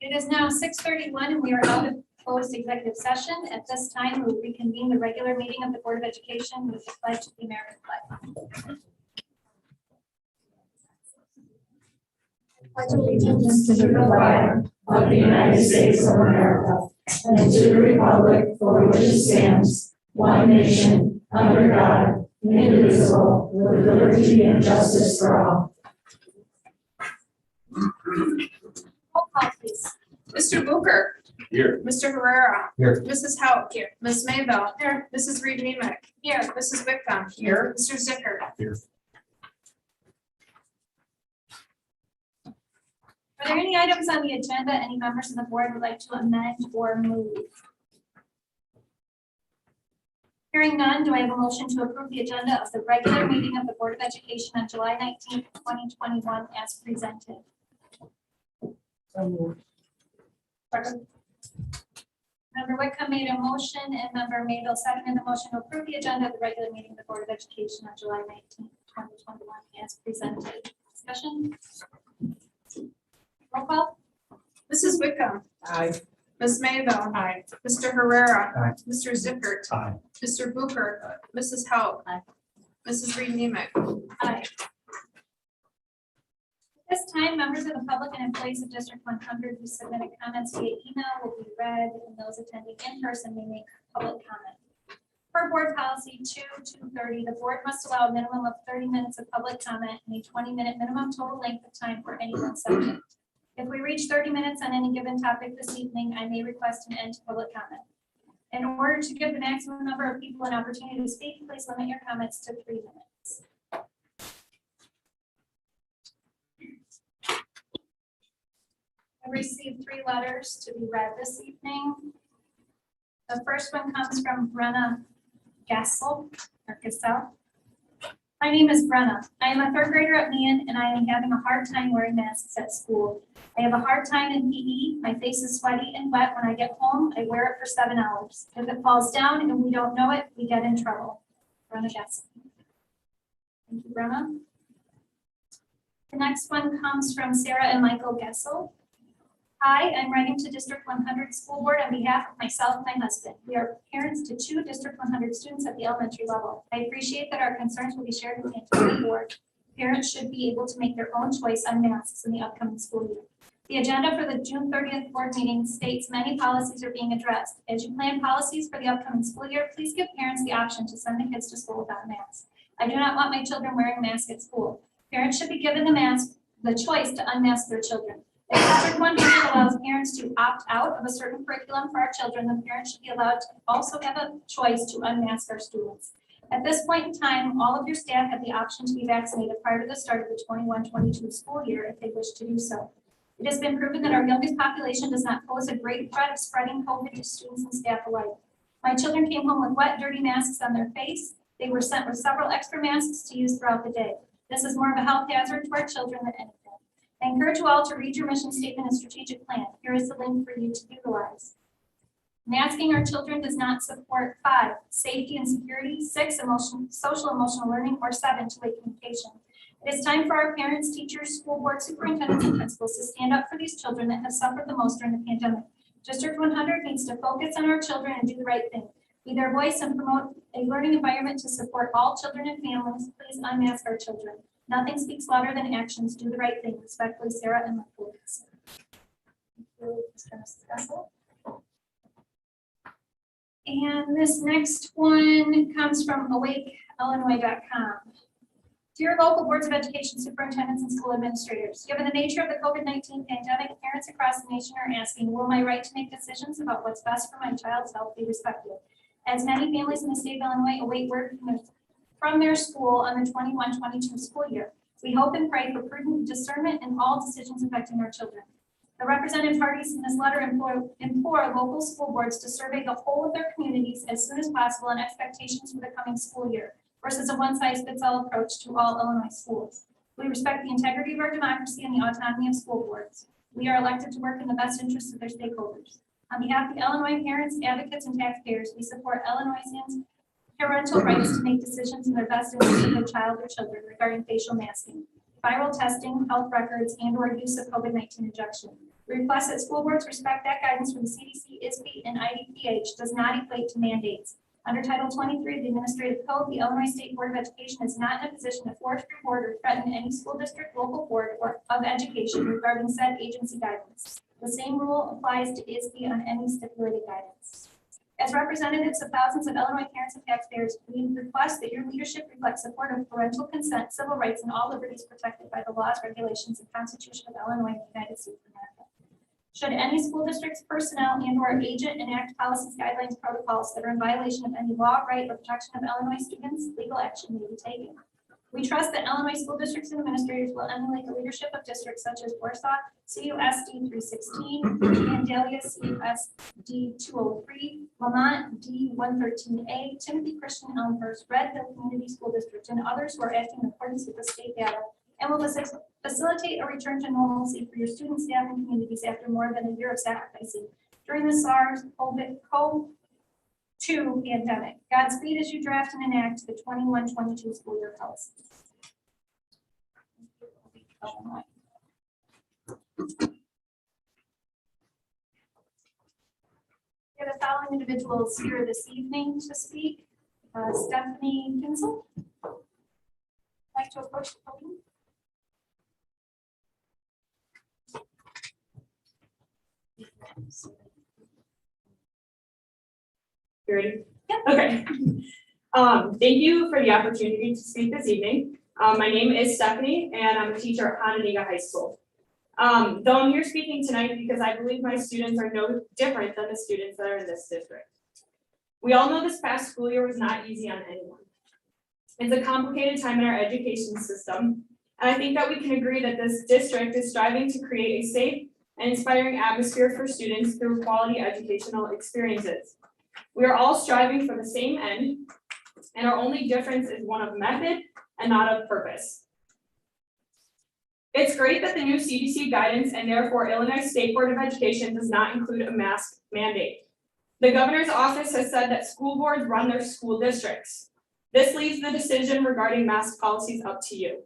It is now 6:31 and we are out of closed executive session. At this time, we will reconvene the regular meeting of the Board of Education with the pledge of the American flag. Pledge allegiance to the flag of the United States of America and to the republic for which it stands, one nation, under God, indivisible, with liberty and justice for all. Roll call, please. Mr. Booker. Here. Mr. Herrera. Here. Mrs. Haupt. Here. Ms. Maybell. Here. Mrs. Reed Nemick. Here. Mrs. Wickham. Here. Mr. Zicker. Here. Are there any items on the agenda any members of the board would like to amend or move? Hearing none, do I have a motion to approve the agenda of the regular meeting of the Board of Education on July 19th, 2021 as presented? Second. Member Wickham made a motion and Member Maybell seconded the motion to approve the agenda of the regular meeting of the Board of Education on July 19th, 2021 as presented. Discussion? Roll call? Mrs. Wickham. Aye. Ms. Maybell. Aye. Mr. Herrera. Aye. Mr. Zickert. Aye. Mr. Booker. Mrs. Haupt. Aye. Mrs. Reed Nemick. Aye. At this time, members of the public and employees of District 100 who submitted comments via email will be read, and those attending in person may make public comment. Per Board Policy 2-230, the board must allow a minimum of 30 minutes of public comment and a 20-minute minimum total length of time for any one subject. If we reach 30 minutes on any given topic this evening, I may request an end to public comment. In order to give the maximum number of people an opportunity to speak, please limit your comments to 3 minutes. I received 3 letters to be read this evening. The first one comes from Brenna Gassel. My name is Brenna. I am a 3rd grader at Meehan and I am having a hard time wearing masks at school. I have a hard time in PE. My face is sweaty and wet. When I get home, I wear it for 7 hours. If it falls down and we don't know it, we get in trouble. Brenna Gassel. Thank you, Brenna. The next one comes from Sarah and Michael Gessel. Hi, I'm writing to District 100 School Board on behalf of myself and my husband. We are parents to 2 District 100 students at the elementary level. I appreciate that our concerns will be shared with the entire board. Parents should be able to make their own choice on masks in the upcoming school year. The agenda for the June 30th board meeting states many policies are being addressed. As you plan policies for the upcoming school year, please give parents the option to send the kids to school without masks. I do not want my children wearing masks at school. Parents should be given the choice to unmask their children. If District 100 allows parents to opt out of a certain curriculum for our children, then parents should be allowed to also have a choice to unmask our students. At this point in time, all of your staff have the option to be vaccinated prior to the start of the 21-22 school year if they wish to do so. It has been proven that our youngest population does not pose a great threat of spreading COVID to students and staff alike. My children came home with wet, dirty masks on their face. They were sent with several extra masks to use throughout the day. This is more of a health hazard to our children than anything. I encourage you all to read your mission statement and strategic plan. Here is the link for you to utilize. Masking our children does not support 5, safety and security, 6, social emotional learning, or 7, two-way communication. It is time for our parents, teachers, school board superintendents, and principals to stand up for these children that have suffered the most during the pandemic. District 100 needs to focus on our children and do the right thing. Be their voice and promote a learning environment to support all children and families. Please unmask our children. Nothing speaks louder than actions. Do the right thing. Respectfully, Sarah and Michael. And this next one comes from awakeillinois.com. Dear local boards of education, superintendents, and school administrators, given the nature of the COVID-19 pandemic, parents across the nation are asking, will my right to make decisions about what's best for my child's health be respected? As many families in the state of Illinois await word from their school on the 21-22 school year, we hope and pray for prudent discernment in all decisions affecting our children. The represented parties in this letter implore local school boards to survey the whole of their communities as soon as possible on expectations for the coming school year versus a one-size-fits-all approach to all Illinois schools. We respect the integrity of our democracy and the autonomy of school boards. We are elected to work in the best interests of their stakeholders. On behalf of Illinois parents, advocates, and taxpayers, we support Illinoisans' parental rights to make decisions in their best interest of their child or children regarding facial masking, viral testing, health records, and/or use of COVID-19 injection. We request that school boards respect that guidance from the CDC, ISB, and IDPH does not equate to mandates. Under Title 23 of the Administrative Code, the Illinois State Board of Education is not in a position to force, reward, or threaten any school district, local board, or of education regarding said agency guidance. The same rule applies to ISB on any stipulated guidance. As representatives of thousands of Illinois parents and taxpayers, we request that your leadership reflect support of parental consent, civil rights, and all liberties protected by the laws, regulations, and Constitution of Illinois and the United States of America. Should any school district's personnel and/or agent enact policies, guidelines, protocols that are in violation of any law, right, or protection of Illinois students, legal action may be taken. We trust that Illinois school districts and administrators will emulate the leadership of districts such as Warsaw, CUSD 316, Vandalia, CUSD 203, Lamont D 113A, Timothy Christian Elmhurst, Red Hill Community School District, and others who are acting in accordance with the state data and will facilitate a return to normalcy for your students, staff, and communities after more than a year of sacrificing during the SARS-CoV-2 pandemic. Godspeed as you draft and enact the 21-22 school year policies. We have the following individuals here this evening to speak. Stephanie Kinsel. I'd like to approach the podium. You ready? Yep. Okay. Thank you for the opportunity to speak this evening. My name is Stephanie, and I'm a teacher at Hononegah High School. Though I'm here speaking tonight because I believe my students are no different than the students that are in this district. We all know this past school year was not easy on anyone. It's a complicated time in our education system, and I think that we can agree that this district is striving to create a safe and inspiring atmosphere for students through quality educational experiences. We are all striving for the same end, and our only difference is one of method and not of purpose. It's great that the new CDC guidance and therefore Illinois State Board of Education does not include a mask mandate. The governor's office has said that school boards run their school districts. This leaves the decision regarding mask policies up to you.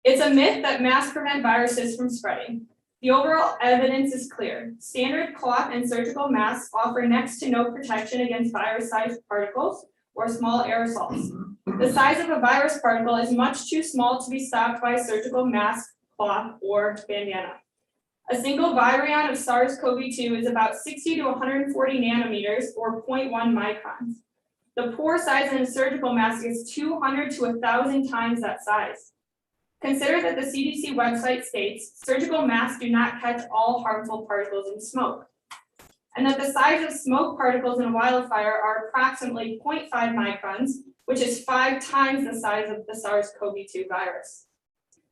It's a myth that masks prevent viruses from spreading. The overall evidence is clear. Standard cloth and surgical masks offer next to no protection against virus-sized particles or small aerosols. The size of a virus particle is much too small to be stopped by a surgical mask, cloth, or bandana. A single virion of SARS-CoV-2 is about 60 to 140 nanometers or 0.1 microns. The pore size in a surgical mask is 200 to 1,000 times that size. Consider that the CDC website states surgical masks do not catch all harmful particles in smoke, and that the size of smoke particles in a wildfire are approximately 0.5 microns, which is 5 times the size of the SARS-CoV-2 virus.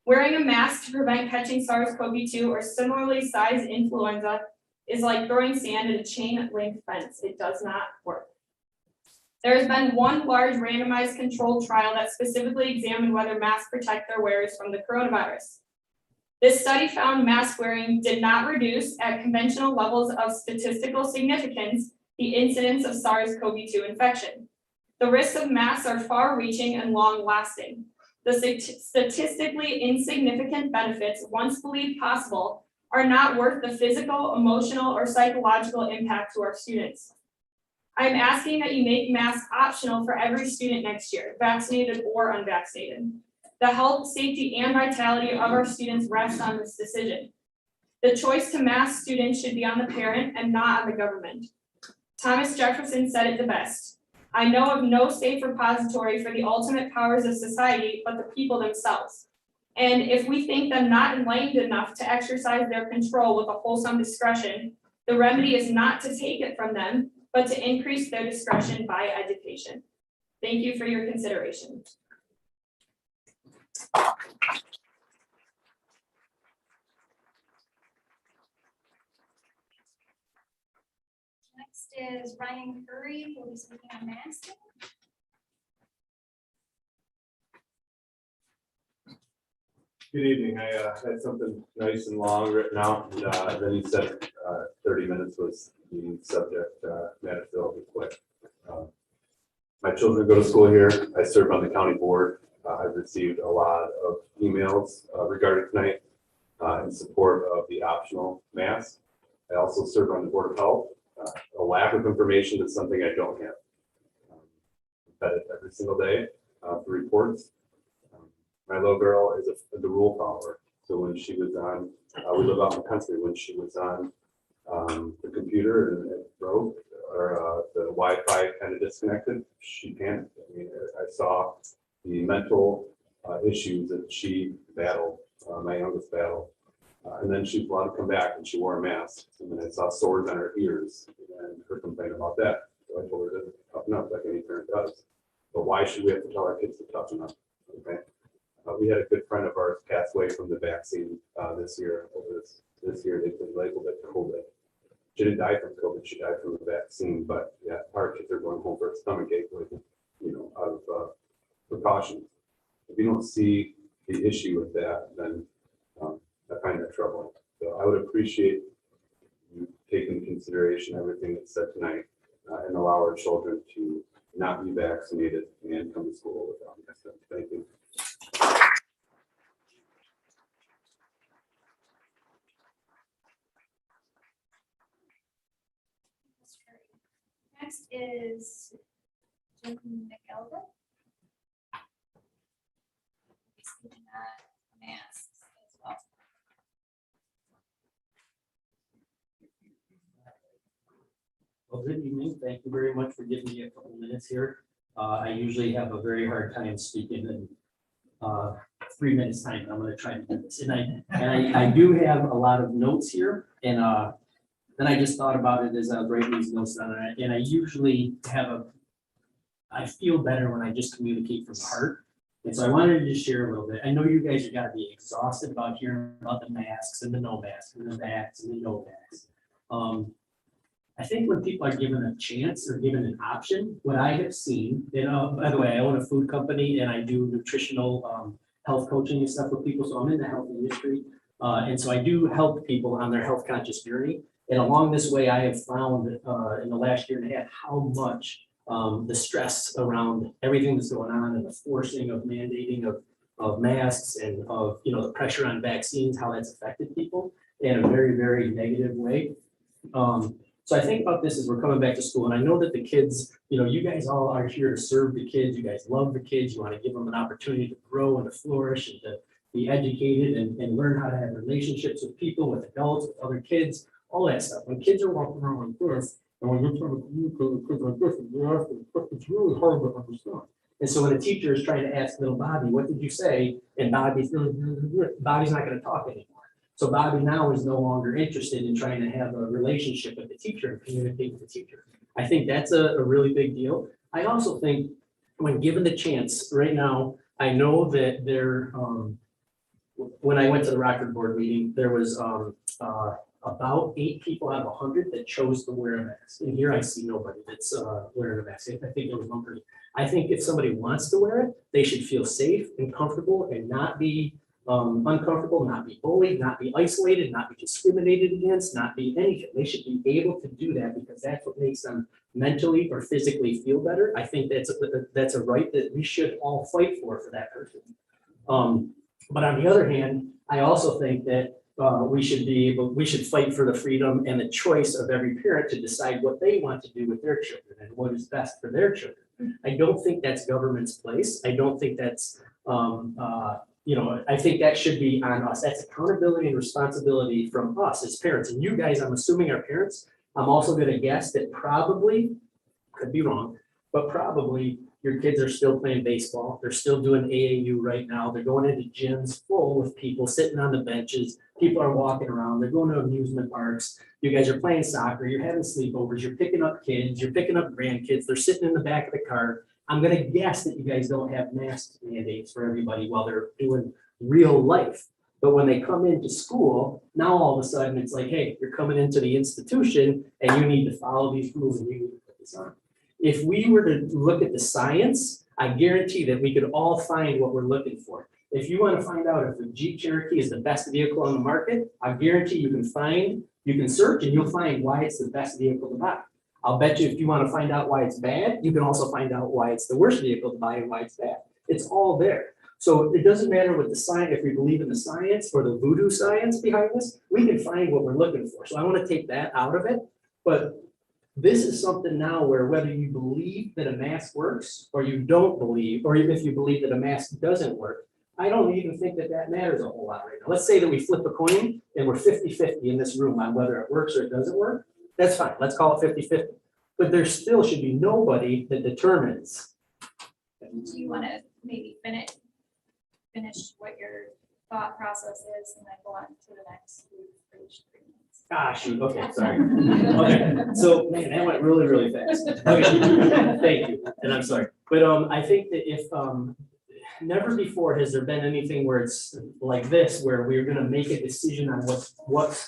Wearing a mask to prevent catching SARS-CoV-2 or similarly sized influenza is like throwing sand in a chain link fence. It does not work. There has been one large randomized controlled trial that specifically examined whether masks protect their wearers from the coronavirus. This study found mask wearing did not reduce at conventional levels of statistical significance the incidence of SARS-CoV-2 infection. The risks of masks are far-reaching and long-lasting. The statistically insignificant benefits, once believed possible, are not worth the physical, emotional, or psychological impact to our students. I am asking that you make masks optional for every student next year, vaccinated or unvaccinated. The health, safety, and vitality of our students rests on this decision. The choice to mask students should be on the parent and not on the government. Thomas Jefferson said it the best. I know of no safe repository for the ultimate powers of society but the people themselves. And if we think them not enlightened enough to exercise their control with a wholesome discretion, the remedy is not to take it from them, but to increase their discretion by education. Thank you for your consideration. Next is Ryan Curry, who will be speaking on masking. Good evening. I had something nice and long written out, and then he said 30 minutes was the subject matter, so I'll be quick. My children go to school here. I serve on the county board. I've received a lot of emails regarding tonight in support of the optional mask. I also serve on the Board of Health. A lack of information is something I don't have. I vet it every single day for reports. My little girl is the rule follower. So when she was on, we live out in the country, when she was on the computer and it broke or the Wi-Fi kind of disconnected, she panicked. I mean, I saw the mental issues that she battled, my youngest battled. And then she wanted to come back and she wore a mask. And then I saw sores on her ears and her complaint about that. So I told her to toughen up like any parent does. But why should we have to tell our kids to toughen up? Okay. We had a good friend of ours pass away from the vaccine this year. Over this year, they've been labeled it COVID. She didn't die from COVID, she died from the vaccine. But yeah, our kids are going home for a stomach ache, with, out of precautions. If you don't see the issue with that, then I find that troubling. So I would appreciate you taking into consideration everything that's said tonight and allow our children to not be vaccinated and come to school without masks. Thank you. Next is Jim McElvin. He's speaking on masks as well. Well, good evening. Thank you very much for giving me a couple of minutes here. I usually have a very hard time speaking in 3 minutes time. I'm going to try to do this. And I do have a lot of notes here. And then I just thought about it as I was writing these notes down. And I usually I feel better when I just communicate from the heart. And so I wanted to just share a little bit. I know you guys are going to be exhausted about hearing about the masks and the no masks and the vax and the no vax. I think when people are given a chance or given an option, what I have seen, and by the way, I own a food company and I do nutritional health coaching and stuff with people. So I'm in the health industry. And so I do help people on their health conscious journey. And along this way, I have found in the last year and a half how much the stress around everything that's going on and the forcing of mandating of masks and of the pressure on vaccines, how that's affected people in a very, very negative way. So I think about this as we're coming back to school, and I know that the kids, you guys all are here to serve the kids. You guys love the kids. You want to give them an opportunity to grow and to flourish and to be educated and learn how to have relationships with people, with adults, with other kids, all that stuff. When kids are walking around like this, and when you're trying to communicate with kids like this, and you're asking questions, it's really hard to understand. And so when a teacher is trying to ask little Bobby, what did you say? And Bobby's not going to talk anymore. So Bobby now is no longer interested in trying to have a relationship with the teacher and communicate with the teacher. I think that's a really big deal. I also think when given the chance right now, I know that when I went to the Rockford board meeting, there was about 8 people out of 100 that chose to wear a mask. And here I see nobody that's wearing a mask. I think there was one person. I think if somebody wants to wear it, they should feel safe and comfortable and not be uncomfortable, not be bullied, not be isolated, not be discriminated against, not be anything. They should be able to do that because that's what makes them mentally or physically feel better. I think that's a right that we should all fight for that person. But on the other hand, I also think that we should fight for the freedom and the choice of every parent to decide what they want to do with their children and what is best for their children. I don't think that's government's place. I don't think that's, I think that should be on us. That's accountability and responsibility from us as parents. And you guys, I'm assuming are parents. I'm also going to guess that probably, could be wrong, but probably your kids are still playing baseball. They're still doing AAU right now. They're going into gyms full with people sitting on the benches. People are walking around. They're going to amusement parks. You guys are playing soccer. You're having sleepovers. You're picking up kids. You're picking up grandkids. They're sitting in the back of the car. I'm going to guess that you guys don't have mask mandates for everybody while they're doing real life. But when they come into school, now all of a sudden it's like, hey, you're coming into the institution and you need to follow these rules and you need to put this on. If we were to look at the science, I guarantee that we could all find what we're looking for. If you want to find out if the Jeep Cherokee is the best vehicle on the market, I guarantee you can search and you'll find why it's the best vehicle to buy. I'll bet you if you want to find out why it's bad, you can also find out why it's the worst vehicle to buy and why it's bad. It's all there. So it doesn't matter what the science, if we believe in the science or the voodoo science behind this, we can find what we're looking for. So I want to take that out of it. But this is something now where whether you believe that a mask works or you don't believe, or even if you believe that a mask doesn't work, I don't even think that that matters a whole lot right now. Let's say that we flip a coin and we're 50-50 in this room on whether it works or it doesn't work. That's fine. Let's call it 50-50. But there still should be nobody that determines. Do you want to maybe finish what your thought process is and then go on to the next for each 3 minutes? Ah, shoot. Okay, sorry. Okay, so man, that went really, really fast. Okay, thank you, and I'm sorry. But I think that if never before has there been anything where it's like this, where we're going to make a decision on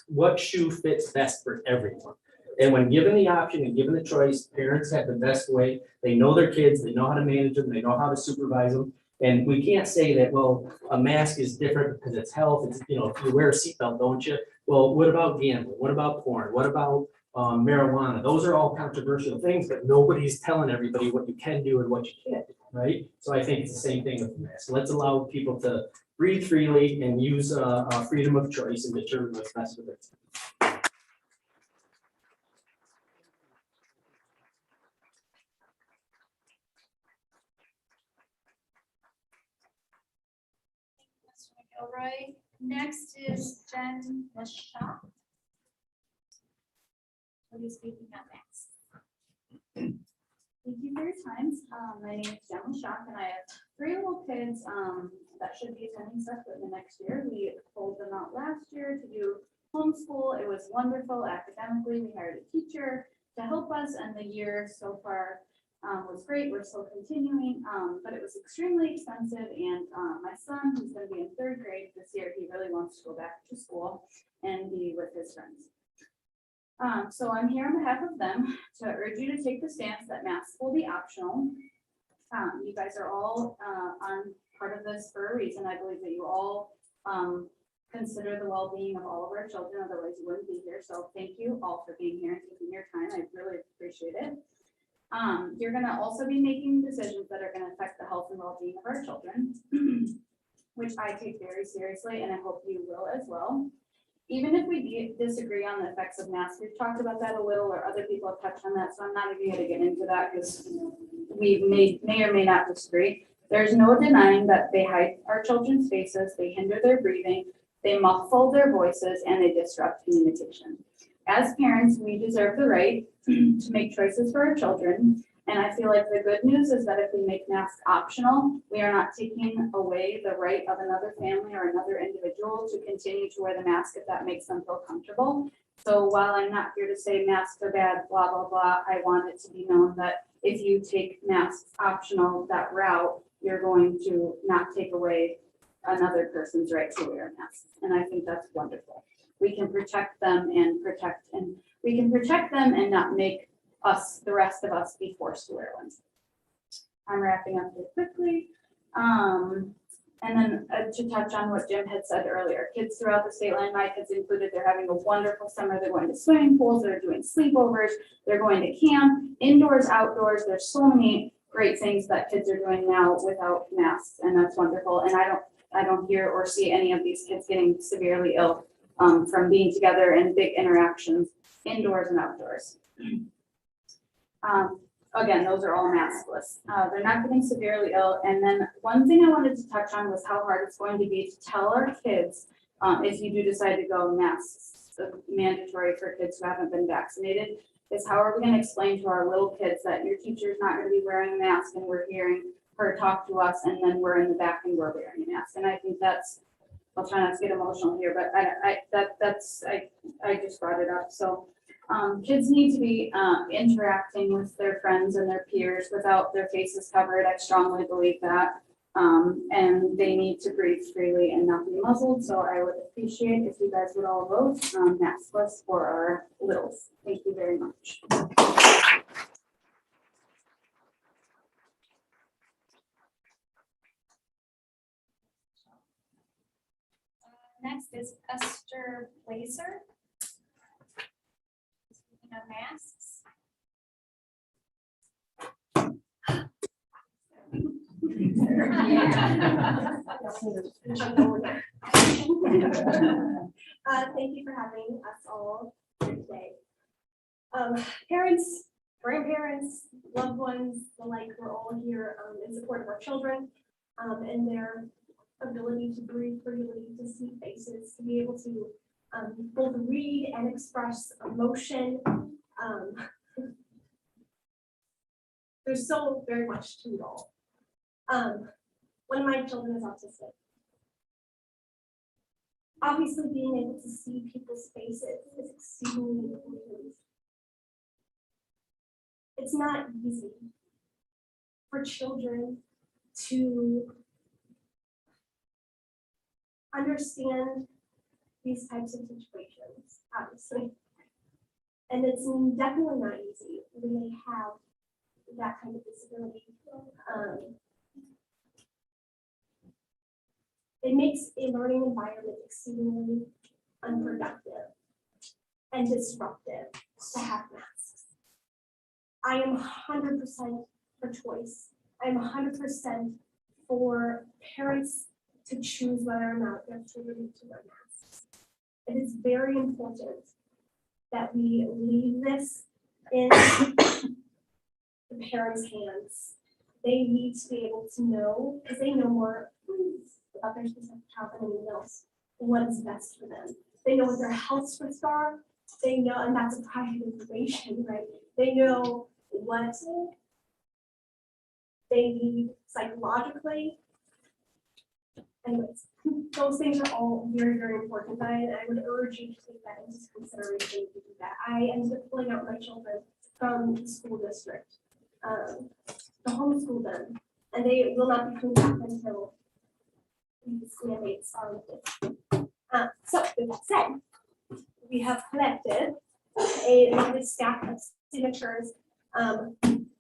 what shoe fits best for everyone. And when given the option and given the choice, parents have the best way. They know their kids, they know how to manage them, they know how to supervise them. And we can't say that, well, a mask is different because it's health. It's, you wear a seatbelt, don't you? Well, what about gambling? What about porn? What about marijuana? Those are all controversial things, but nobody's telling everybody what you can do and what you can't do, right? So I think it's the same thing with the mask. Let's allow people to breathe freely and use freedom of choice and determine what's best for them. Elroy. Next is Jen Lashop. Will you speaking up next? Thank you for your time. My name is Jen Lashop and I have 3 little kids that should be attending stuff in the next year. We pulled them out last year to do homeschool. It was wonderful academically. We hired a teacher to help us, and the year so far was great. We're still continuing, but it was extremely expensive. And my son, who's going to be in 3rd grade this year, he really wants to go back to school and be with his friends. So I'm here on behalf of them to urge you to take the stance that masks will be optional. You guys are all on part of this for a reason. I believe that you all consider the well-being of all of our children, otherwise you wouldn't be here. So thank you all for being here and taking your time. I really appreciate it. You're going to also be making decisions that are going to affect the health and well-being of our children, which I take very seriously, and I hope you will as well. Even if we disagree on the effects of masks, we've talked about that a little, or other people have touched on that, so I'm not even going to get into that because we may or may not disagree. There's no denying that they hide our children's faces, they hinder their breathing, they muffle their voices, and they disrupt communication. As parents, we deserve the right to make choices for our children. And I feel like the good news is that if we make masks optional, we are not taking away the right of another family or another individual to continue to wear the mask if that makes them feel comfortable. So while I'm not here to say masks are bad, blah, blah, blah, I want it to be known that if you take masks optional that route, you're going to not take away another person's right to wear a mask. And I think that's wonderful. we can protect them and not make us, the rest of us, be forced to wear one. I'm wrapping up here quickly. And then to touch on what Jim had said earlier, kids throughout the state line, my kids included, they're having a wonderful summer. They're going to swimming pools, they're doing sleepovers, they're going to camp, indoors, outdoors. There's so many great things that kids are doing now without masks, and that's wonderful. And I don't hear or see any of these kids getting severely ill from being together in big interactions, indoors and outdoors. Again, those are all maskless. They're not getting severely ill. And then one thing I wanted to touch on was how hard it's going to be to tell our kids, if you do decide to go masks, mandatory for kids who haven't been vaccinated, is how are we going to explain to our little kids that your teacher's not going to be wearing a mask and we're hearing her talk to us and then we're in the back and we're wearing a mask. And I think that's, I'll try not to get emotional here, but I just brought it up. So kids need to be interacting with their friends and their peers without their faces covered. I strongly believe that. And they need to breathe freely and not be muzzled. So I would appreciate if you guys would all vote maskless for our littles. Thank you very much. Next is Esther Blazer. Speaking of masks. Thank you for having us all here today. Parents, grandparents, loved ones, alike, we're all here in support of our children and their ability to breathe freely, to see faces, to be able to both read and express emotion. There's so very much to it all. One of my children is autistic. Obviously, being able to see people's faces is exceedingly important. It's not easy for children to understand these types of situations, obviously. And it's definitely not easy when they have that kind of disability. It makes a learning environment exceedingly unproductive and disruptive to have masks. I am 100% for choice. I'm 100% for parents to choose whether or not their children need to wear masks. It is very important that we leave this in the parents' hands. They need to be able to know, because they know more about their specific child than anyone else, what is best for them. They know what their health risks are. They know, and that's a private information, right? They know what they need psychologically. Anyways, those things are all very, very important. I would urge you to take that into consideration to do that. I ended up pulling out my children from the school district to homeschool them, and they will not be coming back until these mandates are lifted. So with that said, we have collected a limited stack of signatures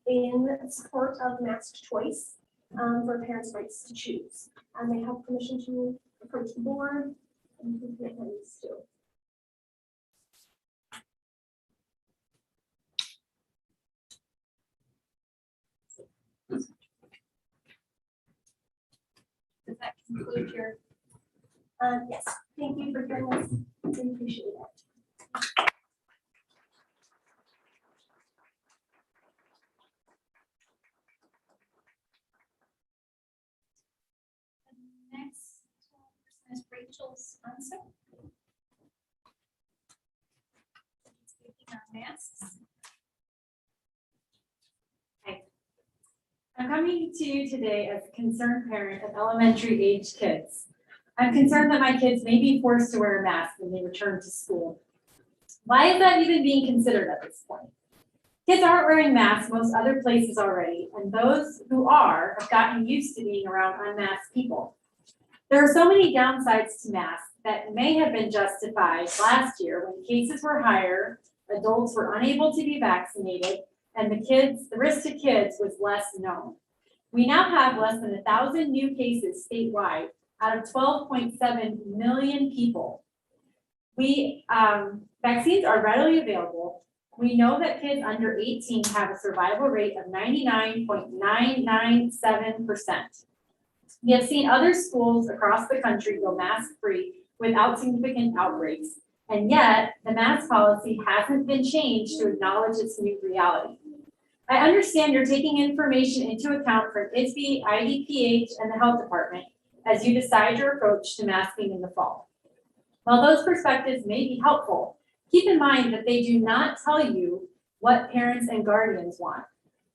in support of mask choice for parents' rights to choose. And they have permission to approach the board and to get things too. Does that conclude your? Yes, thank you for hearing us. We appreciate it. Next person is Rachel Spencer. Speaking on masks. I'm coming to you today as a concerned parent of elementary age kids. I'm concerned that my kids may be forced to wear a mask when they return to school. Why is that even being considered at this point? Kids aren't wearing masks most other places already, and those who are have gotten used to being around unmasked people. There are so many downsides to masks that may have been justified last year when cases were higher, adults were unable to be vaccinated, and the risk to kids was less known. We now have less than 1,000 new cases statewide out of 12.7 million people. Vaccines are readily available. We know that kids under 18 have a survival rate of 99.997%. We have seen other schools across the country go mask-free without significant outbreaks, and yet the mask policy hasn't been changed to acknowledge its new reality. I understand you're taking information into account from ISB, IDPH, and the health department as you decide your approach to masking in the fall. While those perspectives may be helpful, keep in mind that they do not tell you what parents and guardians want.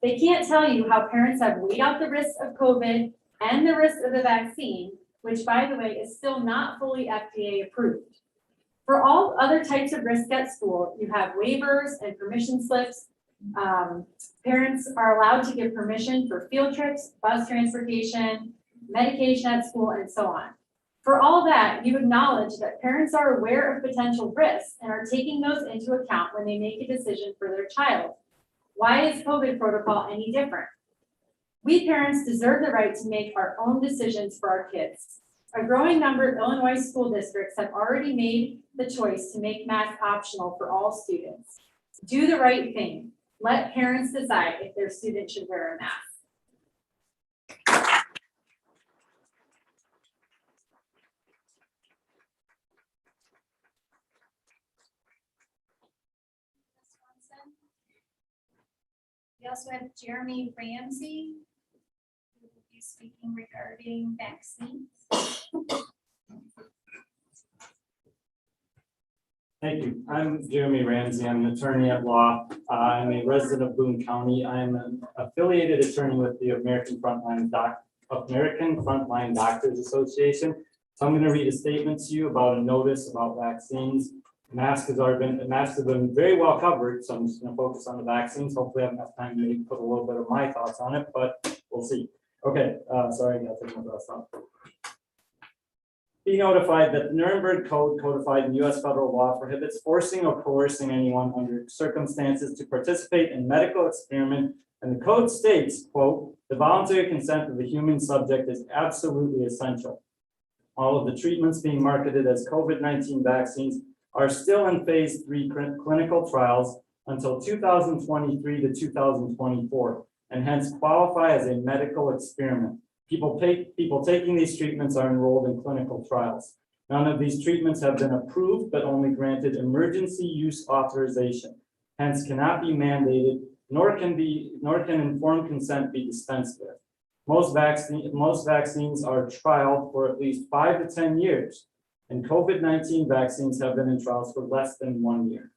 They can't tell you how parents have weighed out the risks of COVID and the risk of the vaccine, which, by the way, is still not fully FDA approved. For all other types of risk at school, you have waivers and permission slips. Parents are allowed to give permission for field trips, bus transportation, medication at school, and so on. For all that, you acknowledge that parents are aware of potential risks and are taking those into account when they make a decision for their child. Why is COVID protocol any different? We parents deserve the right to make our own decisions for our kids. A growing number of Illinois school districts have already made the choice to make masks optional for all students. Do the right thing. Let parents decide if their student should wear a mask. We also have Jeremy Ramsey, who will be speaking regarding vaccines. Thank you. I'm Jeremy Ramsey. I'm an attorney at law. I'm a resident of Boone County. I'm an affiliated attorney with the American Frontline Doctors Association. So I'm going to read a statement to you about a notice about vaccines. Masks have been very well covered, so I'm just going to focus on the vaccines. Hopefully I have enough time to maybe put a little bit of my thoughts on it, but we'll see. Okay, sorry, I got to take my breath off. Be notified that the Nuremberg Code codified in U.S. federal law prohibits forcing or coercing anyone under circumstances to participate in medical experiment, and the code states, quote, the voluntary consent of the human subject is absolutely essential. All of the treatments being marketed as COVID-19 vaccines are still in phase 3 clinical trials until 2023 to 2024, and hence qualify as a medical experiment. People taking these treatments are enrolled in clinical trials. None of these treatments have been approved, but only granted emergency use authorization, hence cannot be mandated, nor can informed consent be dispensed with. Most vaccines are trialed for at least 5 to 10 years, and COVID-19 vaccines have been in trials for less than 1 year.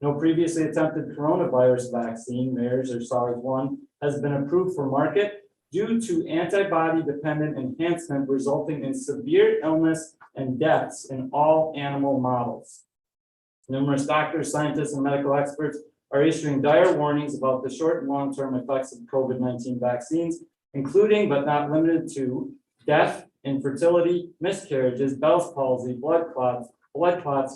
No previously attempted coronavirus vaccine, MERS or SARS-1, has been approved for market due to antibody-dependent enhancement resulting in severe illness and deaths in all animal models. Numerous doctors, scientists, and medical experts are issuing dire warnings about the short and long-term effects of COVID-19 vaccines, including but not limited to death, infertility, miscarriages, Bell's palsy, blood clots,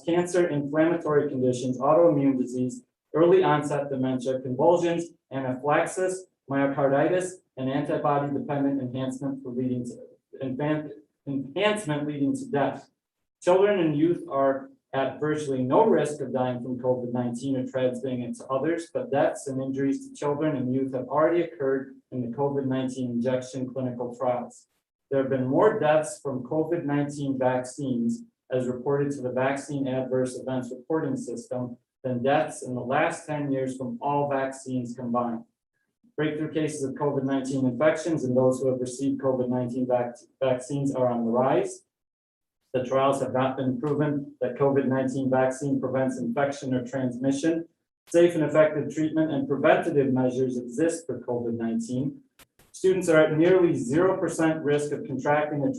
cancer, inflammatory conditions, autoimmune disease, early onset dementia, convulsions, anaphylaxis, myocarditis, and antibody-dependent enhancement leading to death. Children and youth are at virtually no risk of dying from COVID-19 or transmitting it to others, but deaths and injuries to children and youth have already occurred in the COVID-19 injection clinical trials. There have been more deaths from COVID-19 vaccines as reported to the Vaccine Adverse Events Reporting System than deaths in the last 10 years from all vaccines combined. Breakthrough cases of COVID-19 infections in those who have received COVID-19 vaccines are on the rise. The trials have not been proven that COVID-19 vaccine prevents infection or transmission. Safe and effective treatment and preventative measures exist for COVID-19. Students are at nearly 0% risk of contracting and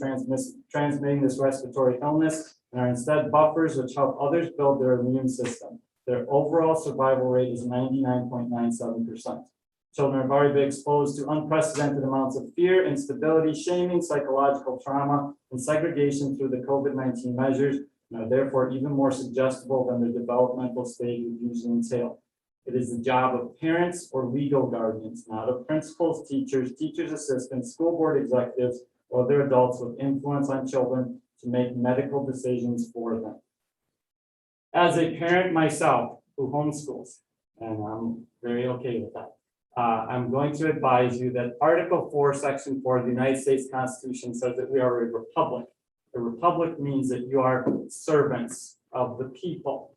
transmitting this respiratory illness and are instead buffers which help others build their immune system. Their overall survival rate is 99.97%. Children have already been exposed to unprecedented amounts of fear, instability, shaming, psychological trauma, and segregation through the COVID-19 measures, and are therefore even more suggestible than the developmental stage would usually entail. It is the job of parents or legal guardians, not of principals, teachers, teachers' assistants, school board executives, or other adults with influence on children to make medical decisions for them. As a parent myself who homeschools, and I'm very okay with that, I'm going to advise you that Article 4, Section 4 of the United States Constitution says that we are a republic. A republic means that you are servants of the people.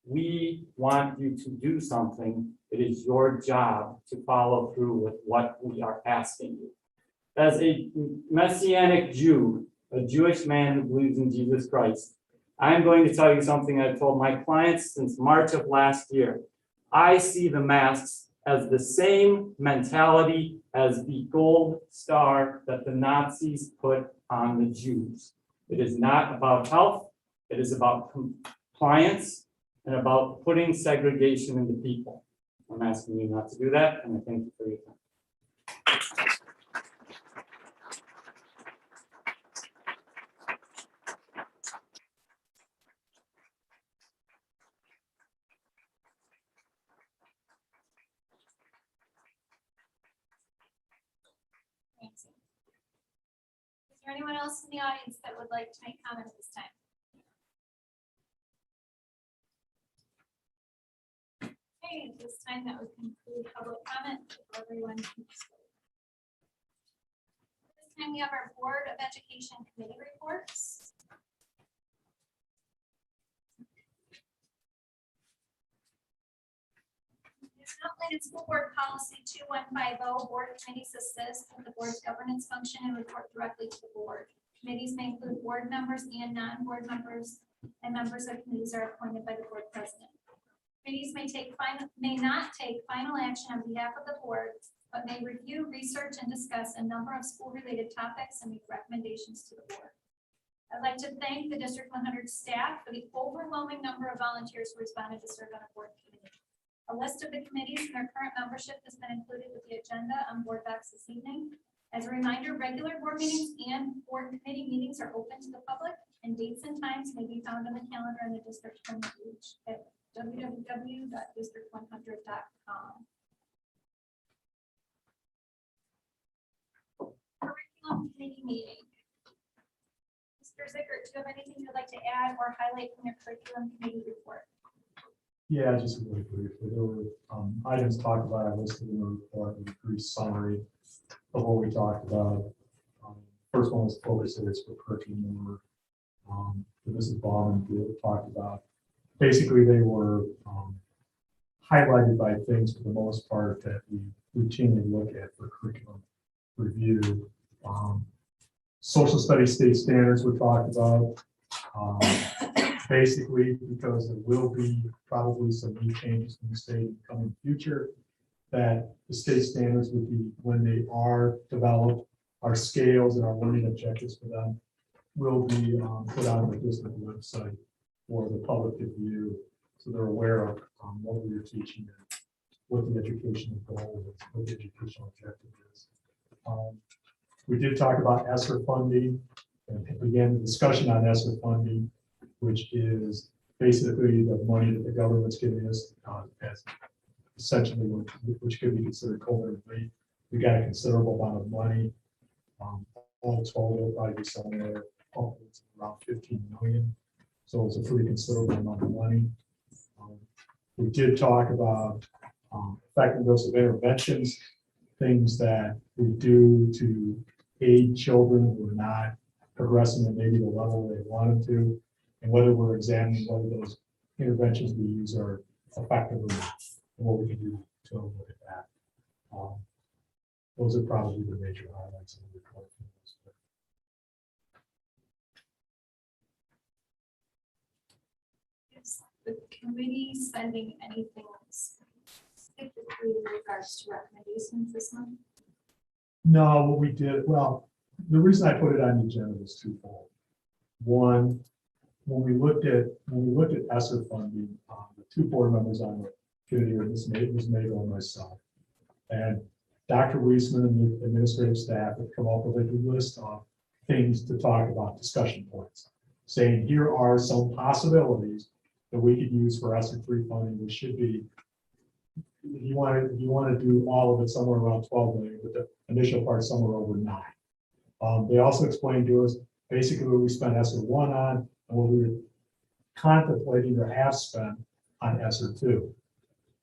We want you to do something. It is your job to follow through with what we are asking you. As a Messianic Jew, a Jewish man who believes in Jesus Christ, I'm going to tell you something I've told my clients since March of last year. I see the masks as the same mentality as the gold star that the Nazis put on the Jews. It is not about health. It is about compliance and about putting segregation into people. I'm asking you not to do that, and I thank you for your time. Thanks. Is there anyone else in the audience that would like to make comment at this time? Okay, at this time that would conclude public comment. If everyone can speak. This time we have our Board of Education Committee reports. Outlined school board policy 2150, board committees assist with the board's governance function and report directly to the board. Committees may include board members and non-board members, and members of committees are appointed by the board president. Committees may not take final action on behalf of the board, but may review, research, and discuss a number of school-related topics and make recommendations to the board. I'd like to thank the District 100 staff for the overwhelming number of volunteers who responded to serve on a board committee. A list of the committees and their current membership has been included with the agenda on board docs this evening. As a reminder, regular board meetings and board committee meetings are open to the public, and dates and times may be found on the calendar on the district page at www.district100.com. Curriculum committee meeting. Mr. Zickert, do you have anything you'd like to add or highlight from your curriculum committee report? Yeah, just really briefly, there were items talked about, I listed in the report, a brief summary of what we talked about. First one was focus areas for curriculum work. Mrs. Bauman talked about. Basically, they were highlighted by things for the most part that we routinely look at for curriculum review. Social studies state standards were talked about. Basically, because there will be probably some new changes in the state in the coming future, that the state standards would be, when they are developed, our scales and our learning objectives for them will be put on the district website for the public to view, so they're aware of what we are teaching and what the educational goal is, what the educational objective is. We did talk about Esser funding, and again, the discussion on Esser funding, which is basically the money that the government's giving us as essentially, which could be considered COVID relief. We got a considerable amount of money. All total, it'll probably be somewhere upwards of around 15 million. So it's a pretty considerable amount of money. We did talk about effectiveness of interventions, things that we do to aid children who are not progressing at maybe the level they wanted to, and whether we're examining whether those interventions we use are effective or not, and what we can do to avoid that. Those are probably the major highlights of the report. Is the committee spending anything specifically in regards to recommendations this month? No, what we did, well, the reason I put it on the agenda was twofold. One, when we looked at Esser funding, the two board members on the committee were Ms. Mabel and myself. And Dr. Weisman and the administrative staff have come up with a list of things to talk about, discussion points. saying, here are some possibilities that we could use for ESSER funding, which should be, if you want to do all of it, somewhere around 12 million, but the initial part somewhere over 9. They also explained to us basically what we spent ESSER 1 on and what we were contemplating or have spent on ESSER 2.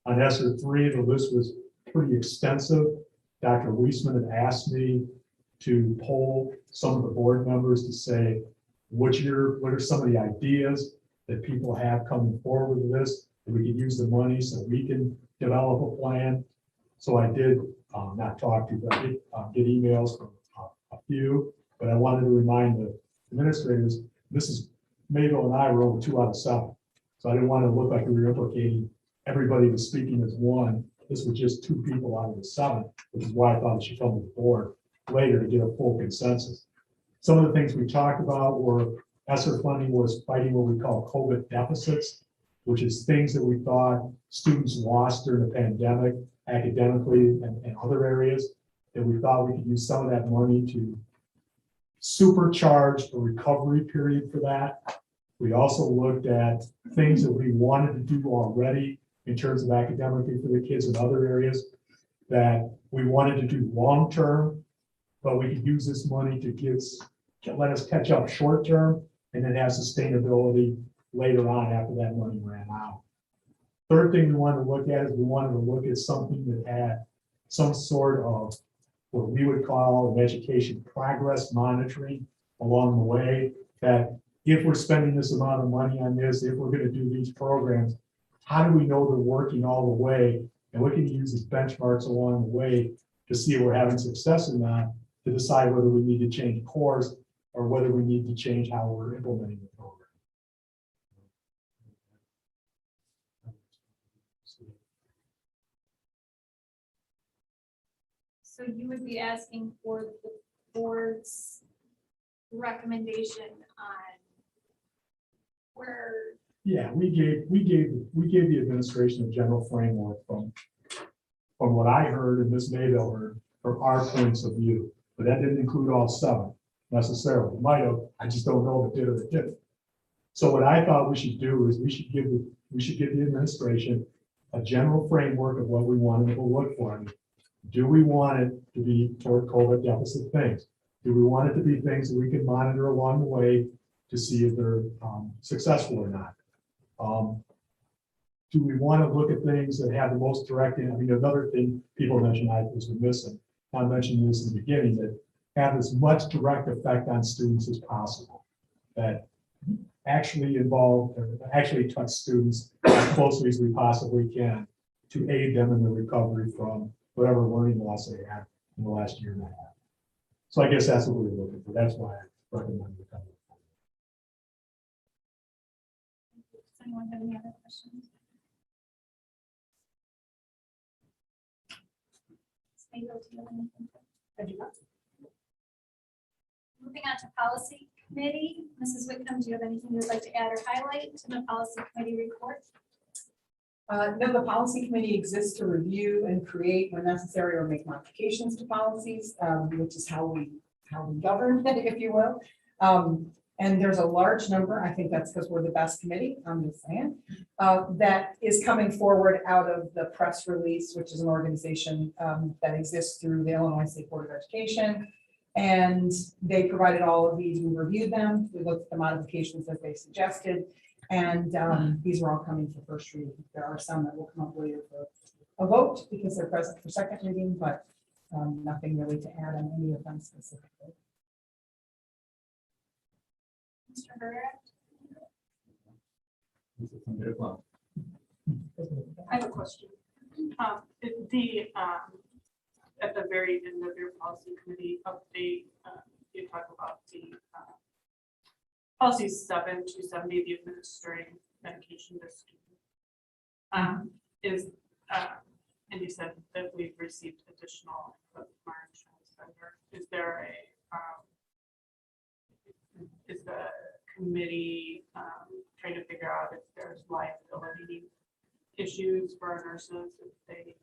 On ESSER 3, the list was pretty extensive. Dr. Weisman had asked me to poll some of the board members to say, what are some of the ideas that people have coming forward with this, that we could use the money so we can develop a plan. So I did not talk to, but I did get emails from a few, but I wanted to remind the administrators, Mrs. Mayville and I were only 2 out of 7. So I didn't want to look like we were implicating everybody was speaking as one. This was just 2 people out of the 7, which is why I thought it should come to the board later to get a full consensus. Some of the things we talked about were ESSER funding was fighting what we call COVID deficits, which is things that we thought students lost during the pandemic, academically and other areas, that we thought we could use some of that money to supercharge the recovery period for that. We also looked at things that we wanted to do already in terms of academically for the kids in other areas that we wanted to do long-term, but we could use this money to let us catch up short-term and then have sustainability later on after that money ran out. Third thing we wanted to look at is we wanted to look at something that had some sort of what we would call an education progress monitoring along the way, that if we're spending this amount of money on this, if we're going to do these programs, how do we know they're working all the way? And we can use as benchmarks along the way to see if we're having success or not, to decide whether we need to change course or whether we need to change how we're implementing the program. So you would be asking for the board's recommendation on where, Yeah, we gave the administration a general framework from what I heard and Ms. Mayville heard from our points of view, but that didn't include all 7 necessarily. It might have, I just don't know if it did or it didn't. So what I thought we should do is we should give the administration a general framework of what we wanted to look for. I mean, do we want it to be toward COVID deficit things? Do we want it to be things that we can monitor along the way to see if they're successful or not? Do we want to look at things that have the most direct, I mean, another thing people mentioned I was missing, I mentioned this in the beginning, that have as much direct effect on students as possible, that actually involve, or actually touch students as closely as we possibly can to aid them in the recovery from whatever learning loss they had in the last year and a half. So I guess that's what we were looking for. That's why I recommend the cover. does anyone have any other questions? Maybe do you have anything? I do not. Moving on to policy committee, Mrs. Whitcomb, do you have anything you would like to add or highlight to the policy committee report? No, the policy committee exists to review and create when necessary or make modifications to policies, which is how we govern, if you will. And there's a large number, I think that's because we're the best committee, I'm just saying, that is coming forward out of the press release, which is an organization that exists through the Illinois State Board of Education. And they provided all of these, we reviewed them, we looked at the modifications as they suggested. And these are all coming for first reading. There are some that will come up later for a vote because they're present for second reading, but nothing really to add on any of them specifically. Mr. Herrera? I have a question. At the very end of your policy committee update, you talk about the policy 7270, the administering medication to students. And you said that we've received additional from our insurance vendor. Is there is the committee trying to figure out if there's liability issues for our nurses if they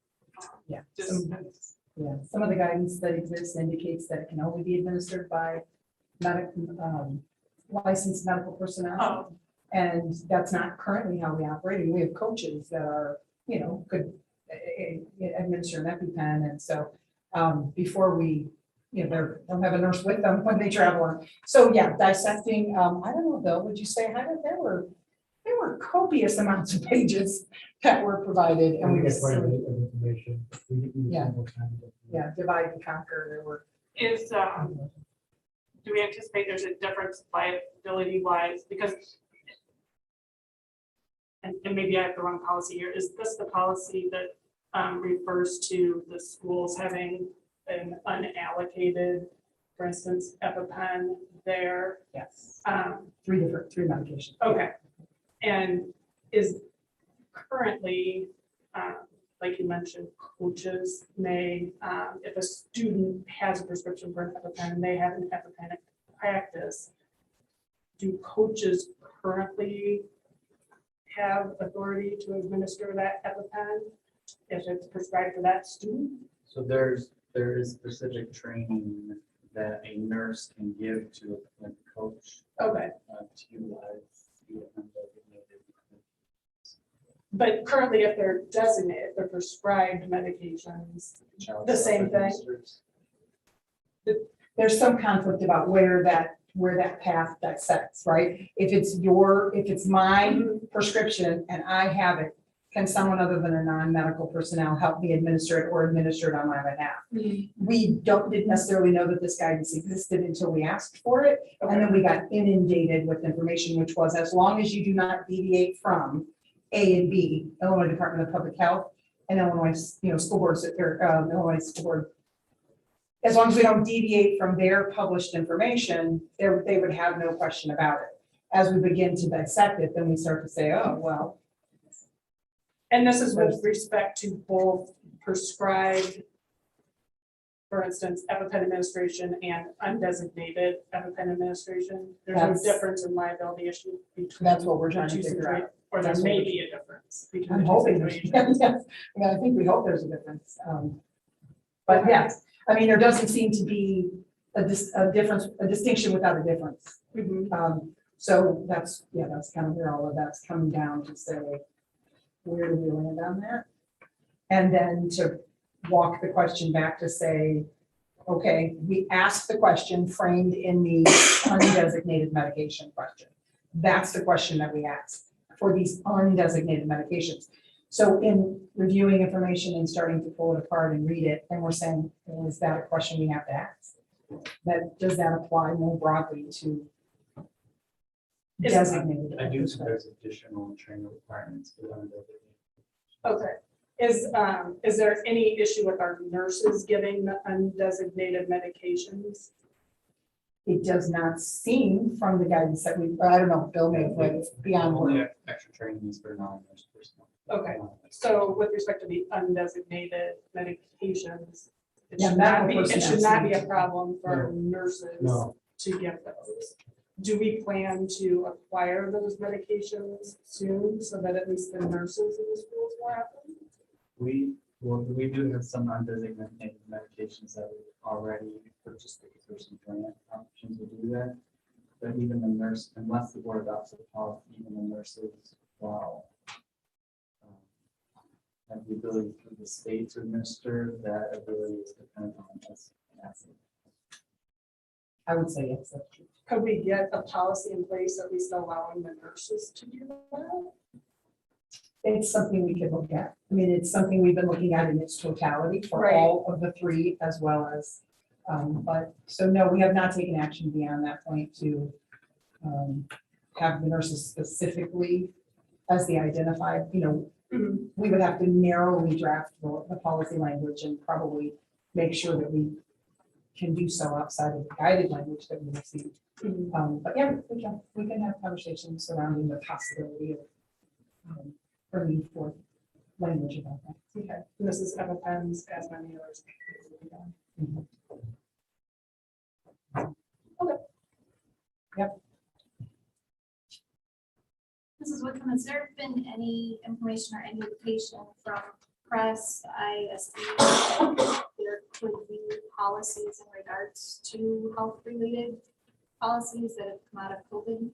Yeah. dispense? Yeah, some of the guidance that exists indicates that it can only be administered by licensed medical personnel. Oh, And that's not currently how we operate. We have coaches that are, could administer an EpiPen. And so before we, they'll have a nurse with them when they travel on. So yeah, dissecting, I don't know, Bill, would you say, there were copious amounts of pages that were provided and we get just, quite a bit of information. We get Yeah. single kind of- yeah, divide and conquer. There were, do we anticipate there's a difference liability wise? Because, and maybe I have the wrong policy here, is this the policy that refers to the schools having an unallocated, for instance, EpiPen there? yes, Um, three medications. Okay, and is currently, like you mentioned, coaches may, if a student has a prescription for an EpiPen and they have an EpiPen practice, do coaches currently have authority to administer that EpiPen if it's prescribed for that student? So there is specific training that a nurse can give to a coach Okay, to utilize the undesignated. but currently if they're designated, if they're prescribed medications, child The same thing. self-administers. There's some conflict about where that path dissects, right? If it's my prescription and I have it, can someone other than a non-medical personnel help me administer it or administer it on my behalf? We didn't necessarily know that this guidance existed until we asked for it. And then we got inundated with information, which was as long as you do not deviate from A and B, Illinois Department of Public Health and Illinois, school boards, or Illinois School Board. As long as we don't deviate from their published information, they would have no question about it. As we begin to dissect it, then we start to say, oh, well. And this is with respect to both prescribed, for instance, EpiPen administration and undesignated EpiPen administration. There's no That's- difference in liability issue between. That's what we're trying to the two figure out. situa- Or there That's what may we're- be a difference between I'm the two hoping, situations. yes, I think we hope there's a difference. But yes, I mean, there doesn't seem to be a difference, a distinction without a difference. Mhm. So that's kind of where all of that's coming down to say, where do we land on that? And then to walk the question back to say, okay, we asked the question framed in the undesignated medication question. That's the question that we asked for these undesignated medications. So in reviewing information and starting to pull it apart and read it, and we're saying, well, is that a question we have to ask? Does that apply more broadly to designated? I do think there's additional training requirements for undesignated. Okay. Is there any issue with our nurses giving the undesignated medications? It does not seem from the guidance that I don't know, Bill may have read it beyond. Only what- extra training is for non-nurse personnel. Okay, so with respect to the undesignated medications, it Yeah, should not be, medical it should not be a personnel. problem for nurses No. to give those. Do we plan to acquire those medications soon so that at least the nurses in the schools will have them? We do have some undesignated medications that we already purchased because there's some grant options to do that. But even the nurse, unless the board adopts the policy, even the nurses, wow. Have the ability for the state to administer, that ability is dependent on us. I would say yes, that's true. Could we get a policy in place at least allowing the nurses to do that? It's something we could look at. I mean, it's something we've been looking at in its totality for Right. all of the three as well as, but, so no, we have not taken action beyond that point to have the nurses specifically as the identified, we would have to narrowly draft the policy language and probably make sure that we can do so outside of the guided language that we received. But yeah, we can have conversations surrounding the possibility of bringing forth language about that. Okay, and this is EpiPens as many others. Mrs. Wickham, has there been any information or any indication from press, ISD, there could be policies in regards to health-related policies that have come out of COVID?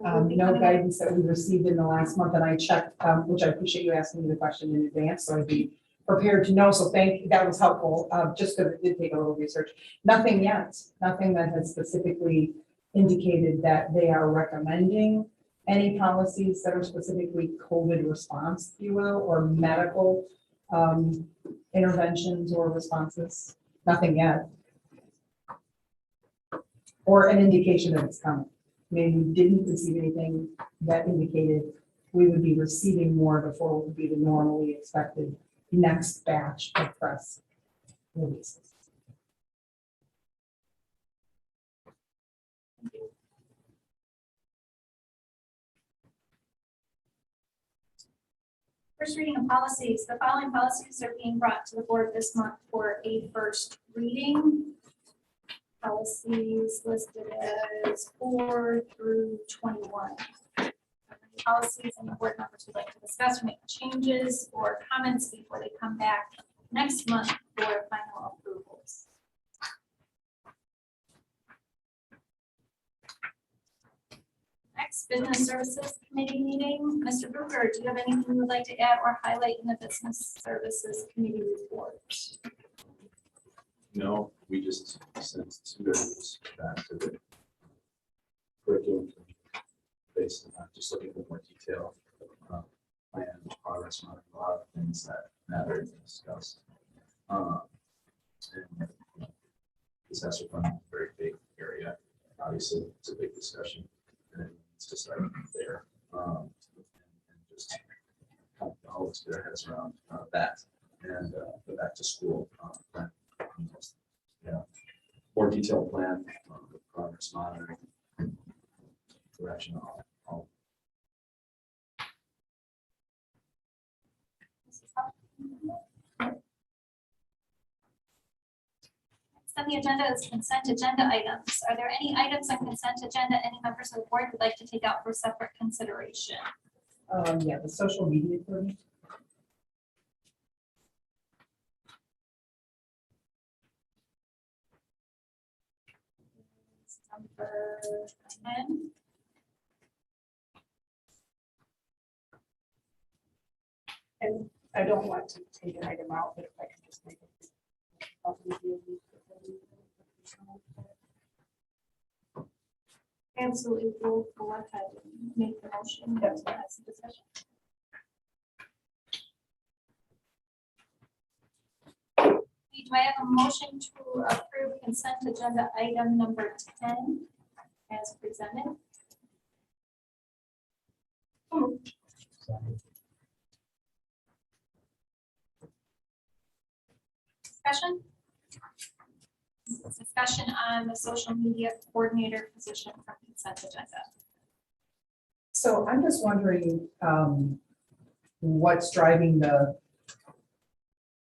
No guidance that we received in the last month, and I checked, which I appreciate you asking me the question in advance, so I'd be prepared to know, so that was helpful, just because it did take a little research. Nothing yet, nothing that has specifically indicated that they are recommending any policies that are specifically COVID response, if you will, or medical interventions or responses, nothing yet. Or an indication that it's coming. Maybe we didn't receive anything that indicated we would be receiving more before what would be the normally expected next batch of press releases. First reading of policies. The following policies are being brought to the board this month for a first reading. Policies listed as 4 through 21. Policies and the board members would like to discuss or make changes or comments before they come back next month for final approvals. Next, Business Services Committee meeting. Mr. Booker, do you have anything you would like to add or highlight in the Business Services Committee report? No, we just sent 2 areas back to the curriculum, based on just looking for more detail. Plan, progress, on a lot of things that matter to discuss. And this Esser Funding is a very big area. Obviously, it's a big discussion, and it needs to start there. And just kind of always get our heads around that and go back to school plan. Yeah, more detailed plan, progress monitoring, direction, all. Next on the agenda is consent agenda items. Are there any items on consent agenda any members of the board would like to take out for separate consideration? Yeah, the social media program. Number 10. And I don't want to take an item out, but if I could just make it. Absolutely, we'll go ahead and make the motion. That's what has the discussion. Do I have a motion to approve consent agenda item number 10 as presented? Discussion? Discussion on the social media coordinator position for consent agenda. So I'm just wondering what's driving the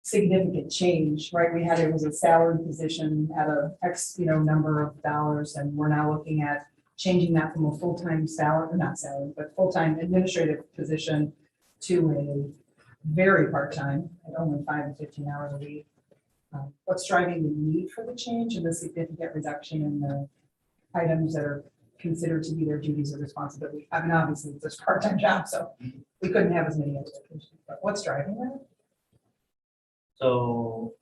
significant change, right? We had, it was a salary position at a X, number of dollars, and we're now looking at changing that from a full-time salary, or not salary, but full-time administrative position to a very part-time at only 5 to 15 hours a week. What's driving the need for the change and the significant reduction in the items that are considered to be their duties or responsibility? I mean, obviously it's a part-time job, so we couldn't have as many expectations, but what's driving that? So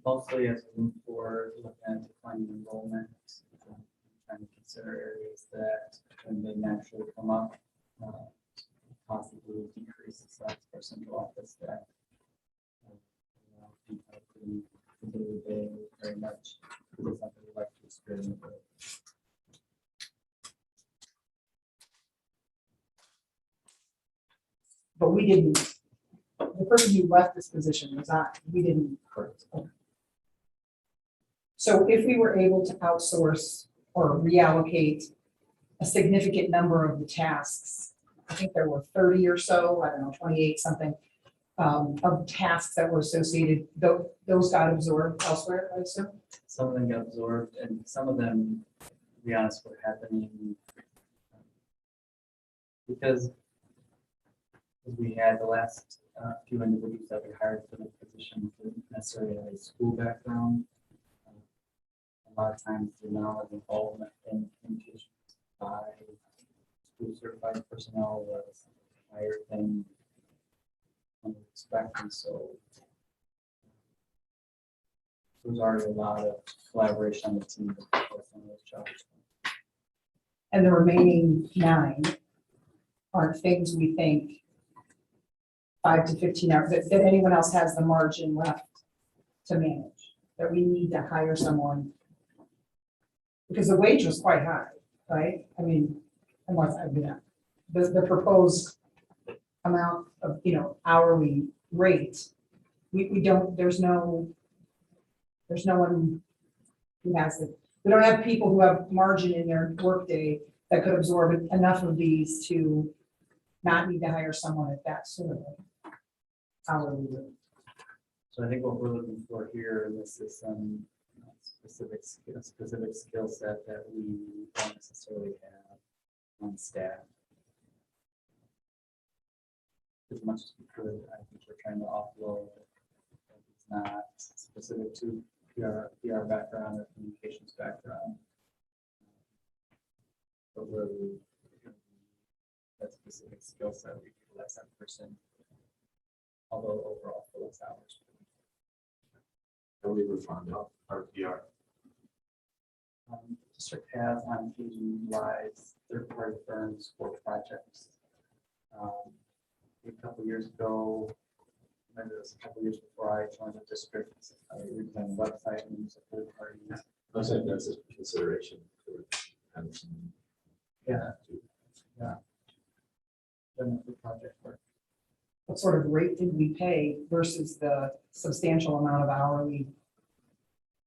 mostly as we move forward, looking at declining enrollment, trying to consider areas that when they naturally come up, possibly decrease the size of our central office staff. They very much something we like to experiment with. But we didn't, the person who left this position resigned, we didn't. So if we were able to outsource or reallocate a significant number of the tasks, I think there were 30 or so, I don't know, 28 something, of tasks that were associated, those got absorbed elsewhere, I assume? Some of them got absorbed, and some of them, to be honest, were happening because we had the last few individuals that we hired for the position didn't necessarily have a school background. a lot of times the amount of involvement in communications by school certified personnel was higher than one would expect, and so there's already a lot of collaboration on the team to focus on those jobs. And the remaining 9 are things we think 5 to 15 hours, that anyone else has the margin left to manage, that we need to hire someone. Because the wage was quite high, right? I mean, unless, I mean, the proposed amount of, hourly rate, we don't, there's no one who has it. We don't have people who have margin in their workday that could absorb enough of these to not need to hire someone at that sort of hourly rate. So I think what we're looking for here in this is some specific skill set that we don't necessarily have on staff. As much as we could, I think we're trying to offload. It's not specific to PR background or communications background. But where we that specific skill set, we could let that person, although overall for less hours. And we refund our PR. District has on occasion utilized third-party firms for projects. A couple years ago, maybe it was a couple years before I joined the district, I redesigned the website and used a third party. I think that's a consideration for Henderson. Yeah. Done the project work. What sort of rate did we pay versus the substantial amount of hourly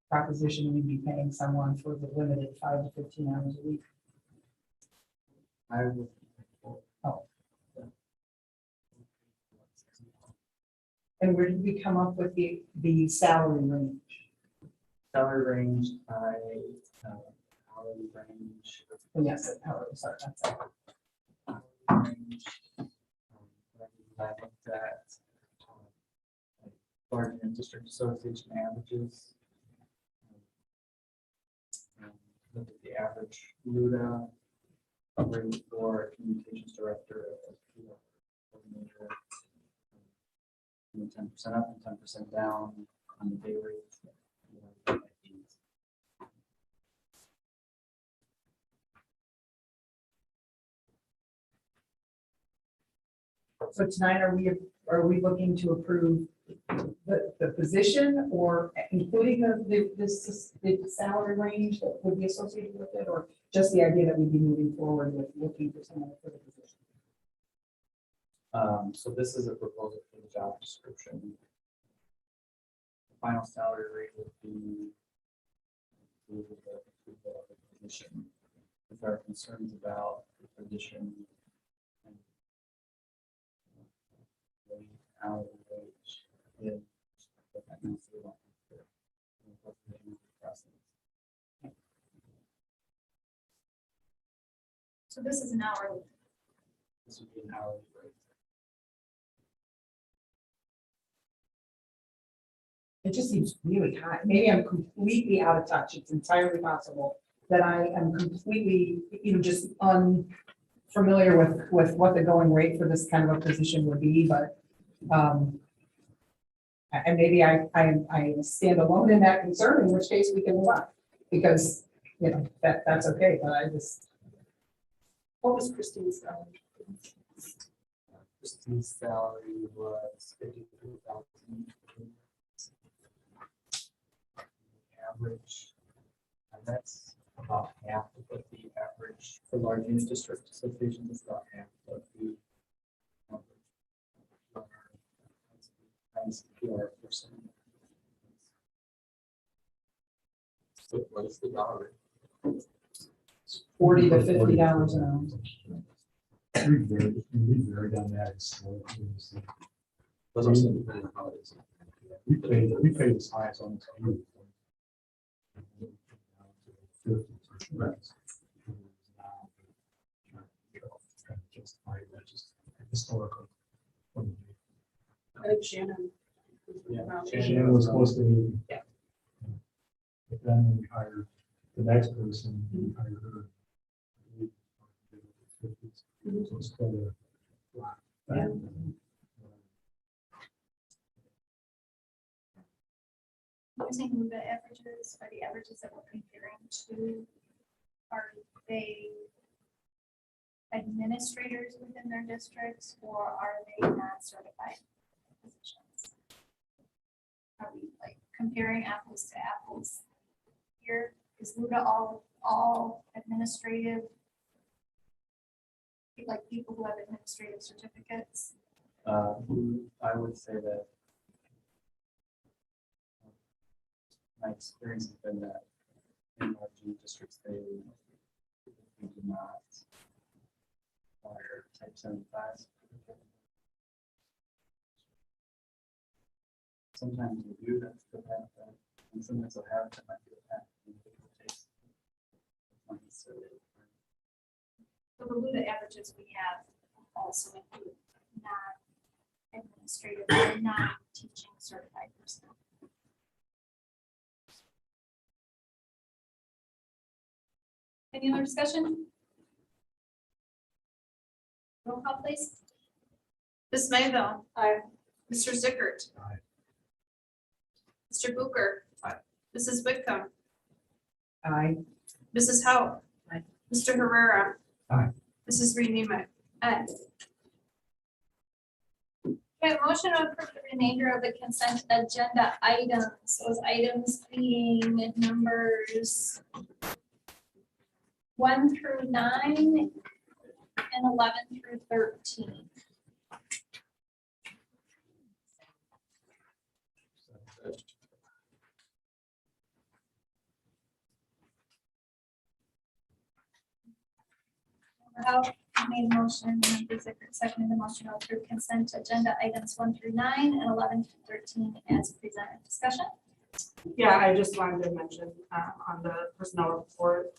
proposition we'd be paying someone for the limited 5 to 15 hours a week? I would. Oh. And where did we come up with the salary range? Salary range by hourly range. Oh, yes, hourly, sorry, that's it. Range. I looked at large and district association averages. Look at the average LUDA rate for communications director, coordinator, 10% up and 10% down on the day rate. So tonight, are we looking to approve the position or including the salary range that would be associated with it, or just the idea that we'd be moving forward with looking for someone for the position? So this is a proposal for the job description. The final salary rate would be the position. If there are concerns about the position and the hourly wage, then that means we don't have to go through the interview process. So this is an hourly. This would be an hourly rate. It just seems really high. Maybe I'm completely out of touch. It's entirely possible that I am completely, just unfamiliar with what the going rate for this kind of a position would be, but and maybe I stand alone in that concern, in which case we can move on, because that's okay. But I just, what was Christine's salary? Christine's salary was $53,000. Average, and that's about half of what the average for large unit district associations is, about half of the PR person. So what is the dollar rate? $40 to $50 an hour. We varied on that historically. Those are some depending on how it is. We paid as high as almost $100. Historical. I think Shannon. Yeah. Shannon was supposed to be. Yeah. But then when we hired the next person, we hired her. So it's quite a lot. Yeah. Using the averages, are the averages that we're comparing to, are they administrators within their districts, or are they not certified positions? Are we like comparing apples to apples here? Is Luda all administrative? Like people who have administrative certificates? I would say that my experience has been that in large districts, they do not require type 75. Sometimes we do, that's the benefit, and sometimes they'll have that might be the path. Not necessarily required. So the Luda averages we have also include non-administrative or non-teaching certified personnel. Any other discussion? Roll call, please. Ms. Mayville. Aye. Mr. Zickert. Aye. Mr. Booker. Aye. Mrs. Whitcomb. Aye. Mrs. Howe. Aye. Mr. Herrera. Aye. Mrs. Reed Nemick. Aye. Okay, motion to approve the remainder of the consent agenda items, those items being numbers 1 through 9 and 11 through 13. Howe made a motion, member Zickert seconded the motion to approve consent agenda items 1 through 9 and 11 through 13 as presented. Discussion? Yeah, I just wanted to mention on the personnel report,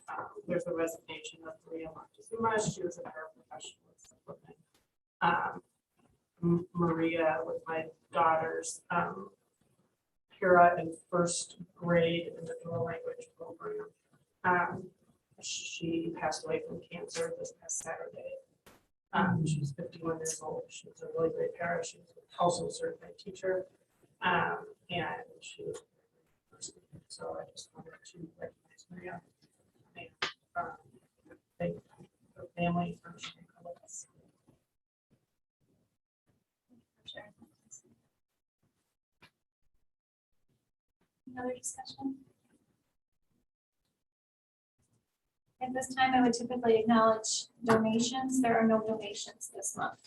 there's a resignation of Maria Montezuma. She was a paraprofessional. Maria with my daughters, Kira in first grade in the dual language program. She passed away from cancer this past Saturday. She was 51 years old. She was a really great parent. She was also a certified teacher. And she was, so I just wanted to recognize Maria. And thank her family for sharing her with us. Any other discussion? At this time, I would typically acknowledge donations. There are no donations this month.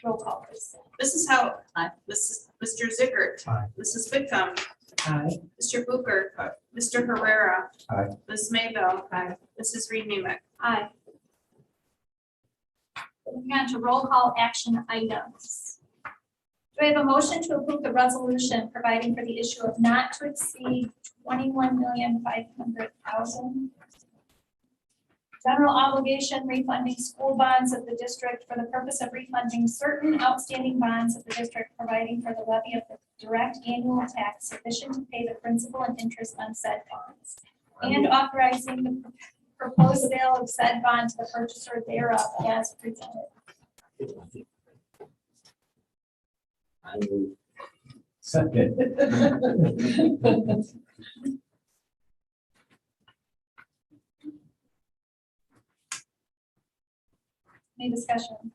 Roll call, please. Mrs. Howe. Aye. Mr. Zickert. Aye. Mrs. Whitcomb. Aye. Mr. Booker. Aye. Mr. Herrera. Aye. Ms. Mayville. Aye. Mrs. Reed Nemick. Aye. Moving on to roll call action items. Do I have a motion to approve the resolution providing for the issue of not to exceed 21,500,000 general obligation refunding school bonds of the district for the purpose of refunding certain outstanding bonds of the district, providing for the levy of the direct annual tax sufficient to pay the principal and interest on said bonds, and authorizing the proposed sale of said bond to the purchaser thereof as presented. I move. Second. Any discussion?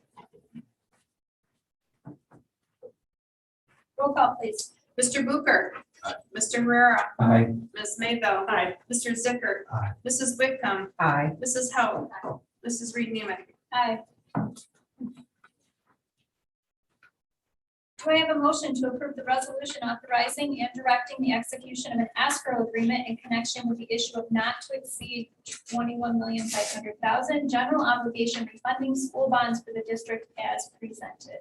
Roll call, please. Mr. Booker. Mr. Herrera. Aye. Ms. Mayville. Aye. Mr. Zickert. Aye. Mrs. Whitcomb. Aye. Mrs. Howe. Mrs. Reed Nemick. Aye. Do I have a motion to approve the resolution authorizing and directing the execution of an escrow agreement in connection with the issue of not to exceed 21,500,000 general obligation refunding school bonds for the district as presented?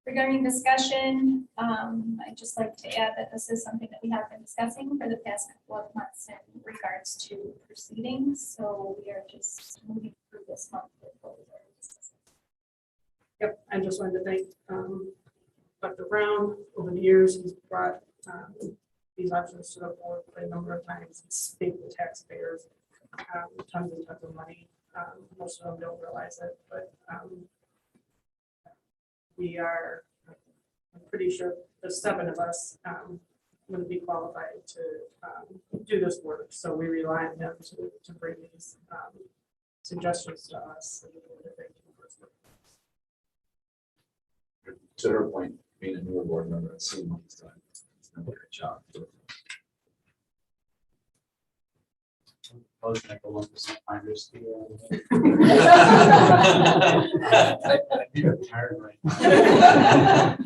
Regarding discussion, I'd just like to add that this is something that we have been discussing for the past couple of months in regards to proceedings. So we are just moving through this month with what we are discussing. Yep, I just wanted to thank Dr. Brown, over the years, he's brought these options to the board a number of times, and saved the taxpayers tons and tons of money. Most of them don't realize it, but we are, I'm pretty sure the 7 of us would be qualified to do this work. So we rely on them to bring these suggestions to us. To her point, being a newer board member, I've seen what he's done. He's done a great job. I was like a 1% finder's fee. I'd be retired right now.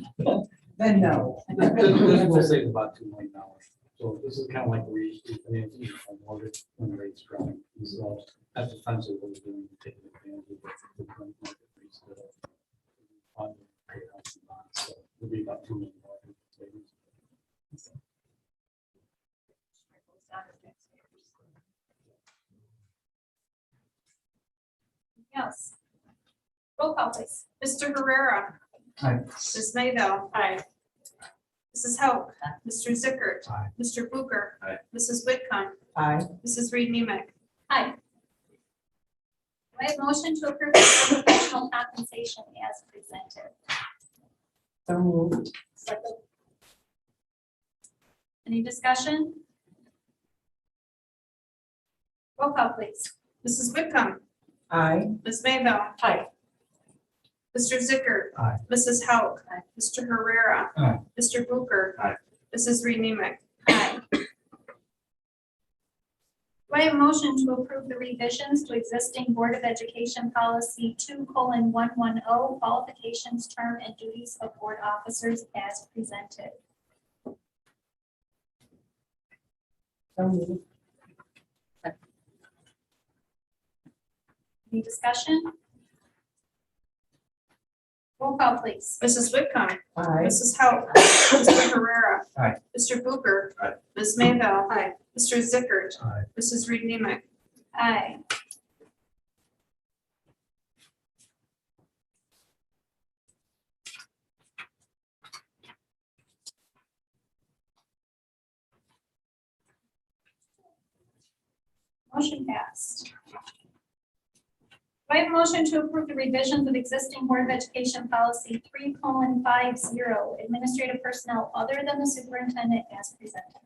Then no. We'll save about $2 million. So this is kind of like refinancing a mortgage when the rate's growing. So that's essentially what we're doing, taking advantage of the current market rates that are fund and pay off the bonds. So it'll be about $2 million savings. Yes. Roll call, please. Mr. Herrera. Aye. Ms. Mayville. Aye. Mrs. Hope. Mr. Zickert. Aye. Mr. Booker. Aye. Mrs. Whitcomb. Aye. Mrs. Reed Nemick. Aye. Do I have motion to approve the professional compensation as presented? So moved. Second. Any discussion? Roll call, please. Mrs. Whitcomb. Aye. Ms. Mayville. Aye. Mr. Zickert. Aye. Mrs. Hope. Mr. Herrera. Aye. Mr. Booker. Aye. Mrs. Reed Nemick. Aye. Do I have a motion to approve the revisions to existing Board of Education Policy 2:110 qualifications, term, and duties of board officers as presented? So moved. Any discussion? Roll call, please. Mrs. Whitcomb. Aye. Mrs. Hope. Mr. Herrera. Aye. Mr. Booker. Aye. Ms. Mayville. Aye. Mr. Zickert. Aye. Mrs. Reed Nemick. Aye. Motion passed. Do I have a motion to approve the revisions of existing Board of Education Policy 3:50 administrative personnel other than the superintendent as presented?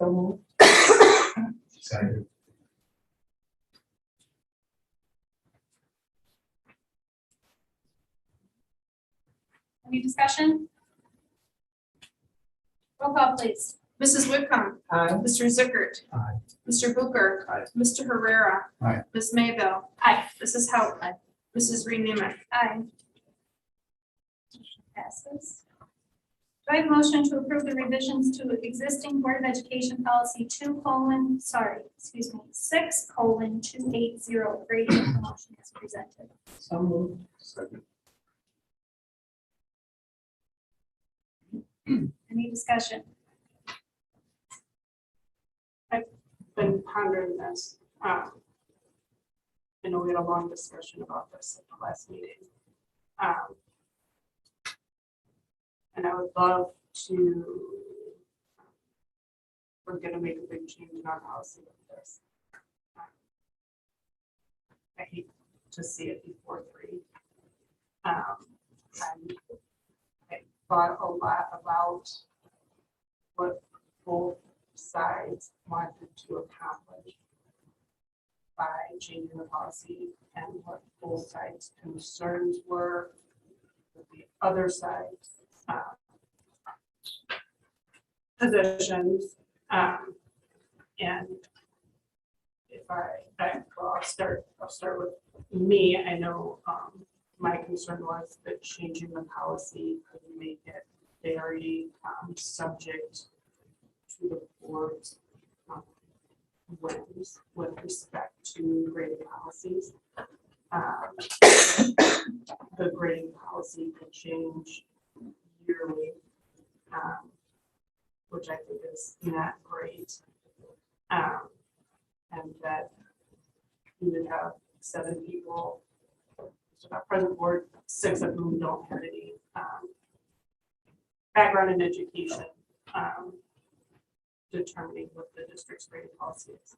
So moved. Second. Any discussion? Roll call, please. Mrs. Whitcomb. Aye. Mr. Zickert. Aye. Mr. Booker. Aye. Mr. Herrera. Aye. Ms. Mayville. Aye. Mrs. Hope. Mrs. Reed Nemick. Aye. Passes. Do I have a motion to approve the revisions to existing Board of Education Policy 6:280 grading and promotion as presented? So moved. Second. Any discussion? Been pondering this. I know we had a long discussion about this at the last meeting. And I would love to, we're gonna make a big change in our policy with this. I hate to see it before 3. And I thought a lot about what both sides wanted to accomplish by changing the policy and what both sides' concerns were with the other side's positions. And if well, I'll start with me. I know my concern was that changing the policy could make it very subject to the board's whims with respect to grading policies. The grading policy could change yearly, which I think is not great. And that you would have 7 people, so our present board, 6 of whom don't have any background in education, determining what the district's grading policy is.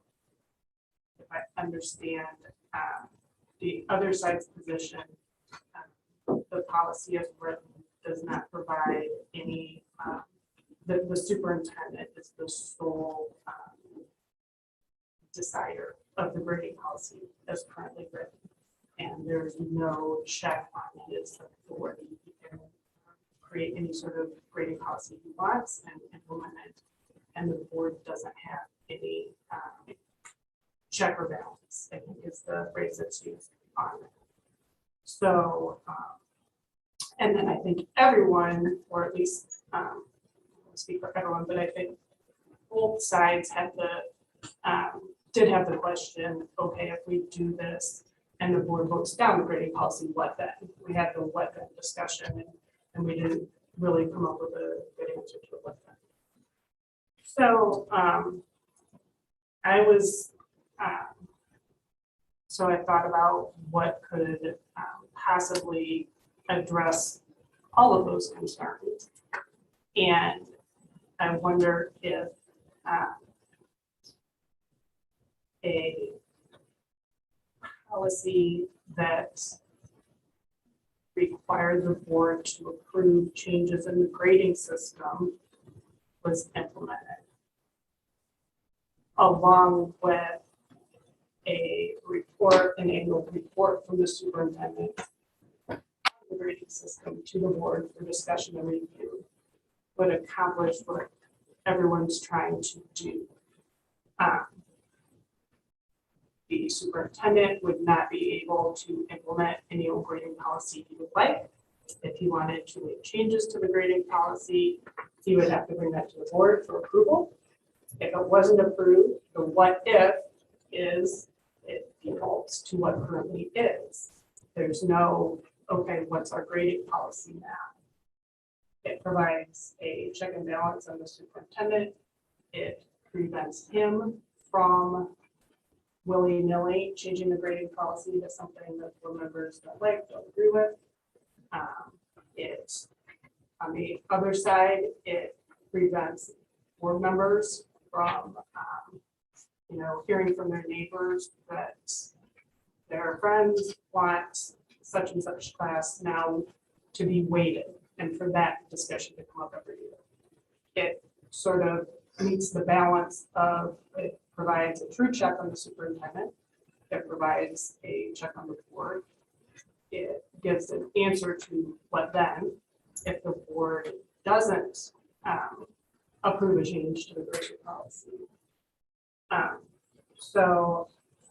If I understand the other side's position, the policy as written does not provide any, the superintendent is the sole decider of the grading policy as currently written. And there's no check on his authority. He can create any sort of grading policy he wants and implement it. And the board doesn't have any check or balance, I think is the phrase that's used on it. So, and then I think everyone, or at least, I don't speak for everyone, but I think both sides had the, did have the question, okay, if we do this and the board votes down the grading policy, what then? We had the what then discussion and we didn't really come up with a good answer to what then. So I was, so I thought about what could possibly address all of those concerns. And I wonder if a policy that required the board to approve changes in the grading system was implemented, along with a report, an annual report from the superintendent, the grading system to the board for discussion and review, would accomplish what everyone's trying to do. The superintendent would not be able to implement any old grading policy he would like. If he wanted to make changes to the grading policy, he would have to bring that to the board for approval. If it wasn't approved, the what if is it defaults to what currently is. There's no, okay, what's our grading policy now? It provides a check and balance on the superintendent. It prevents him from willy-nilly changing the grading policy to something that board members don't like, don't agree with. It, on the other side, it prevents board members from, you know, hearing from their neighbors that their friends want such and such class now to be weighted and for that discussion to come up every year. It sort of meets the balance of, it provides a true check on the superintendent. It provides a check on the board. It gives an answer to what then if the board doesn't approve a change to the grading policy. So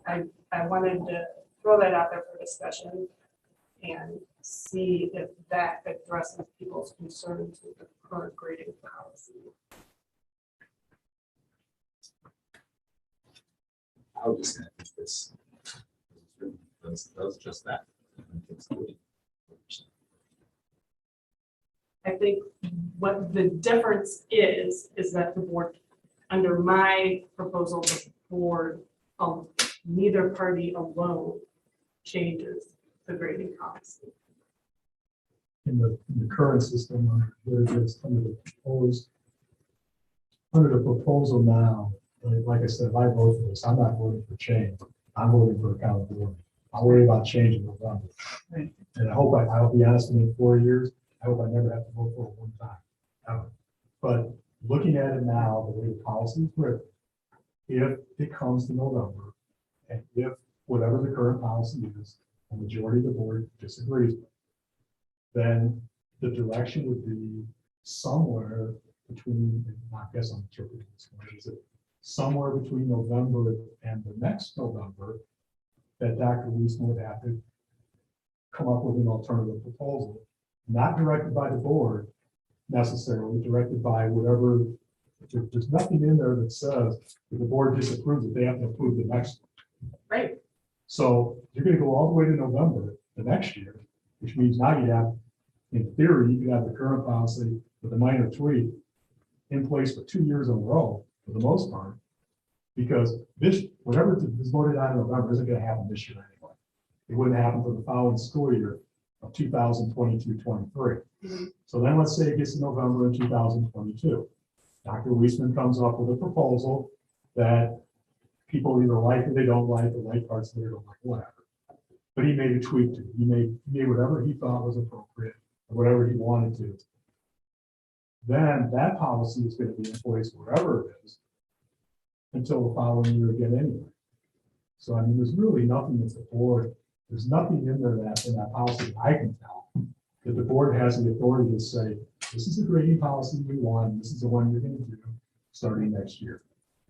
I wanted to throw that out there for discussion and see if that addresses people's concerns with the current grading policy. I was just gonna think this does just that. I think what the difference is that the board, under my proposal, the board, neither party alone changes the grading policy. In the current system, what it is under the proposal now, like I said, if I vote for this, I'm not voting for change. I'm voting for accountability. I'll worry about change in November. Right. And I hope I'll be honest, in 4 years, I hope I never have to vote for it one time, ever. But looking at it now, the way the policy is written, if it comes to November, and if whatever the current policy is, the majority of the board disagrees with, then the direction would be somewhere between, and I guess I'm interpreting this one, is it somewhere between November and the next November, that Dr. Leeson would have to come up with an alternative proposal, not directed by the board necessarily, directed by whatever. There's nothing in there that says if the board disapproves it, they have to approve the next one. Right. So you're gonna go all the way to November the next year, which means now you have, in theory, you could have the current policy with a minor tweak in place for 2 years in a row, for the most part. Because this, whatever is voted on in November isn't gonna happen this year anyway. It wouldn't happen for the following school year of 2022-23. So then let's say it gets to November of 2022. Dr. Weisman comes up with a proposal that people either like or they don't like, the right parts of it or don't like, whatever. But he made a tweak to it. He made whatever he thought was appropriate, or whatever he wanted to. Then that policy is going to be in place wherever it is until the following year again anyway. So I mean, there's really nothing that the board, there's nothing in there that in that policy that I can tell that the board has the authority to say, this is the grading policy we want, this is the one you're going to do starting next year.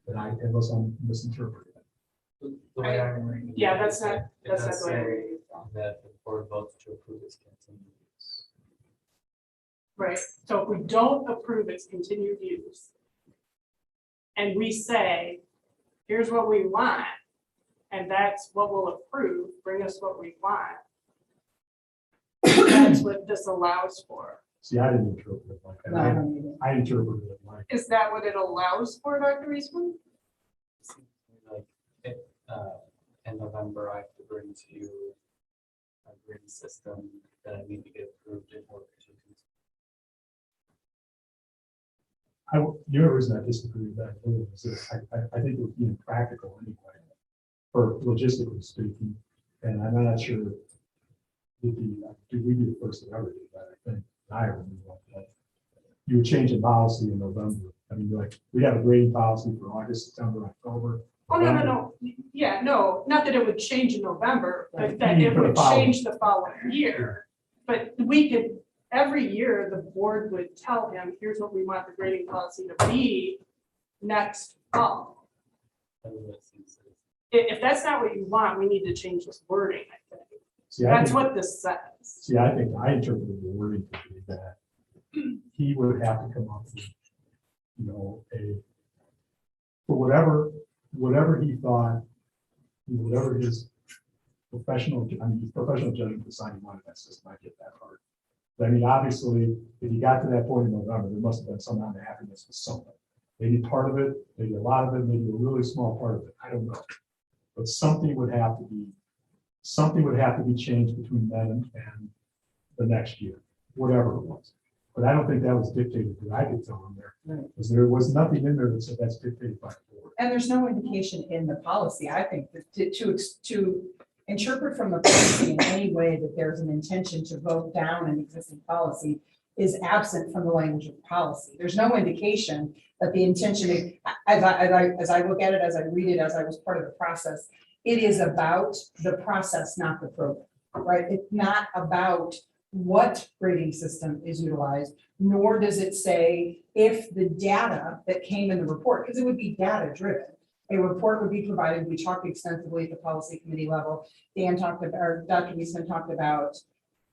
And unless I'm misinterpreting it. The way I'm reading it, Yeah, that's not it the way does I say read it. that the board votes to approve its continued use. Right, so if we don't approve its continued use, and we say, here's what we want, and that's what we'll approve, bring us what we want, that's what this allows for. See, I didn't interpret it like No, I that. don't either. I interpreted it like, Is that what it allows for, Dr. Eastman? Seems to me like it, in November, I have to bring to you a grading system that I need to get approved in order to. the only reason I disagree with that is that I think it would be impractical anyway, for logistically speaking. And I'm not sure that we be the first to ever do that. I think I remember that. You would change a policy in November. I mean, like, we have a grading policy for August, September, October. Oh, no. Yeah, no, not that it would change in November, but Right. that You mean it for the would following- change the following year. But we could, every year, the board would tell him, here's what we want the grading policy to be next fall. If that's not what you want, we need to change this wording, I think. See, I That's think- what this says. See, I think I interpreted the wording to be that he would have to come up with, for whatever he thought, whatever his professional judgment deciding on that system, I get that part. But I mean, obviously, if you got to that point in November, there must have been some unhappiness with something. Maybe part of it, maybe a lot of it, maybe a really small part of it, I don't know. But something would have to be changed between then and the next year, whatever it was. But I don't think that was dictated that I could tell him there, because there was nothing in there that said that's dictated by the board. And there's no indication in the policy, I think, that to interpret from the policy in any way that there's an intention to vote down an existing policy is absent from the language of policy. There's no indication that the intention, as I look at it, as I read it, as I was part of the process, it is about the process, not the program, right? It's not about what grading system is utilized, nor does it say if the data that came in the report, because it would be data driven. A report would be provided. We talked extensively at the policy committee level. Dan talked about, or Dr. Eastman talked about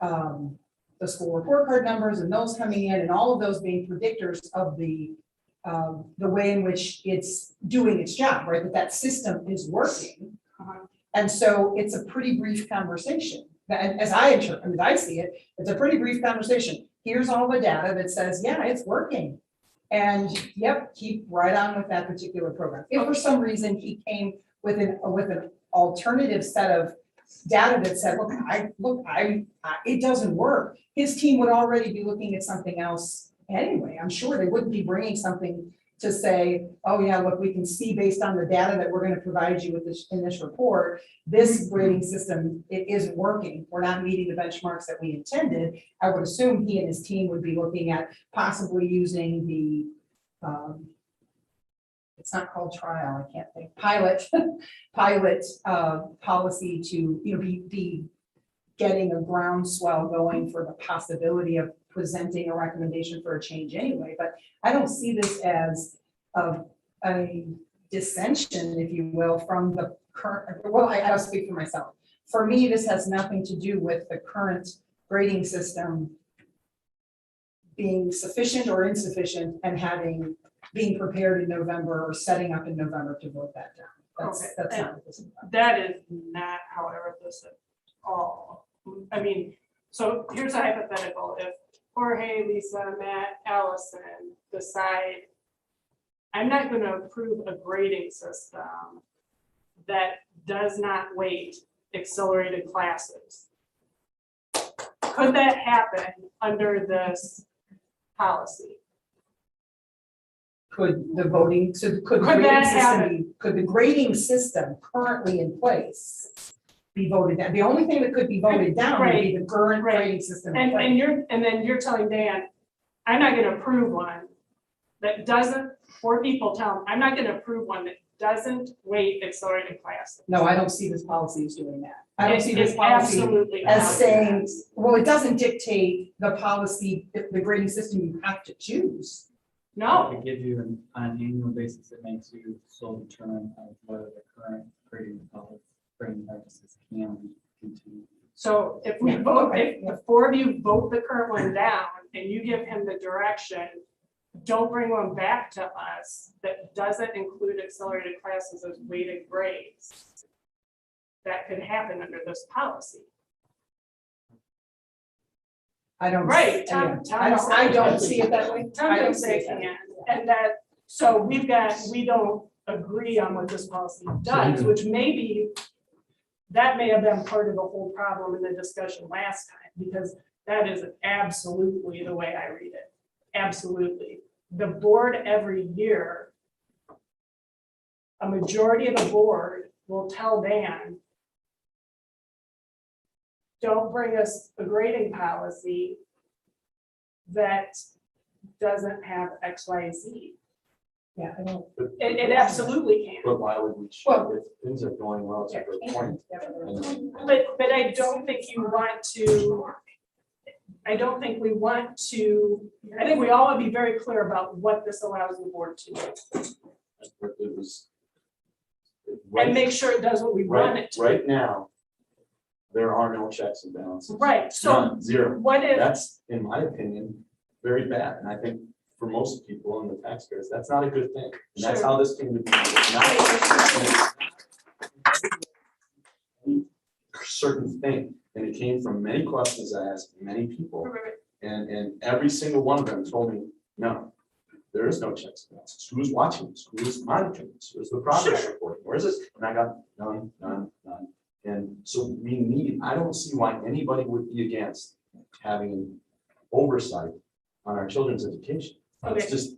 the school report card numbers and those coming in and all of those being predictors of the way in which it's doing its job, right? That system is working. And so it's a pretty brief conversation. As I see it, it's a pretty brief conversation. Here's all the data that says, yeah, it's working. And yep, keep right on with that particular program. If for some reason he came with an alternative set of data that said, it doesn't work, his team would already be looking at something else anyway. I'm sure they wouldn't be bringing something to say, oh yeah, look, we can see based on the data that we're going to provide you with this in this report, this grading system, it isn't working. We're not meeting the benchmarks that we intended. I would assume he and his team would be looking at possibly using the, it's not called trial, I can't think, pilot policy to, be getting a groundswell going for the possibility of presenting a recommendation for a change anyway, but I don't see this as a dissension, if you will, from the current, well, I'll speak for myself. For me, this has nothing to do with the current grading system being sufficient or insufficient and being prepared in November or setting up in November to vote that down. That's not what this is about. That is not how I read this at all. I mean, so here's a hypothetical. If Jorge, Lisa, Matt, Allison decide, I'm not going to approve a grading system that does not weight accelerated classes. Could that happen under this policy? Could the voting, so could the Could grading that system, happen? could the grading system currently in place be voted down? The only thing that could be voted down would be the current Right. grading system in place. And then you're telling Dan, I'm not gonna approve one that doesn't, four people tell him, I'm not gonna approve one that doesn't weight accelerated classes. No, I don't see this policy as doing that. I don't see this It's policy absolutely as not. saying, well, it doesn't dictate the policy, the grading system you have to choose. No, To give you on an annual basis, it makes you sole determine of whether the current grading practices can continue. so if we Yeah, vote, okay, if the four of you vote the current one down and you give him the direction, don't bring one back to us that doesn't include accelerated classes as weighted grades. That could happen under this policy. I don't. Right, yeah, Tom I don't see it that way. Tom I don't can see say it that way. can, and that, so we don't agree on what this policy does, which maybe, that may have been part of the whole problem in the discussion last time, because that is absolutely the way I read it. Absolutely. The board every year, a majority of the board will tell Dan, don't bring us a grading policy that doesn't have X, Y, Z. Yeah, I don't. It absolutely can. But why would we check Well- if things are going well to the point? But I don't think you want to, I don't think we want to, I think we all want to be very clear about what this allows the board to do. It was. And make sure it does what we want it to. Right now, there are no checks and balances. Right, so None, zero. what if, That's, in my opinion, very bad. And I think for most people and the taxpayers, that's not a good thing. And that's Sure. how this came to be. It's not a certain thing. And it came from many questions I asked many people. And every single one of them told me, no, there is no checks and balances. Who's watching this? Who's monitoring this? Where's the progress reporting? Where is this? And I got none, none, none. And so we need, I don't see why anybody would be against having oversight on our children's education. It's Okay. just,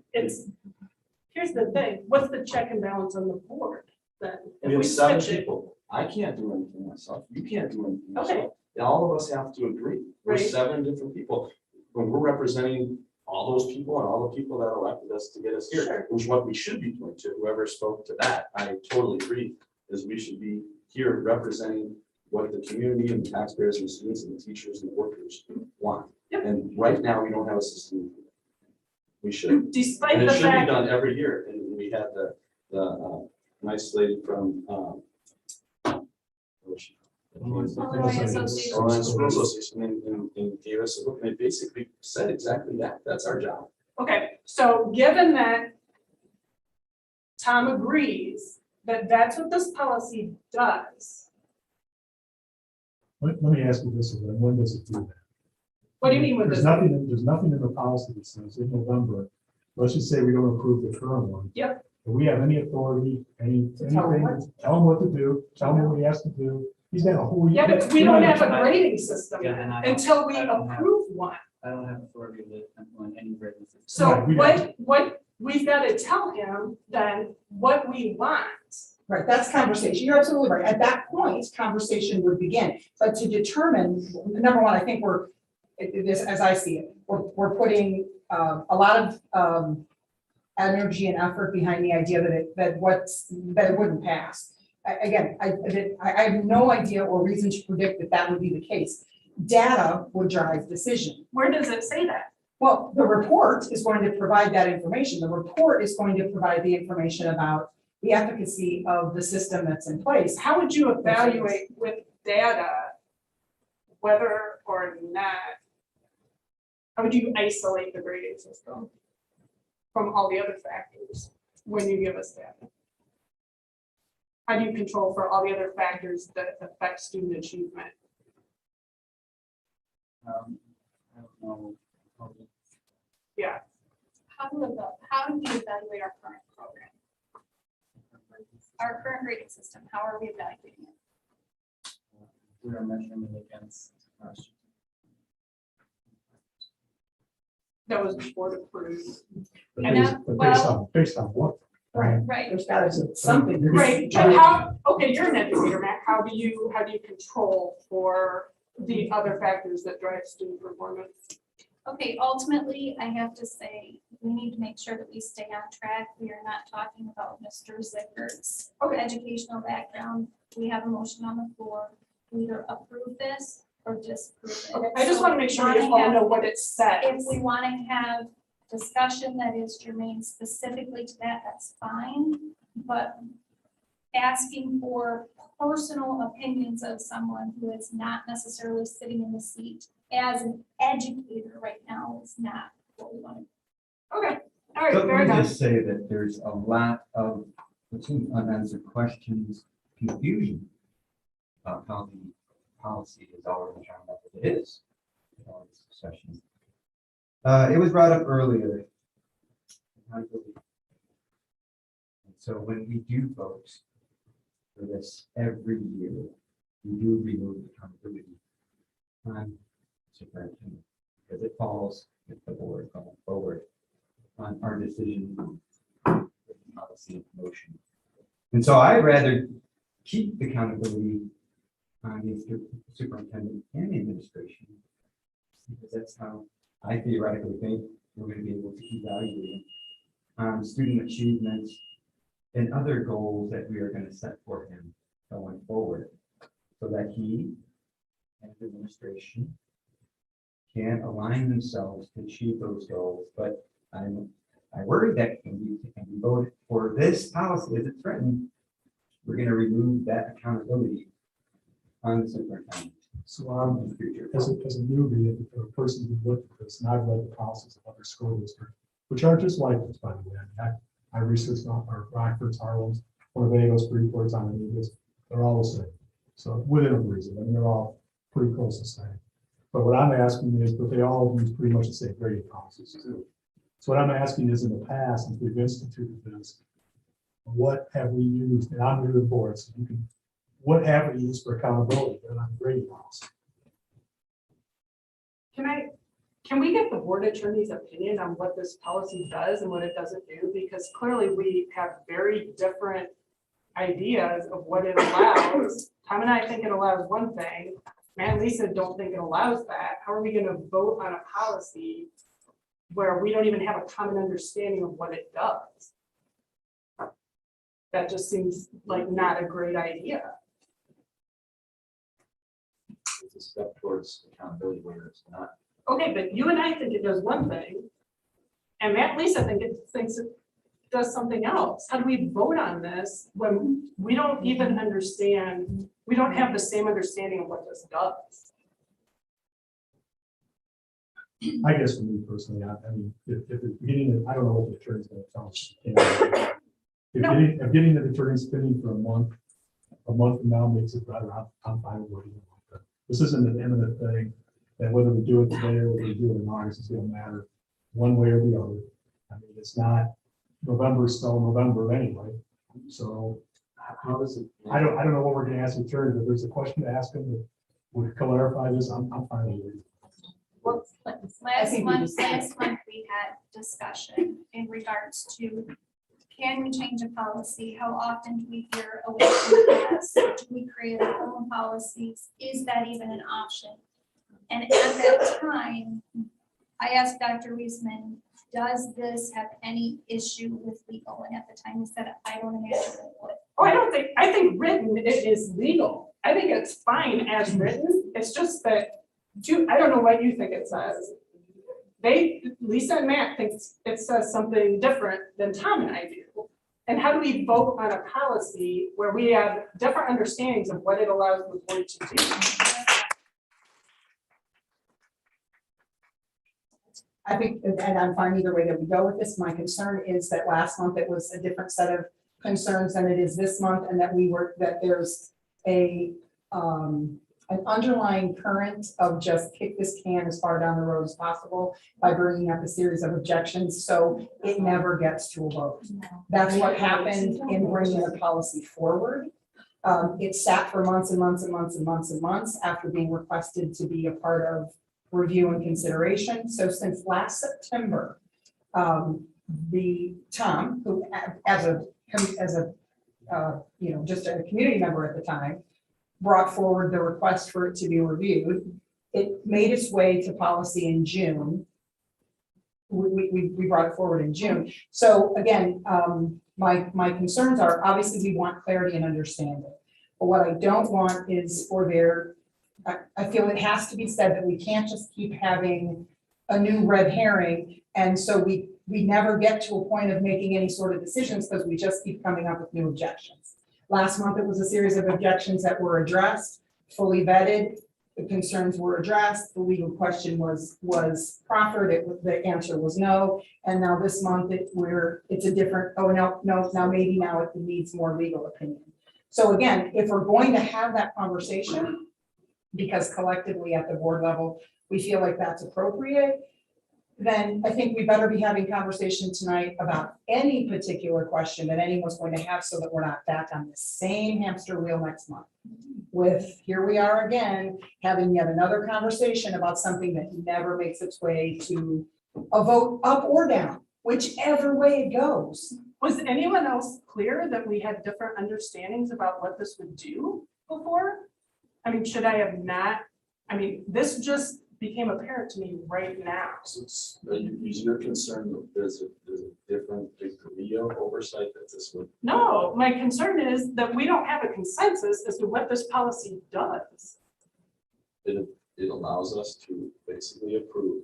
here's the thing, what's the check and balance on the board then? If we have 7 switch it, people. I can't do anything myself. You can't do anything Okay. yourself. And all of us have to agree. We're Right. 7 different people. When we're representing all those people and all the people that elected us to get us here, Sure. which is what we should be doing to whoever spoke to that. I totally agree, is we should be here representing what the community and the taxpayers and the students and the teachers and the workers want. Yep. And right now, we don't have a system. We should. despite And the it should be fact, done every year. And we had the nice lady from, where was she? Illinois Association. Illinois School Association and gave us a look, and it basically said exactly that. That's our job. okay, so given that Tom agrees that that's what this policy does, Let me ask you this, then, when does it do that? what do you mean with There's this? nothing in the policy that says in November, let's just say we don't approve the current one. Yep. Do we have any authority, anything, tell him what? tell him what to do, tell him what he has to do? He's got a whole. Yeah, but we don't have a grading system Yeah, and I don't- until we I don't have- approve one. I don't have authority to implement any grading system. So Right, we don't. what, we've got to tell him then what we want. Right, that's conversation. You're absolutely right. At that point, conversation would begin. But to determine, number one, I think this, as I see it, we're putting a lot of energy and effort behind the idea that it wouldn't pass. Again, I have no idea or reason to predict that would be the case. Data would drive decision. Where does it say that? Well, the report is going to provide that information. The report is going to provide the information about the efficacy of the system that's in place. How would you evaluate with data whether or not, how would you isolate the grading system from all the other factors when you give us data? How do you control for all the other factors that affect student achievement? I don't know. Yeah, How do you evaluate our current program? Our current grading system, how are we evaluating it? We are measuring it against our students. that was board approved. But And based- that- but well- based on what? Right. Right. There's got to be something. Right, and how, okay, you're an educator, Matt, how do you control for the other factors that drive student performance? Okay, ultimately, I have to say, we need to make sure that we stay on track. We are not talking about Mr. Zickert's educational background. We have a motion on the floor. We either approve this or disapprove it. Okay, I just want to make sure we So, all know what it says. if we want to have discussion that is germane specifically to that, that's fine. But asking for personal opinions of someone who is not necessarily sitting in the seat as an educator right now is not what we want to do. Okay, all right, But very let me good. just say that there's a lot of between unanswered questions, confusion about how the policy is already drawn up as it is. in all these sessions. It was brought up earlier. I believe. And so when we do vote for this every year, we do remove accountability on superintendent because it falls with the board going forward on our decision on policy and promotion. And so I'd rather keep the accountability on the superintendent and the administration because that's how I theoretically think we're going to be able to evaluate student achievement and other goals that we are going to set for him going forward so that he and the administration can align themselves to achieve those goals. But I worry that when we vote for this policy as it's written, we're going to remove that accountability on the superintendent So in the future. as a newbie, or a person who looked at this, and I've read the policies of other school districts, which are just like this, by the way. I researched on our Rockford's, Harlem's, Winnebago's, Freeport's, on the they're all the same. So within a reason, I mean, they're all pretty close to the same. But what I'm asking is, but they all use pretty much the same grading policies too. So what I'm asking is, in the past, since we've instituted this, what have we used? And I'm new to the board, so you can, what have we used for accountability on the grading policy? Can we get the board attorney's opinion on what this policy does and what it doesn't do? Because clearly we have very different ideas of what it allows. Tom and I think it allows one thing. Matt and Lisa don't think it allows that. How are we going to vote on a policy where we don't even have a common understanding of what it does? That just seems like not a great idea. It's a step towards accountability where it's not. Okay, but you and I think it does one thing, and Matt and Lisa thinks it does something else. How do we vote on this when we don't even understand, we don't have the same understanding of what this does? I guess for me personally, I mean, if it's beginning, I don't know what the attorney's going to tell us. You know, if getting the attorney spinning for a month from now makes it better, I'm fine with waiting. This isn't an imminent thing, that whether we do it today or whether we do it in August, it's going to matter one way or the other. I mean, it's not, November is still November anyway. So How does it? I don't know what we're going to ask the attorney, but there's a question to ask him that would clarify this. I'm fine with it. Well, I last think we month just- we had discussion in regards to, can we change a policy? How often do we veer away from the past? Do we create our own policies? Is that even an option? And at that time, I asked Dr. Wiesman, does this have any issue with legal? And at the time he said, I don't imagine it would. Oh, I think written it is legal. I think it's fine as written. It's just that, I don't know what you think it says. Lisa and Matt thinks it says something different than Tom and I do. And how do we vote on a policy where we have different understandings of what it allows the board to do? I think, and I'm fine either way that we go with this. My concern is that last month it was a different set of concerns than it is this month, and that there's an underlying current of just kick this can as far down the road as possible by bringing up a series of objections, so it never gets to a vote. That's what happened in bringing the policy forward. It sat for months and months and months and months and months after being requested to be a part of review and consideration. So since last September, Tom, who as a just a community member at the time, brought forward the request for it to be reviewed. It made its way to policy in June. We brought it forward in June. So again, my concerns are, obviously we want clarity and understanding. But what I don't want is for there, I feel it has to be said that we can't just keep having a new red herring. And so we never get to a point of making any sort of decisions because we just keep coming up with new objections. Last month, it was a series of objections that were addressed, fully vetted. The concerns were addressed. The legal question was proffered. The answer was no. And now this month it's a different, oh, no, now maybe now it needs more legal opinion. So again, if we're going to have that conversation, because collectively at the board level, we feel like that's appropriate, then I think we better be having conversation tonight about any particular question that anyone's going to have so that we're not back on the same hamster wheel next month. With, here we are again, having yet another conversation about something that never makes its way to a vote up or down, whichever way it goes. Was anyone else clear that we had different understandings about what this would do before? I mean, should I have not? I mean, this just became apparent to me right now. Is your concern that there's a different degree of oversight that this would? No, my concern is that we don't have a consensus as to what this policy does. It allows us to basically approve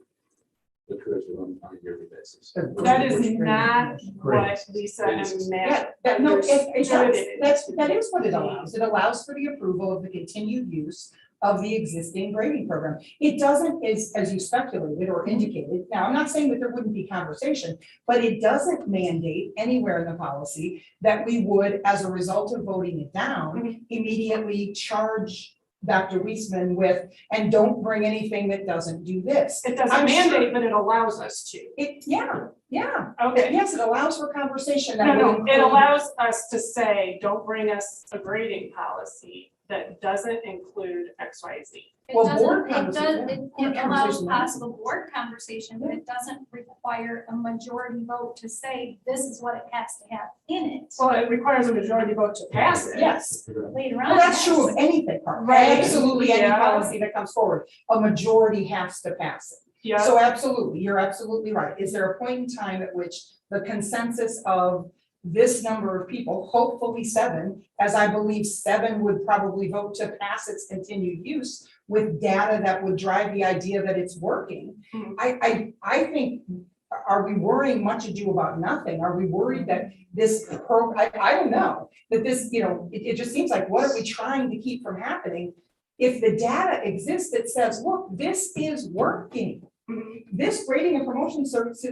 the curriculum on a yearly basis. That is not what Lisa and Matt. No, that is what it allows. It allows for the approval of the continued use of the existing grading program. It doesn't, as you speculated or indicated, now I'm not saying that there wouldn't be conversation, but it doesn't mandate anywhere in the policy that we would, as a result of voting it down, immediately charge Dr. Weisman with, and don't bring anything that doesn't do this. It doesn't mandate, but it allows us to. Yeah. Okay. Yes, it allows for conversation. No, it allows us to say, don't bring us a grading policy that doesn't include X, Y, Z. It Well, doesn't, board it conversation, allows possible board conversation, but it doesn't require a majority vote to say, this is what it has to have in it. Well, it requires a majority vote to pass it. Yes. Later on. Well, that's true of anything, Right. absolutely any Yeah. policy that comes forward, a majority has to pass it. Yeah. So absolutely, you're absolutely right. Is there a point in time at which the consensus of this number of people, hopefully 7, as I believe 7 would probably vote to pass its continued use with data that would drive the idea that it's working? Mhm. I think, are we worrying much ado about nothing? Are we worried that this I don't know, that this, it just seems like, what are we trying to keep from happening? If the data exists that says, look, this is working. This grading and promotion service,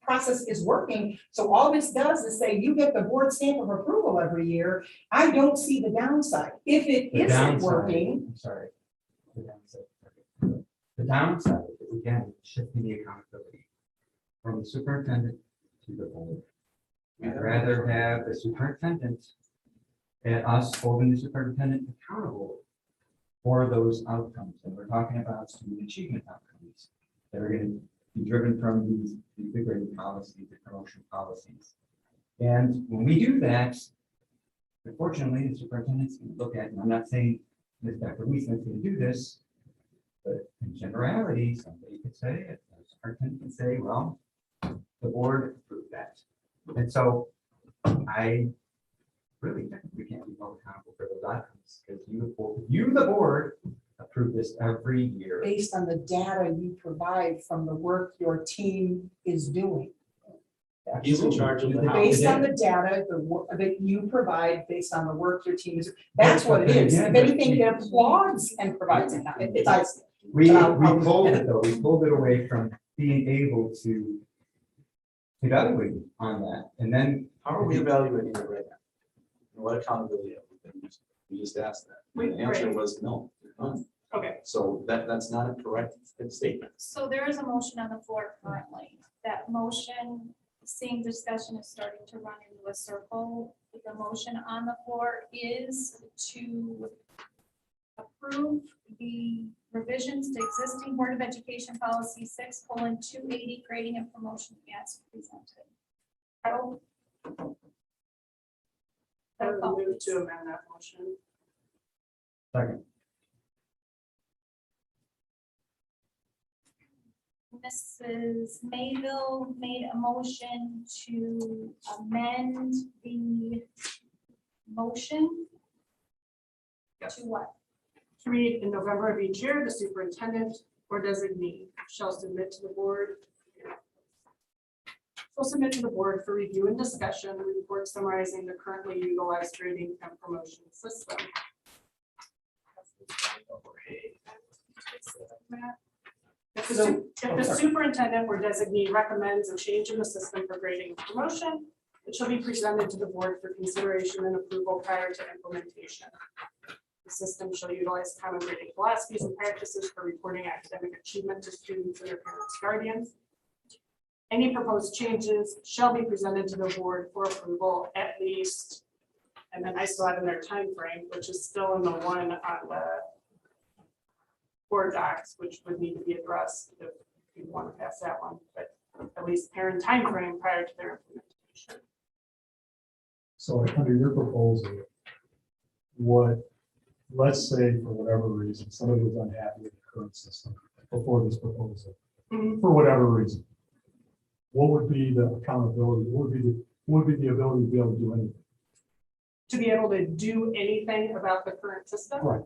process is working. So all this does is say, you get the board stamp of approval every year. I don't see the downside. If it isn't working. I'm sorry. The downside is, again, shifting the accountability from the superintendent to the board. I'd rather have the superintendent and us holding the superintendent accountable for those outcomes. And we're talking about student achievement outcomes that are going to be driven from these grading policies, the promotion policies. And when we do that, unfortunately, the superintendent's going to look at, and I'm not saying that Dr. Weisman's going to do this, but in generality, somebody could say, the superintendent can say, well, the board approved that. And so I really think we can't be held accountable for those outcomes because you, the board, approve this every year. Based on the data you provide from the work your team is doing. He's in charge of the house. Based on the data that you provide, based on the work your team is, that's what it is. If anything, it applauds and provides it. It's ice. We pulled it though. We pulled it away from being able to evaluate on that. And then How are we evaluating it right now? And what accountability have we been using? We just asked that. And the answer was no. None. Okay. So that's not a correct statement. So there is a motion on the floor currently. That motion, same discussion is starting to run into a circle. The motion on the floor is to approve the revisions to existing Board of Education policy 6:280 grading and promotion as presented. I would move to amend that motion. Second. Mrs. Mayville made a motion to amend the motion to what? To read, in November of each year, the superintendent or designee shall submit to the board. Will submit to the board for review and discussion, a report summarizing the currently utilized grading and promotion system. If the superintendent or designee recommends a change in the system for grading and promotion, it shall be presented to the board for consideration and approval prior to implementation. The system shall utilize common grading philosophies and practices for reporting academic achievement to students and their parents, guardians. Any proposed changes shall be presented to the board for approval at least, and then I still have in their time frame, which is still in the one on the board docs, which would need to be addressed if you want to pass that one, but at least parent time frame prior to their implementation. So under your proposal, what, let's say for whatever reason, somebody was unhappy with the current system before this proposal, for whatever reason, what would be the accountability? What would be the ability to be able to do anything? To be able to do anything about the current system. Right.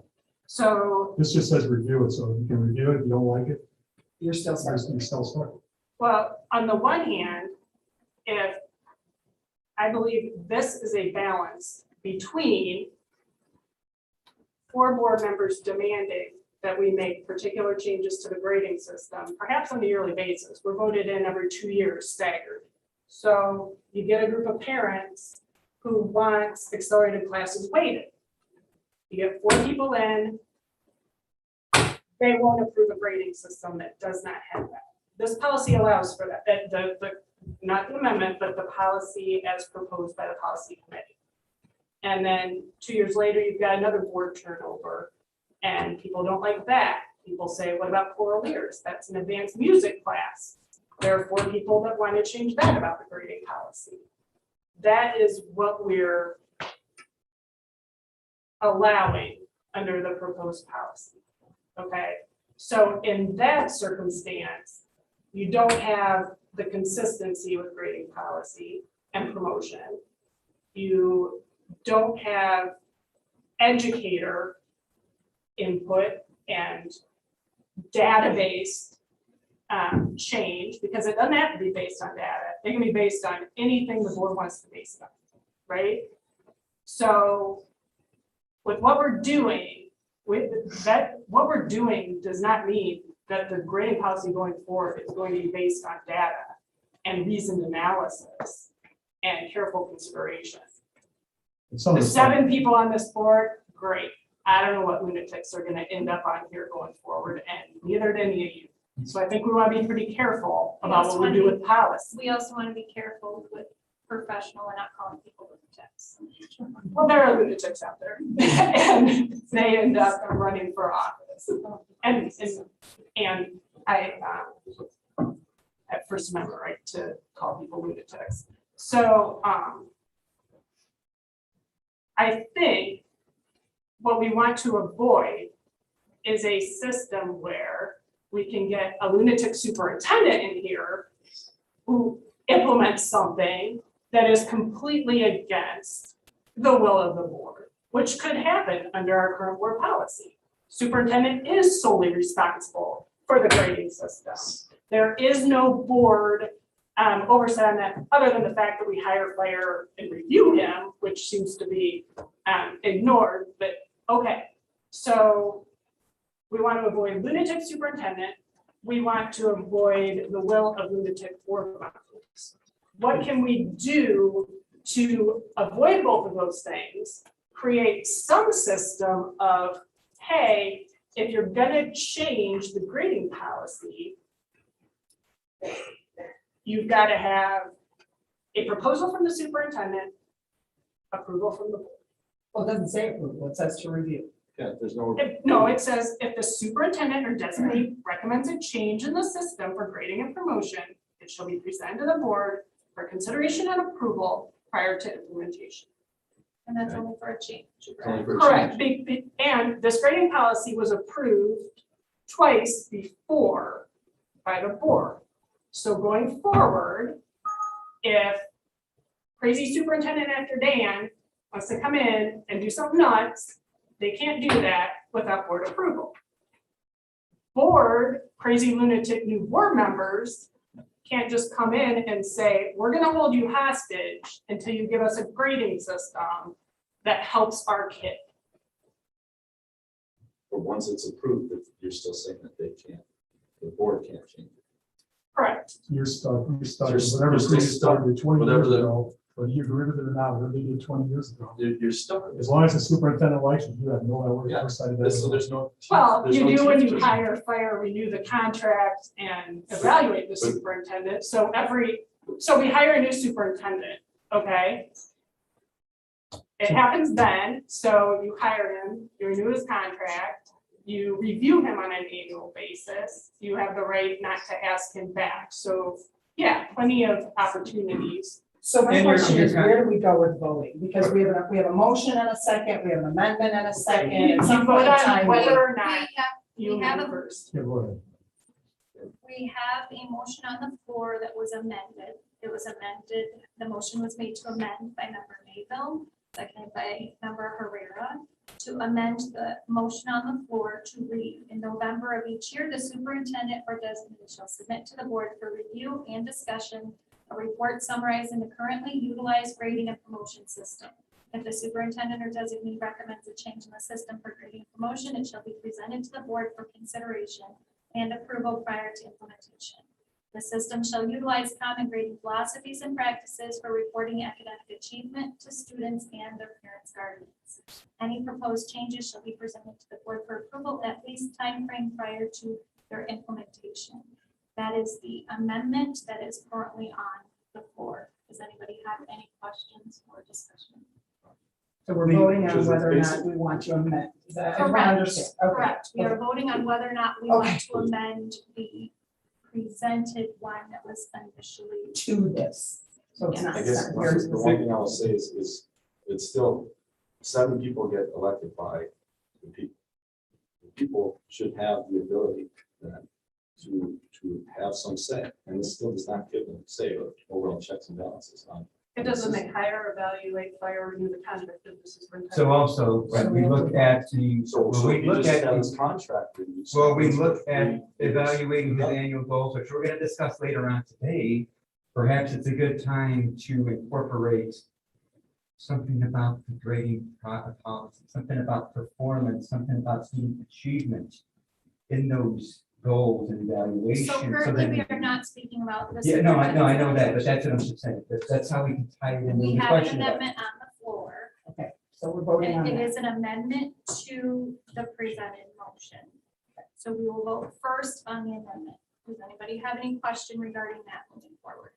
So, This just says review it, so you can review it. If you don't like it, You're still you're still stuck. well, on the one hand, if I believe this is a balance between 4 board members demanding that we make particular changes to the grading system, perhaps on a yearly basis. We're voted in every 2 years staggered. So you get a group of parents who wants accelerated classes weighted. You get 4 people in, they won't approve a grading system that does not have that. This policy allows for that, not the amendment, but the policy as proposed by the policy committee. And then 2 years later, you've got another board turnover and people don't like that. People say, what about choral ears? That's an advanced music class. There are 4 people that want to change that about the grading policy. That is what we're allowing under the proposed policy. Okay, so in that circumstance, you don't have the consistency with grading policy and promotion. You don't have educator input and database change, because it doesn't have to be based on data. It can be based on anything the board wants to base it on, right? So with what we're doing, what we're doing does not mean that the grading policy going forward is going to be based on data and reasoned analysis and careful consideration. The 7 people on this board, great. I don't know what lunatics are going to end up on here going forward, and neither did any of you. So I think we want to be pretty careful about what we do with policy. We also want to be careful with professional and not calling people lunatics. Well, there are lunatics out there, and they end up running for office. And I at First Amendment right to call people lunatics. So I think what we want to avoid is a system where we can get a lunatic superintendent in here who implements something that is completely against the will of the board, which could happen under our current board policy. Superintendent is solely responsible for the grading system. There is no board oversight on that, other than the fact that we hire, fire, and review him, which seems to be ignored, but okay. So we want to avoid lunatic superintendent. We want to avoid the will of lunatic board members. What can we do to avoid both of those things? Create some system of, hey, if you're gonna change the grading policy, you've got to have a proposal from the superintendent, approval from the board. Well, it doesn't say approval, it says to review. Yeah, there's no. No, it says if the superintendent or designee recommends a change in the system for grading and promotion, it shall be presented to the board for consideration and approval prior to implementation. And that's only for a change. Only for a Correct. change. And this grading policy was approved twice before by the board. So going forward, if crazy superintendent after Dan wants to come in and do something nuts, they can't do that without board approval. Board, crazy lunatic new board members can't just come in and say, we're gonna hold you hostage until you give us a grading system that helps our kid. But once it's approved, you're still saying that they can't, the board can't change it. Correct. You're stuck, You're whatever still state stuck, started 20 whatever years the- ago, whether you agree with it or not, whatever they did 20 years ago. You're stuck. As long as the superintendent likes you, you have no oversight of that. So there's no. Well, there's you no do when teeth you to it. hire, fire, renew the contract and evaluate the superintendent. So we hire a new superintendent, okay? It happens then, so you hire him, you renew his contract, you review him on an annual basis. You have the right not to ask him back. So, yeah, plenty of opportunities. So my And you're- question you're is, where do we go with voting? Because we have a motion and a second, we have an amendment and a second. You At some vote point in on time, whether or We not have, you we have amend a- first. Yeah, go ahead. we have a motion on the floor that was amended. It was amended, the motion was made to amend by member Mayville, seconded by member Herrera, to amend the motion on the floor to read, in November of each year, the superintendent or designee shall submit to the board for review and discussion a report summarizing the currently utilized grading and promotion system. If the superintendent or designee recommends a change in the system for grading and promotion, it shall be presented to the board for consideration and approval prior to implementation. The system shall utilize common grading philosophies and practices for reporting academic achievement to students and their parents' guardians. Any proposed changes shall be presented to the board for approval at least time frame prior to their implementation. That is the amendment that is currently on the floor. Does anybody have any questions or discussion? So we're voting on Because it's whether or not basic. we want to amend. Is that, I Correct. understand. Okay. Correct. We are Okay. voting on whether or not we Okay. want to amend the presented one that was initially. To this. So it's Yes. not. I guess set. Here's the one thing I will say is it's still, 7 people get elected by the people. The people should have the ability then to have some say, and this still does not give them say or overall checks and balances on. It doesn't make hire, evaluate, fire, renew the contract of the superintendent. So also, when we look at the, So when we you look just at, have the- this contract. that you well, we said, look at we- evaluating his annual goals, which we're gonna discuss later on today. Perhaps it's a good time to incorporate something about the grading policy, something about performance, something about student achievement in those goals and evaluation. So that currently, we are not speaking about this. Yeah, no, I know that, but that's what I'm just saying. That's how we can tie it in We with the have an question about. amendment on the floor. Okay, so we're voting on And it that. is an amendment to the presented motion. So we will vote first on the amendment. Does anybody have any question regarding that moving forward?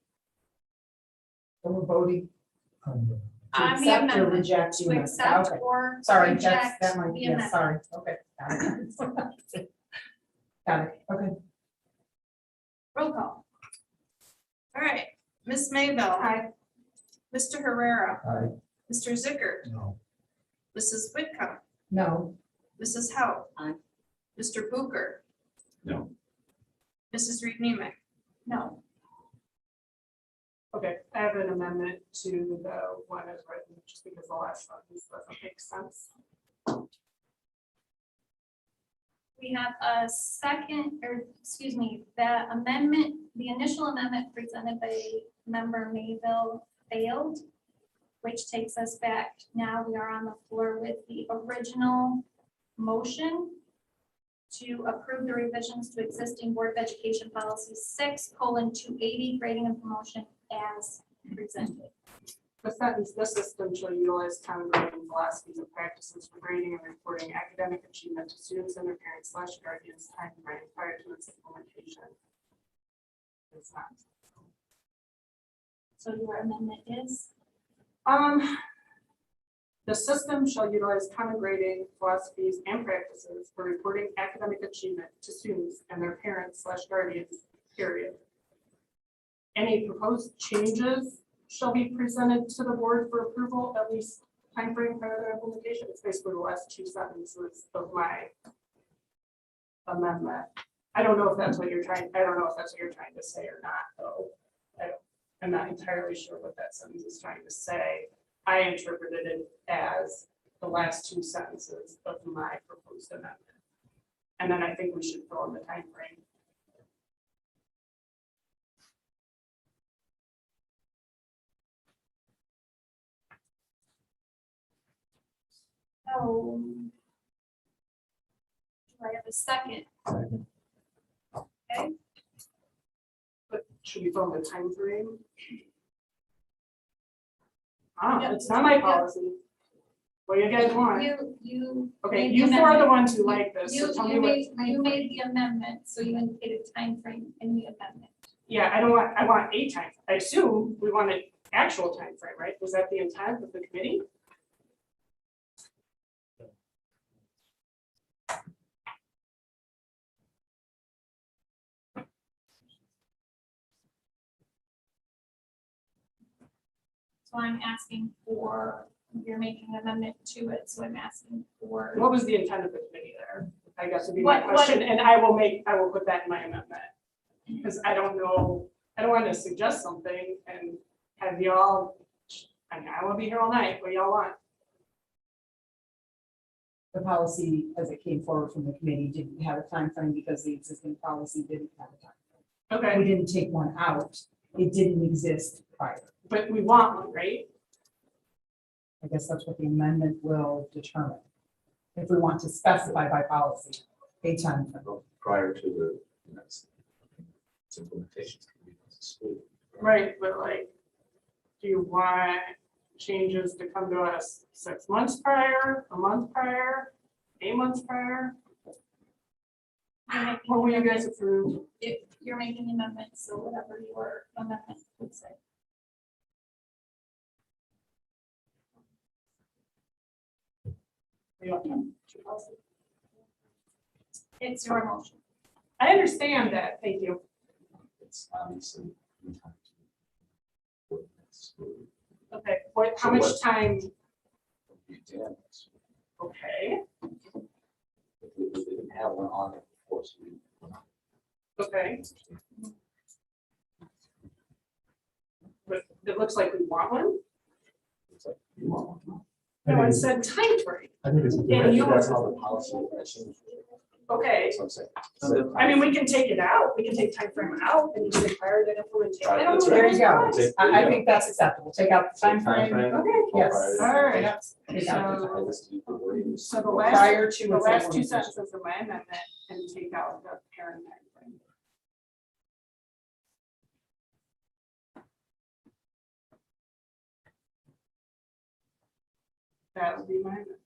So we're voting Um, to On the accept or amendment, reject. the to amendment. accept Okay. or Sorry, reject that might, the yeah, amendment. sorry, okay. Got it. Got it, okay. Roll call. All right, Ms. Maybell. Aye. Mr. Herrera. Aye. Mr. Zickert. No. Mrs. Whitcomb. No, Mrs. Howe. Aye. Mr. Booker. No. Mrs. Reed Nemick. No. Okay, I have an amendment to the one as written, just because the last one doesn't make sense. We have a second, or excuse me, the amendment, the initial amendment presented by member Mayville failed, which takes us back. Now we are on the floor with the original motion to approve the revisions to existing Board of Education Policy 6:280 grading and promotion as presented. The sentence, the system shall utilize common grading philosophies and practices for grading and reporting academic achievement to students and their parents / guardians time frame prior to its implementation. It's not. So your amendment is? The system shall utilize common grading philosophies and practices for reporting academic achievement to students and their parents/guardians, period. Any proposed changes shall be presented to the board for approval, at least timeframe prior to implementation. It's basically the last two sentences of my amendment. I don't know if that's what you're trying to say or not, though. I'm not entirely sure what that sentence is trying to say. I interpreted it as the last two sentences of my proposed amendment. And then I think we should fill in the time frame. So. Do I have a second? Okay, But should we fill in the time frame? It's not my policy. What do you guys want? you. Okay, made you the four are the amendment. ones who like this, so You, tell me you what. made, you made the amendment, so you indicated time frame in the amendment. Yeah, I want a time. I assume we want an actual time frame, right? Was that the intent of the committee? So I'm asking for, you're making an amendment to it, so I'm asking for. What was the intent of the committee there? I guess would be my What- question, and I will put that in my amendment. Because I don't know, I don't want to suggest something and have y'all, I mean, I will be here all night, what y'all want? The policy, as it came forward from the committee, didn't have a time frame because the existing policy didn't have a time frame. Okay, We didn't take one out. It didn't exist prior. but we want one, right? I guess that's what the amendment will determine. If we want to specify by policy a time frame. Prior to the next implementation. Right, but like, do you want changes to come to us 6 months prior, a month prior, 8 months prior? What will you guys approve? If you're making amendments, so whatever your amendment would say. It's your motion. I understand that, thank you. It's obviously. Okay, how So much what- time? Yeah, Okay, we didn't have one on it before, so we. okay, but it looks like we want one. It's like, you want one? I No, think it it's- said time frame. I think it's. Yeah, you- That's how the policy. Okay, That's what I'm saying. I mean, we can take it out, we can take time frame out and just say prior to implementation. I don't know. There you go. Take- I think that's acceptable. Take out the time frame. Okay, Yes. all right. Yep. Take out the So the last, prior to the its last two implementation. sentences of my amendment and take out the parent time frame. That would be my amendment.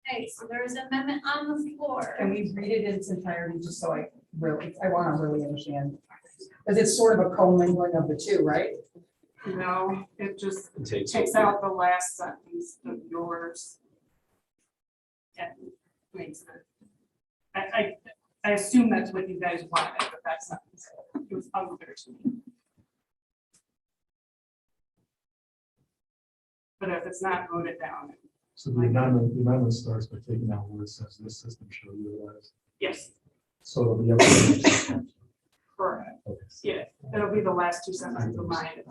Okay, so there is an amendment on the floor. Can we read it in its entirety, just so I want to really understand? Because it's sort of a commingling of the two, right? No, it just Takes takes out the last sentence of yours. And makes it. I assume that's what you guys wanted, but that's not, it was unclear to me. But if it's not voted down, So the amendment starts by taking out where it says this system shall utilize. yes, So it'll be up. correct. Yeah, it'll be the last two sentences of mine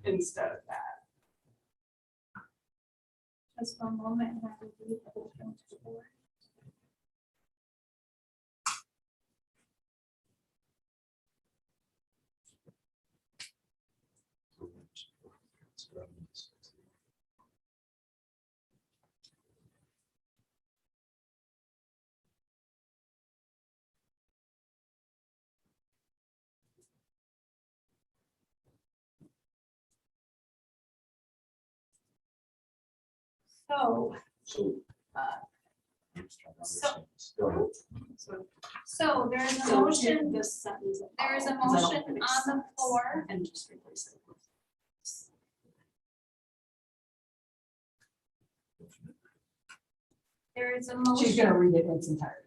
instead of that. Just one moment, and I will read the whole thing to the board. So, So. So- Go ahead. so there is a So motion, this sentence. there is a Because I don't motion think it on the makes floor. sense. And just replace it. There is a She's motion. gonna read it in its entirety.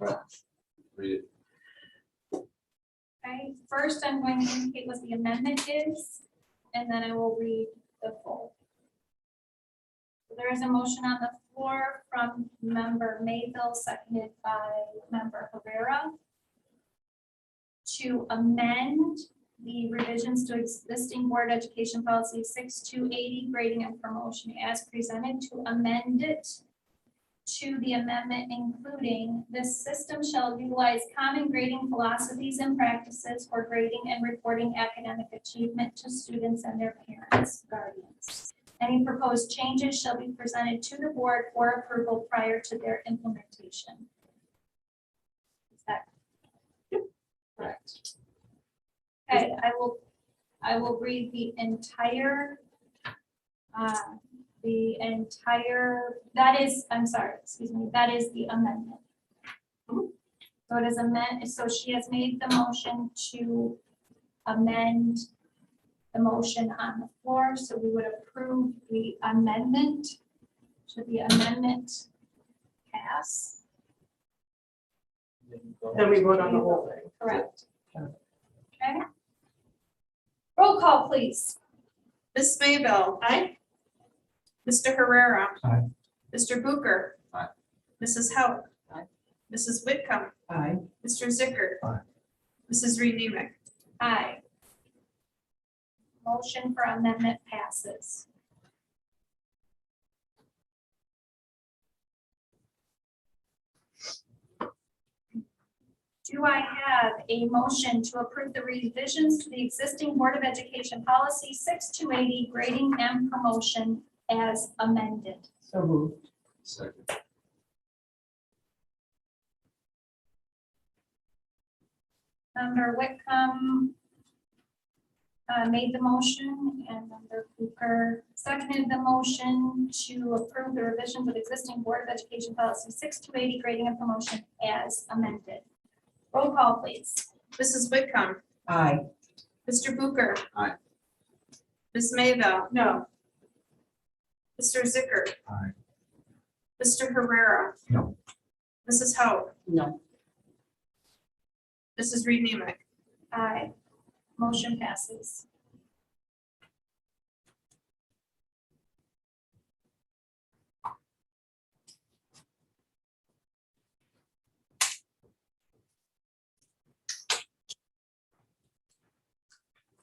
Read it. Okay, first I'm going to indicate what the amendment is, and then I will read the full. So there is a motion on the floor from member Mayville, seconded by member Herrera, to amend the revisions to existing board education policy 6280 grading and promotion as presented, to amend it to the amendment including this system shall utilize common grading philosophies and practices for grading and reporting academic achievement to students and their parents, guardians. Any proposed changes shall be presented to the board for approval prior to their implementation. Is that correct? Okay, I will read the entire, that is the amendment. So it is so she has made the motion to amend the motion on the floor, so we would approve the amendment. Should the amendment pass? Then we vote on the whole thing. Correct. Okay. Roll call, please. Ms. Mayville. Aye. Mr. Herrera. Aye. Mr. Booker. Aye. Mrs. Hauk. Aye. Mrs. Whitcomb. Aye. Mr. Zicker. Aye. Mrs. Reed Nemick. Aye. Motion for amendment passes. Do I have a motion to approve the revisions to the existing Board of Education policy 6280 grading and promotion as amended? So moved. Second. Member Whitcomb made the motion, and Member Cooper seconded the motion to approve the revisions of existing Board of Education policy 6280 grading and promotion as amended. Roll call, please. Mrs. Whitcomb. Aye. Mr. Booker. Aye. Ms. Mayville. No. Mr. Zicker. Aye. Mr. Herrera. No. Mrs. Hauk. No. Mrs. Reed Nemick. Aye. Motion passes.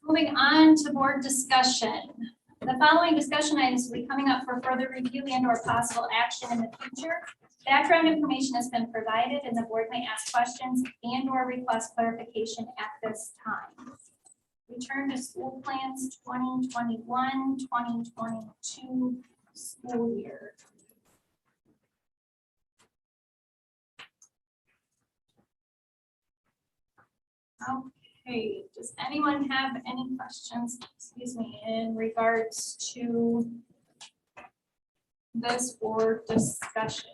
Moving on to board discussion. The following discussion items will be coming up for further review and or possible action in the future. Background information has been provided and the board may ask questions and or request clarification at this time. Return to school plans 2021-2022 school year. Okay, does anyone have any questions, excuse me, in regards to this board discussion?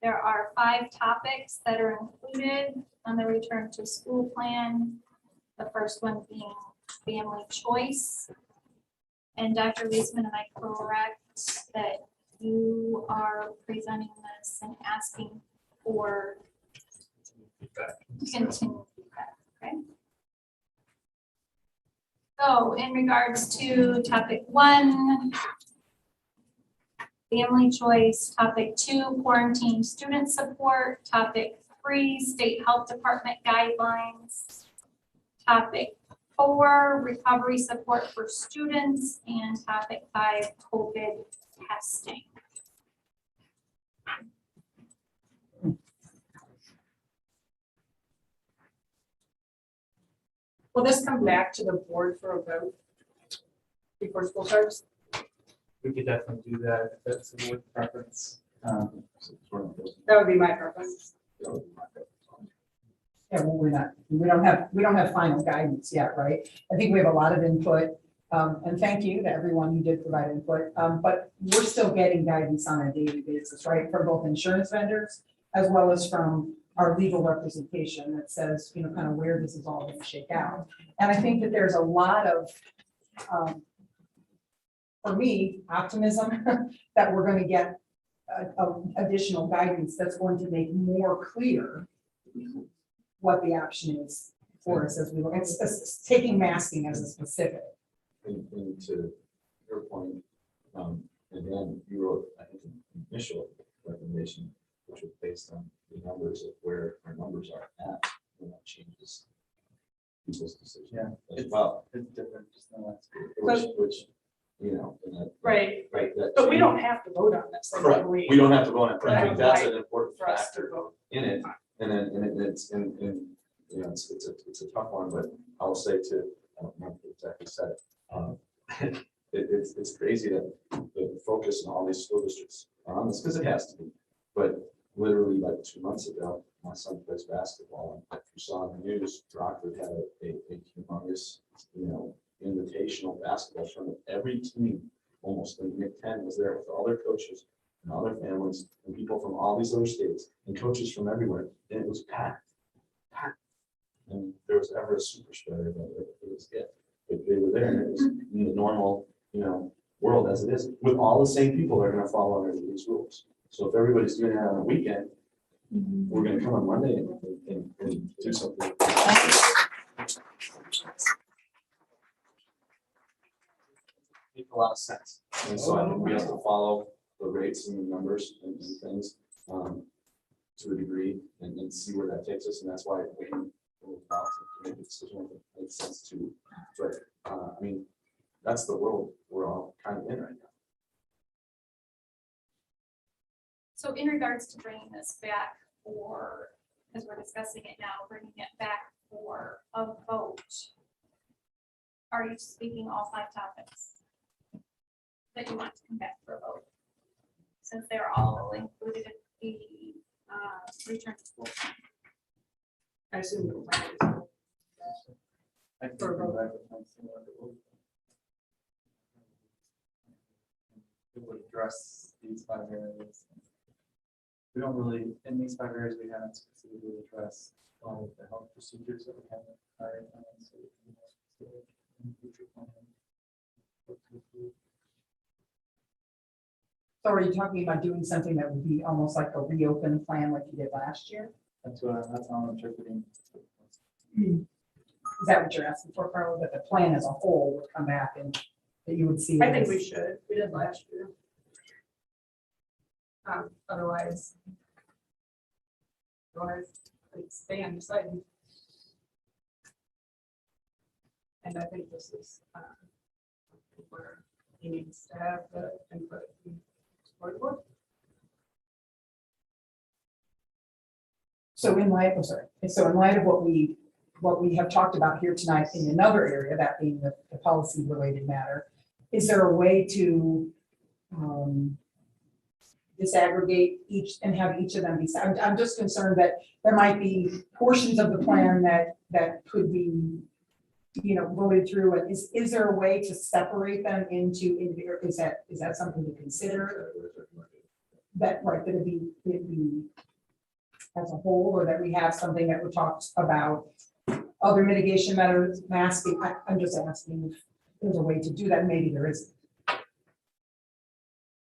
There are 5 topics that are included on the return to school plan. The first one being family choice. And Dr. Wiesman, am I correct that you are presenting this and asking for continued feedback, okay? So in regards to topic 1, family choice, topic 2, quarantine student support, topic 3, state health department guidelines, topic 4, recovery support for students, and topic 5, COVID testing. Will this come back to the board for a vote before school starts? We could definitely do that if that's the board preference. That would be my preference. Yeah, well, we don't have final guidance yet, right? I think we have a lot of input. And thank you to everyone who did provide input. But we're still getting guidance on a daily basis, right? From both insurance vendors as well as from our legal representation that says, you know, kind of where this is all going to shake out. And I think that there's a lot of, for me, optimism that we're going to get additional guidance that's going to make more clear what the option is for us as we look, it's taking masking as a specific. And to your point, and then you wrote, I think, an initial recommendation, which was based on the numbers of where our numbers are at, and that changes people's decision. Yeah, As well, it's different, just in the last. which, you know. and that- Right, Right. that but we change- don't have to vote on this. I Correct, believe, we don't have to vote on it, but I think that's Right. an important For us to factor vote. in it, and then, and it's, and, you know, it's a tough one, but I'll say to, I don't remember exactly said it. It's crazy that the focus in all these school districts are on this, because it has to be. But literally like 2 months ago, my son plays basketball, and if you saw in the news, Rockford had a humongous, you know, invitational basketball tournament. Every team, almost in Nick 10 was there with all their coaches and all their families and people from all these other states and coaches from everywhere. And it was packed. And if there was ever a super spreader, it was it. If they were there, and it was in the normal, you know, world as it is, with all the same people that are gonna follow under these rules. So if everybody's doing it on a weekend, we're gonna come on Monday and do something. Make a lot of sense. And so I think we have to follow the rates and the numbers and things to a degree and see where that takes us. And that's why waiting for the council to make a decision that makes sense to. But I mean, that's the world we're all kind of in right now. So in regards to bringing this back for, because we're discussing it now, bringing it back for a vote, are you speaking all 5 topics that you want to come back for a vote? Since they're all included in the return to school. I assume the plan is. I think we're back with one similar to- It would address these 5 areas. We don't really, in these 5 areas, we haven't specifically addressed all of the health procedures that we have in our plans, so we can be more specific in future planning. So are you talking about doing something that would be almost like a reopen plan like you did last year? That's how I'm interpreting. Is that what you're asking for, Carla, that the plan as a whole would come back and that you would see? I think we should. We did last year. Otherwise, it's stay undecided. And I think this is where he needs to have the input. So in light of what we have talked about here tonight in another area, that being the policy related matter, is there a way to disaggregate each and have each of them be, I'm just concerned that there might be portions of the plan that could be, you know, voted through. And is there a way to separate them into, is that something to consider? That, right, that it'd be as a whole, or that we have something that we talked about other mitigation methods, masking. I'm just asking if there's a way to do that. Maybe there isn't.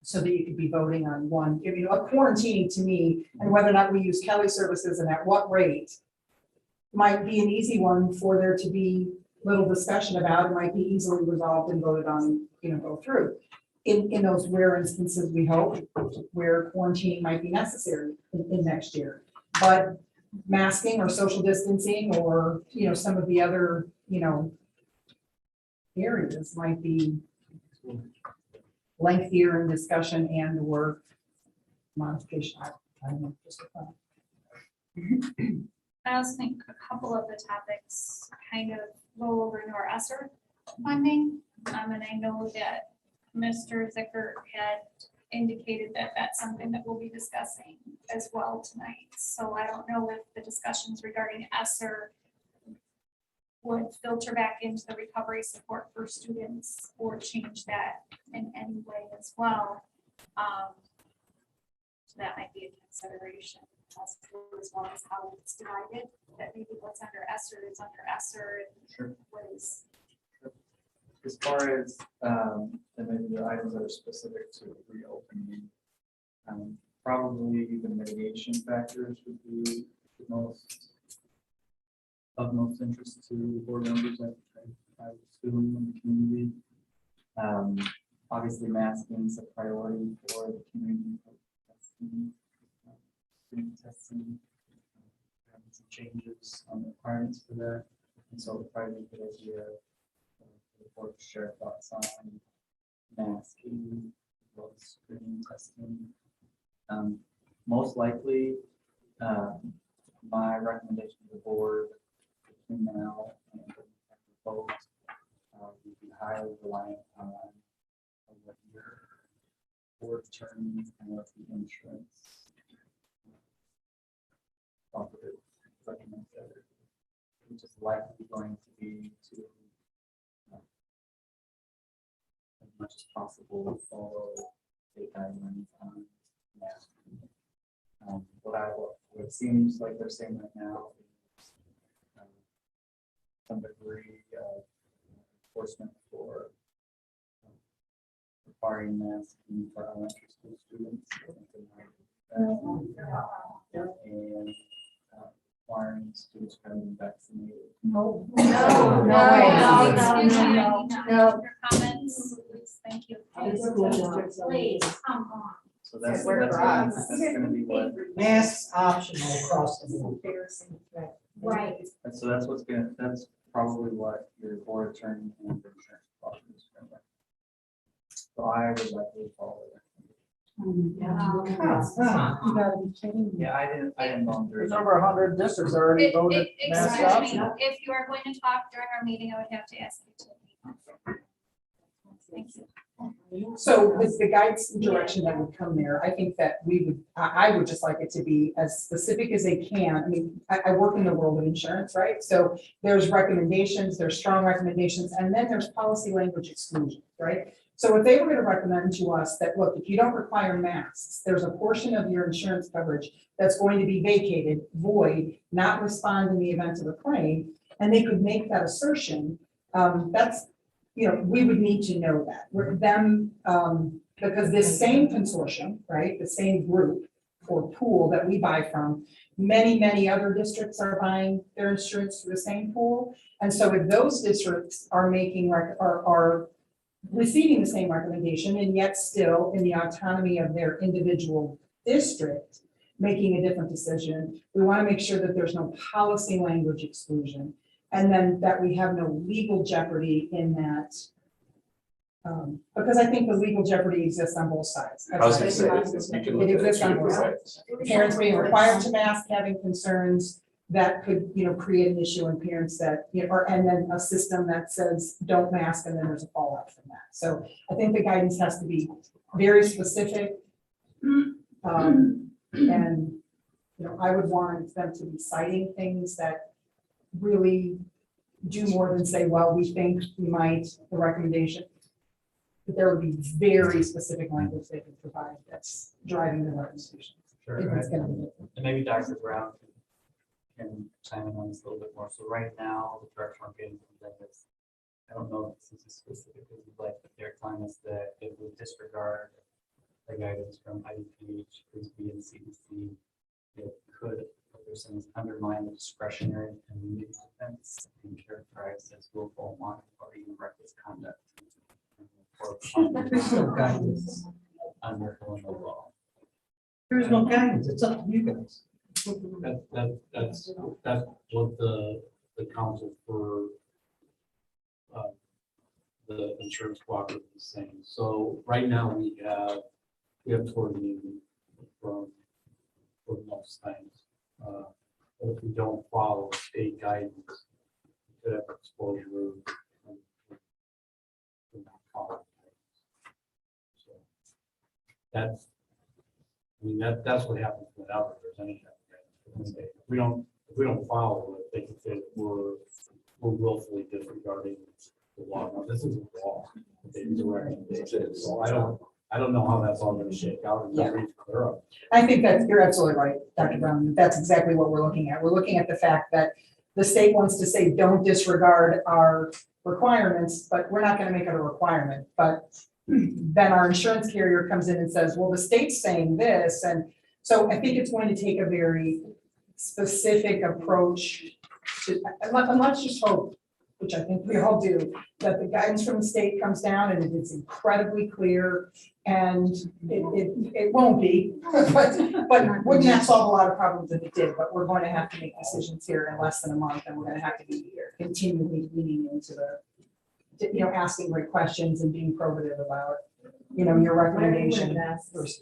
So that you could be voting on one, you know, quarantining to me, and whether or not we use Kelly services and at what rate might be an easy one for there to be little discussion about. It might be easily resolved and voted on, you know, go through. In those rare instances, we hope, where quarantine might be necessary in next year. But masking or social distancing or, you know, some of the other, you know, areas might be lengthier in discussion and or modification. I don't know. Just a thought. I also think a couple of the topics kind of roll over into our Esser funding. And I know that Mr. Zicker had indicated that that's something that we'll be discussing as well tonight. So I don't know if the discussions regarding Esser would filter back into the recovery support for students or change that in any way as well. So that might be a consideration as well as how it's divided, that maybe what's under Esser is under Esser and Sure. what is. As far as, and maybe the items that are specific to reopening, Probably the mitigation factors would be the most of most interest to board members, I assume, in the community. Obviously, masking is a priority for the community. Testing, student testing, having some changes on the requirements for that, and so it'd probably be a good idea for the board to share thoughts on masking, as well as screening testing. Most likely, my recommendation to the board between now and the vote would be highly reliant on what your board attorney and what the insurance company recommends, which is likely going to be to as much as possible follow state guidelines on masking. What it seems like they're saying right now is some degree of enforcement for requiring masking for elementary school students. And requiring students to be vaccinated. No. Excuse me, I need your comments, please, thank you. Please, come on. So that's gonna be what. Masks optional across the board. Right. And so that's probably what your board attorney and the insurance department is going to. So I would likely follow that. You gotta be kidding me. Yeah, I didn't volunteer. There's over 100 districts already voted mask Excuse me, optional. if you are going to talk during our meeting, I would have to ask you to. Thank you. So with the guidance and direction that would come there, I think that I would just like it to be as specific as they can. I mean, I work in the world of insurance, right? So there's recommendations, there's strong recommendations, and then there's policy language exclusion, right? So if they were going to recommend to us that, look, if you don't require masks, there's a portion of your insurance coverage that's going to be vacated, void, not respond in the event of a claim, and they could make that assertion, that's, we would need to know that. Because this same consortium, right, the same group or pool that we buy from, many other districts are buying their insurance through the same pool. And so if those districts are are receiving the same recommendation and yet still in the autonomy of their individual district, making a different decision, we want to make sure that there's no policy language exclusion. And then that we have no legal jeopardy in that. Because I think the legal jeopardy exists on both sides. I was gonna say, It exists on both sides. Parents being required to mask, having concerns that could, create an issue in parents that, and then a system that says don't mask and then there's a fallout from that. So I think the guidance has to be very specific. And, I would want them to be citing things that really do more than say, well, we think we might, the recommendation. But there would be very specific language they could provide that's driving the recommendation. Sure. If it's gonna be. And maybe Dr. Brown can chime in on this a little bit more. So right now, the direction we're getting from them is, I don't know if this is specific as you'd like, but they're telling us that it would disregard the guidance from IDPH, FRISB, and CDC. It could, what they're saying is undermine the discretionary and immediate defense and characterized as willful, wanton, or even reckless conduct. There's no guidance. Under Illinois law. There's no guidance. It's up to you guys. That's what the council for the insurance cooperative is saying. So right now we have coordinated for most things. But if we don't follow state guidance, we could have exposure. So that's what happens without there's any. If we don't follow it, they can say that we're willfully disregarding the law. Now, this isn't law. It's a recommendation. So I don't know how that's all going to shake out. Yeah. I think that you're absolutely right, Dr. Brown. That's exactly what we're looking at. We're looking at the fact that the state wants to say, don't disregard our requirements, but we're not going to make it a requirement. But, then our insurance carrier comes in and says, well, the state's saying this. And so I think it's going to take a very specific approach to, and let's just hope, which I think we all do, that the guidance from the state comes down and it's incredibly clear. And it won't be, but wouldn't that solve a lot of problems if it did? But we're going to have to make decisions here in less than a month, and we're going to have to be continually leaning into the, asking great questions and being probative about, your recommendation versus.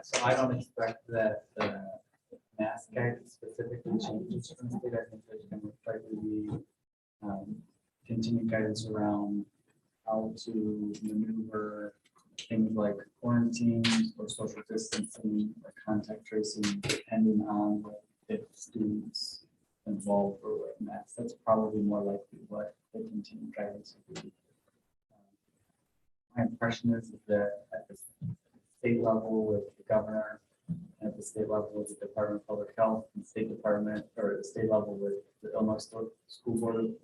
So I don't expect that the mask guidance specifically changes from the state. I think there's going to likely be continued guidance around how to maneuver things like quarantines or social distancing or contact tracing, depending on if students involved or wearing masks. That's probably more likely what the continued guidance would be. My impression is that at the state level with the governor, at the state level with the Department of Public Health, and state department, or the state level with the Illinois School Board,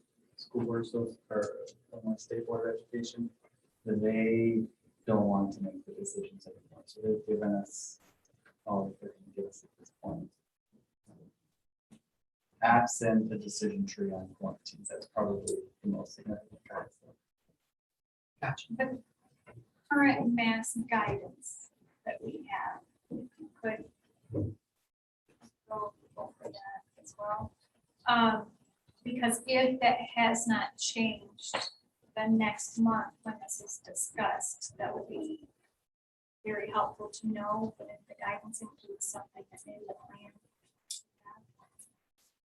or Illinois State Board of Education, that they don't want to make the decisions anymore. So they've given us all that they can give us at this point. Absent a decision tree on quarantines, that's probably the most significant guidance. Gotcha. Current mask guidance that we have, if you could go over that as well. Because if that has not changed the next month when this is discussed, that would be very helpful to know, but if the guidance includes something that's in the plan.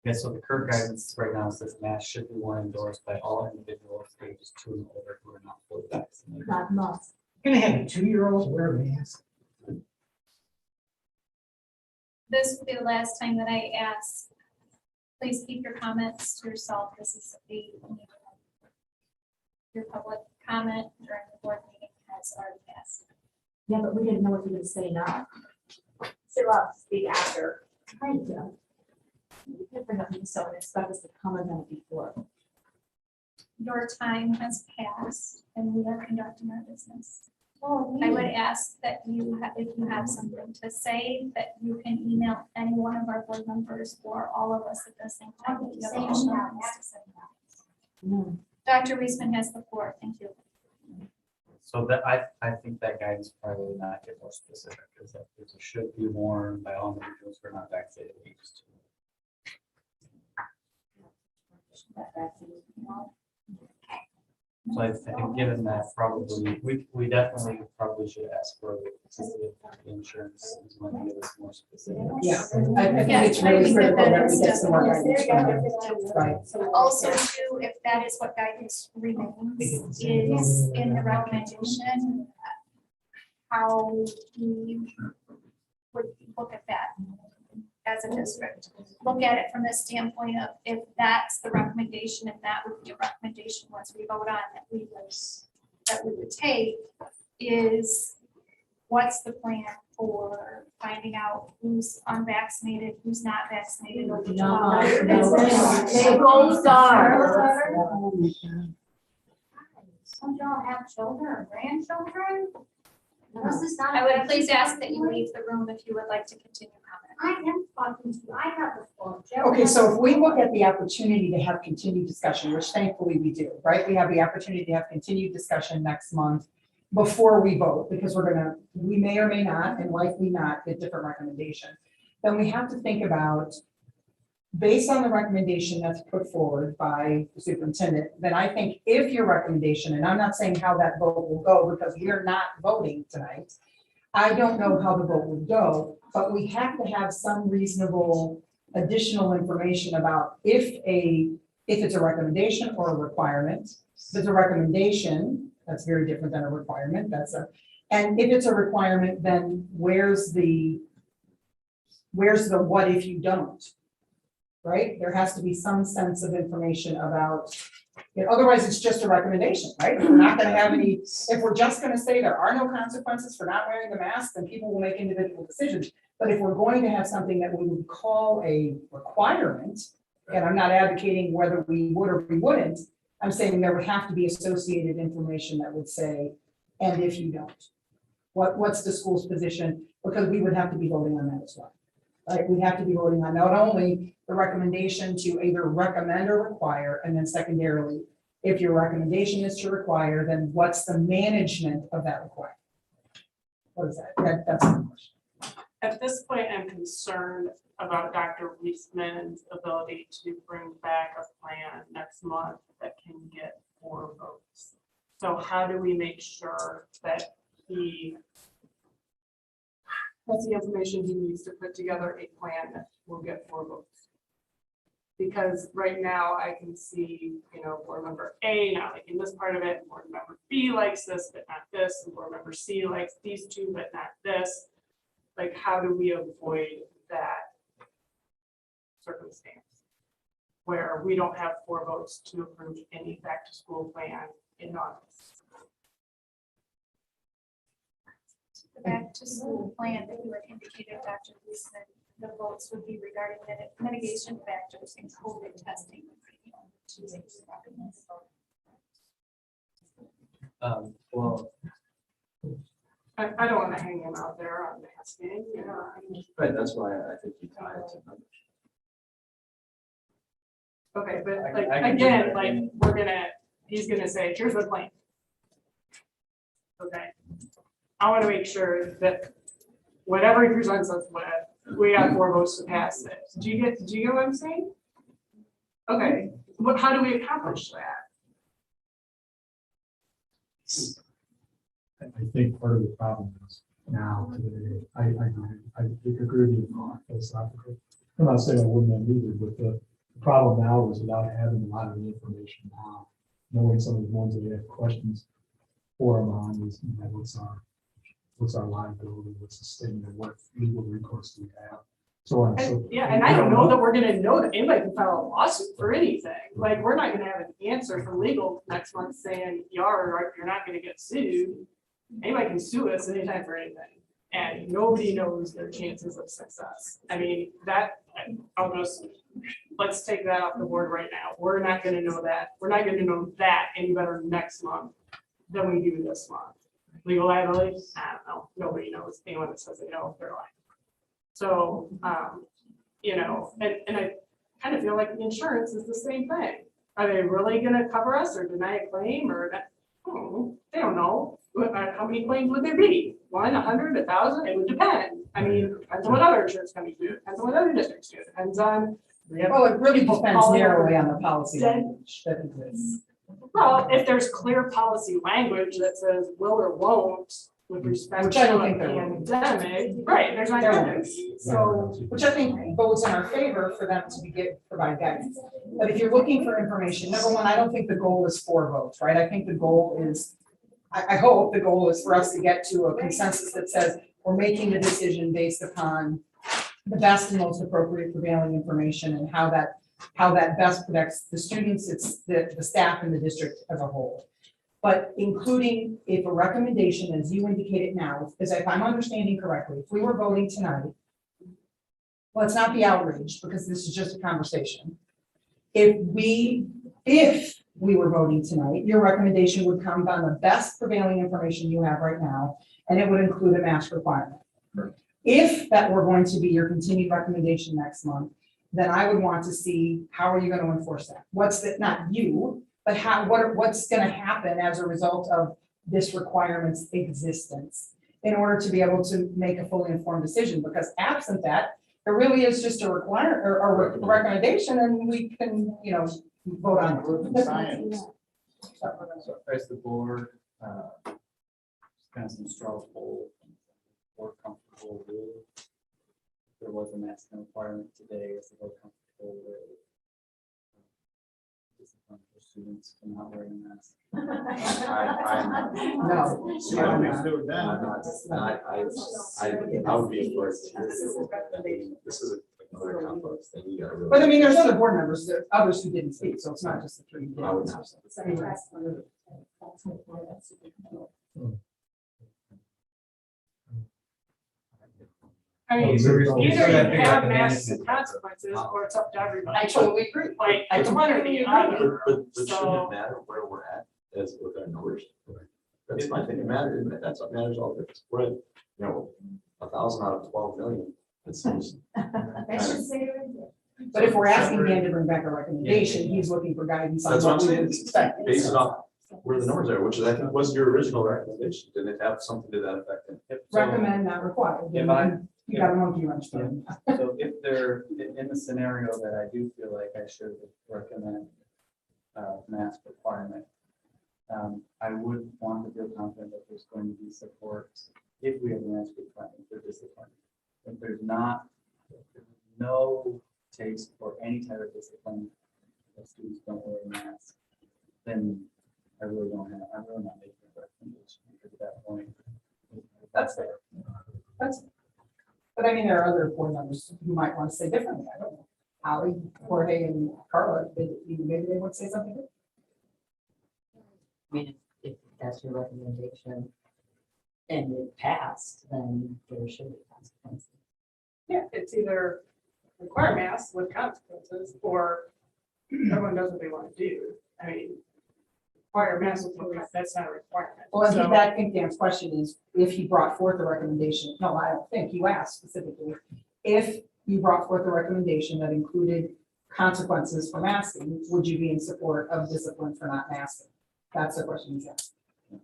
Yeah, so the current guidance right now says masks should be worn indoors by all individuals ages 2 and older who are not fully vaccinated. Not must. You're gonna have a 2-year-old wear a mask. This will be the last time that I ask. Please keep your comments to yourself. This is your public comment during the board meeting has already passed. Yeah, but we didn't know what you were gonna say now. Still up, speak after. Kind of. You could bring up so and expect us to comment on it before. Your time has passed and we are conducting our business. Oh, I would ask that you, if you have something to say, that you can email any one of our board members or all of us at the same time. If you have additional things to say. No. Dr. Reisman has the floor. Thank you. So that I think that guidance probably will not get more specific, is that it should be worn by all individuals who are not vaccinated ages 2. So I think given that probably, we definitely probably should ask for the insurance is going to give us more specific. Yeah, I think it's really critical that we get some more guidance from them. Right. Also, too, if that is what guidance remains, is in the recommendation, how we would look at that as a district. Look at it from the standpoint of if that's the recommendation, and that would be a recommendation once we vote on that we would take, is what's the plan for finding out who's unvaccinated, who's not vaccinated over 12? They both are. Some y'all have children or grandchildren? This is not. I would please ask that you leave the room if you would like to continue commenting. I am talking to you. I have the phone. Okay, so if we look at the opportunity to have continued discussion, which thankfully we do, right? We have the opportunity to have continued discussion next month before we vote, because we may or may not, and likely not, get different recommendation. Then we have to think about, based on the recommendation that's put forward by the superintendent, then I think if your recommendation, and I'm not saying how that vote will go because we're not voting tonight, I don't know how the vote would go, but we have to have some reasonable additional information about if it's a recommendation or a requirement. If it's a recommendation, that's very different than a requirement. And if it's a requirement, then where's the what if you don't? Right? There has to be some sense of information about, otherwise it's just a recommendation, right? We're not going to have any, if we're just going to say there are no consequences for not wearing the mask, then people will make individual decisions. But if we're going to have something that we would call a requirement, and I'm not advocating whether we would or we wouldn't, I'm saying there would have to be associated information that would say, and if you don't. What's the school's position? Because we would have to be voting on that as well. Right, we have to be voting on not only the recommendation to either recommend or require, and then secondarily, if your recommendation is to require, then what's the management of that requirement? What is that? That's the question. At this point, I'm concerned about Dr. Weissman's ability to bring back a plan next month that can get 4 votes. So how do we make sure that he has the information he needs to put together a plan that will get 4 votes? Because right now I can see, board member A not liking this part of it, board member B likes this, but not this, and board member C likes these 2, but not this. Like, how do we avoid that circumstance where we don't have 4 votes to approve any back to school plan in August? The back to school plan that you had indicated, Dr. Weissman, the votes would be regarding mitigation factors and COVID testing. Well, I don't want to hang him out there on asking, Right, that's why I think you tie it to numbers. Okay, but I like, can do again, that. like, he's gonna say, here's the plan. Okay, I want to make sure that whatever he presents us with, we have 4 votes to pass it. Do you get what I'm saying? Okay, how do we accomplish that? I think part of the problem is now today, I agree with you philosophically. I'm not saying I wouldn't have either, but the problem now is without having a lot of the information now, knowing some of the ones that we have questions for them on is, what's our liability, what's the statement, what legal recourse do we have? So on. So Yeah, and I don't know that we're gonna know that anybody can file a lawsuit for anything. Like, we're not gonna have an answer from legal next month saying, you're not gonna get sued. Anybody can sue us anytime for anything, and nobody knows their chances of success. I mean, let's take that off the board right now. We're not gonna know that. We're not gonna know that any better next month than we do this month. Legal liability, I don't know. Nobody knows. Anyone that says they know, they're lying. So, and I kind of feel like the insurance is the same thing. Are they really gonna cover us or deny a claim or that? They don't know. How many claims would there be? 1, 100, 1,000? It would depend. I mean, depends on what other insurance companies do. Depends on what other districts do. Depends on. Well, it really people depends calling narrowly over- on the policy language that exists. Well, if there's clear policy language that says will or won't with respect Which to I don't a think there will be. pandemic, right, there's not There going won't to be. So, Which I think bodes in our favor for them to provide guidance. But if you're looking for information, number one, I don't think the goal is 4 votes, right? I think the goal is, I hope the goal is for us to get to a consensus that says we're making the decision based upon the best and most appropriate prevailing information and how that best protects the students, it's the staff and the district as a whole. But including if a recommendation, as you indicated now, is if I'm understanding correctly, if we were voting tonight, let's not be outraged because this is just a conversation. If we were voting tonight, your recommendation would come on the best prevailing information you have right now, and it would include a mask requirement. If that were going to be your continued recommendation next month, then I would want to see how are you going to enforce that? What's that, not you, but what's going to happen as a result of this requirement's existence in order to be able to make a fully informed decision? Because absent that, it really is just a recommendation, and we can, vote on it. science. So as the board, kind of some straw poll, more comfortable with. There was a maximum requirement today, is the board comfortable with discipline for students for not wearing masks? No. I would be endorsed. This is another complex thing. You gotta really. But I mean, there's other board members, others who didn't speak, so it's not just the 3. I would not. I mean, Oh, very either well. you So that big have like masks management and consequences, or it's up to everybody. I totally agree. Like, I it's one or the other. But shouldn't So- it matter where we're at as with our numbers? That's my thing, it matters, that's what matters all this. We're at, 1,000 out of 12 million, it seems. But if we're asking Dan to bring back a recommendation, he's looking for guidance on That's what I'm what we saying, expect. based off where the numbers are, which is, I think, was your original recommendation, did it have something to that effect? Recommend, not required. If I- You got a monkey wrench there. So if they're, in the scenario that I do feel like I should recommend mask requirement, I would want to feel confident that there's going to be support if we have a mask requirement for discipline. If there's not, if there's no taste for any type of discipline, if students don't wear a mask, then I'm really not making a recommendation because at that point. That's fair. But I mean, there are other board members who might want to say differently. I don't know. Holly, Jorge, and Carla, maybe they would say something different. I mean, if that's your recommendation and it passed, then there should be consequences. Yeah, it's either require masks with consequences, or everyone does what they want to do. I mean, require masks with no, that's not a requirement. Well, I think So- that, I think Dan's question is, if he brought forth a recommendation, no, I don't think you asked specifically. If you brought forth a recommendation that included consequences for masking, would you be in support of discipline for not masking? That's the question he's asking.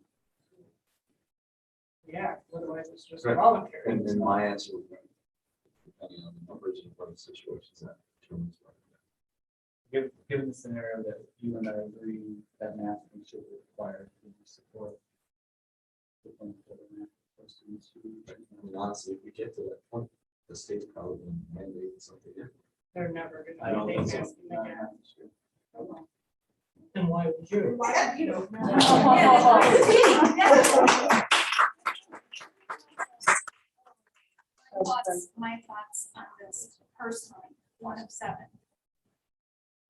Yeah, otherwise it's just Right. voluntary. And my answer would be, depending on the numbers and what the situations that determines. Given the scenario that you and I agree that masking should be required, do you support? Honestly, if we get to that point, the state's probably going to mandate something different. They're never I don't gonna think make so. masks again. Then why would you? My thoughts on this personally, 1 of 7.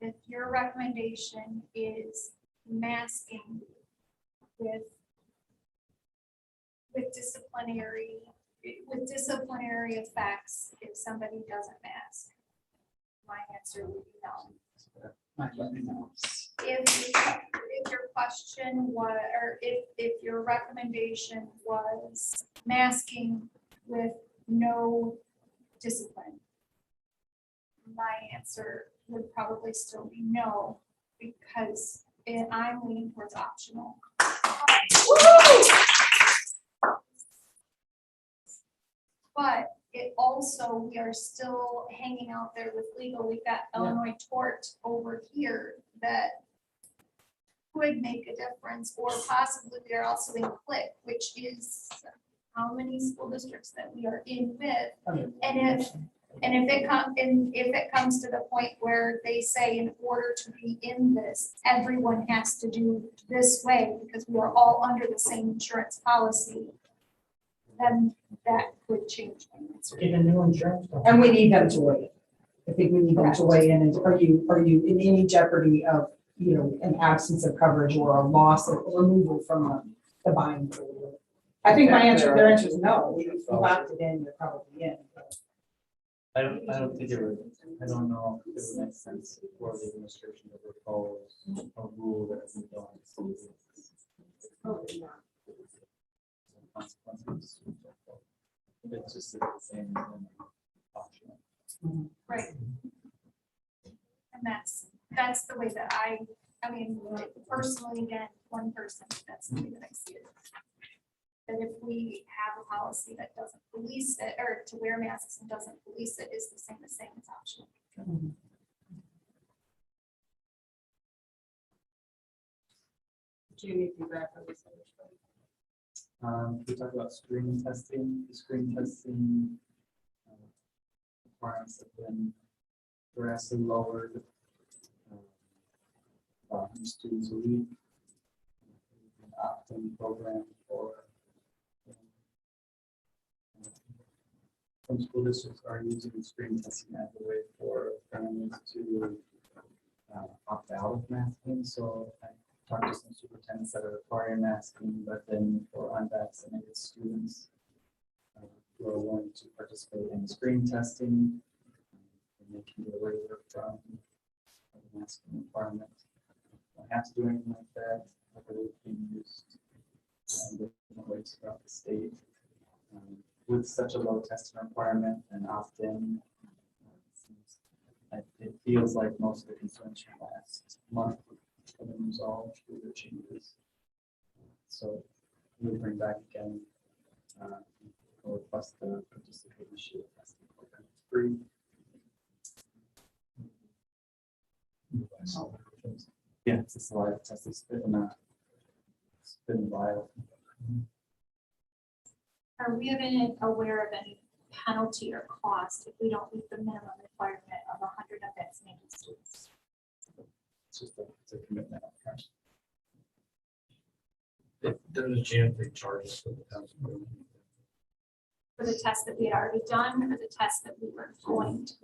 If your recommendation is masking with disciplinary effects if somebody doesn't mask, my answer would be no. If your question was, or if your recommendation was masking with no discipline, my answer would probably still be no, because I'm leaning towards optional. But it also, we are still hanging out there with legal. We've got Illinois tort over here that could make a difference, or possibly we are also in CLIC, which is how many school districts that we are in with. And if it comes to the point where they say in order to be in this, everyone has to do this way because we are all under the same insurance policy, then that could change my answer. Get a new insurance company. And we need them to weigh in. I think we need them to weigh in. And are you in any jeopardy of, an absence of coverage or a loss or removal from the buying pool? I think their answer is no. If you locked it in, you're probably in. I don't think it would, I don't know if it would make sense for the administration to propose a rule that we don't see. Consequences. It's just the same. Optional. Right. And that's the way that I mean, personally, again, one person, that's the way that I see it. That if we have a policy that doesn't police it, or to wear masks and doesn't police it, is the same as optional. Do you need feedback on this? We talked about screen testing. The screen testing requirements have been drastically lowered. About 100 students a week. An opt-in program for some school districts are using screen testing as a way for families to opt out of masking. So I talked to some superintendents that are requiring masking, but then for unvaccinated students, who are willing to participate in screen testing. And they can get a waiver from the masking requirement. Don't have to do anything like that, but it's being used in different ways throughout the state. With such a low testing requirement and opt-in, it feels like most of the concerns from last month have been resolved through the changes. So we'll bring back again, we'll request the participation sheet testing program free. Yeah, it's a saliva test. It's been vial. Are we aware of any penalty or cost if we don't meet the minimum requirement of 100 of vaccinated students? It's just it's a commitment. There's a chance they charge us for the test. For the test that we had already done or the test that we were going to?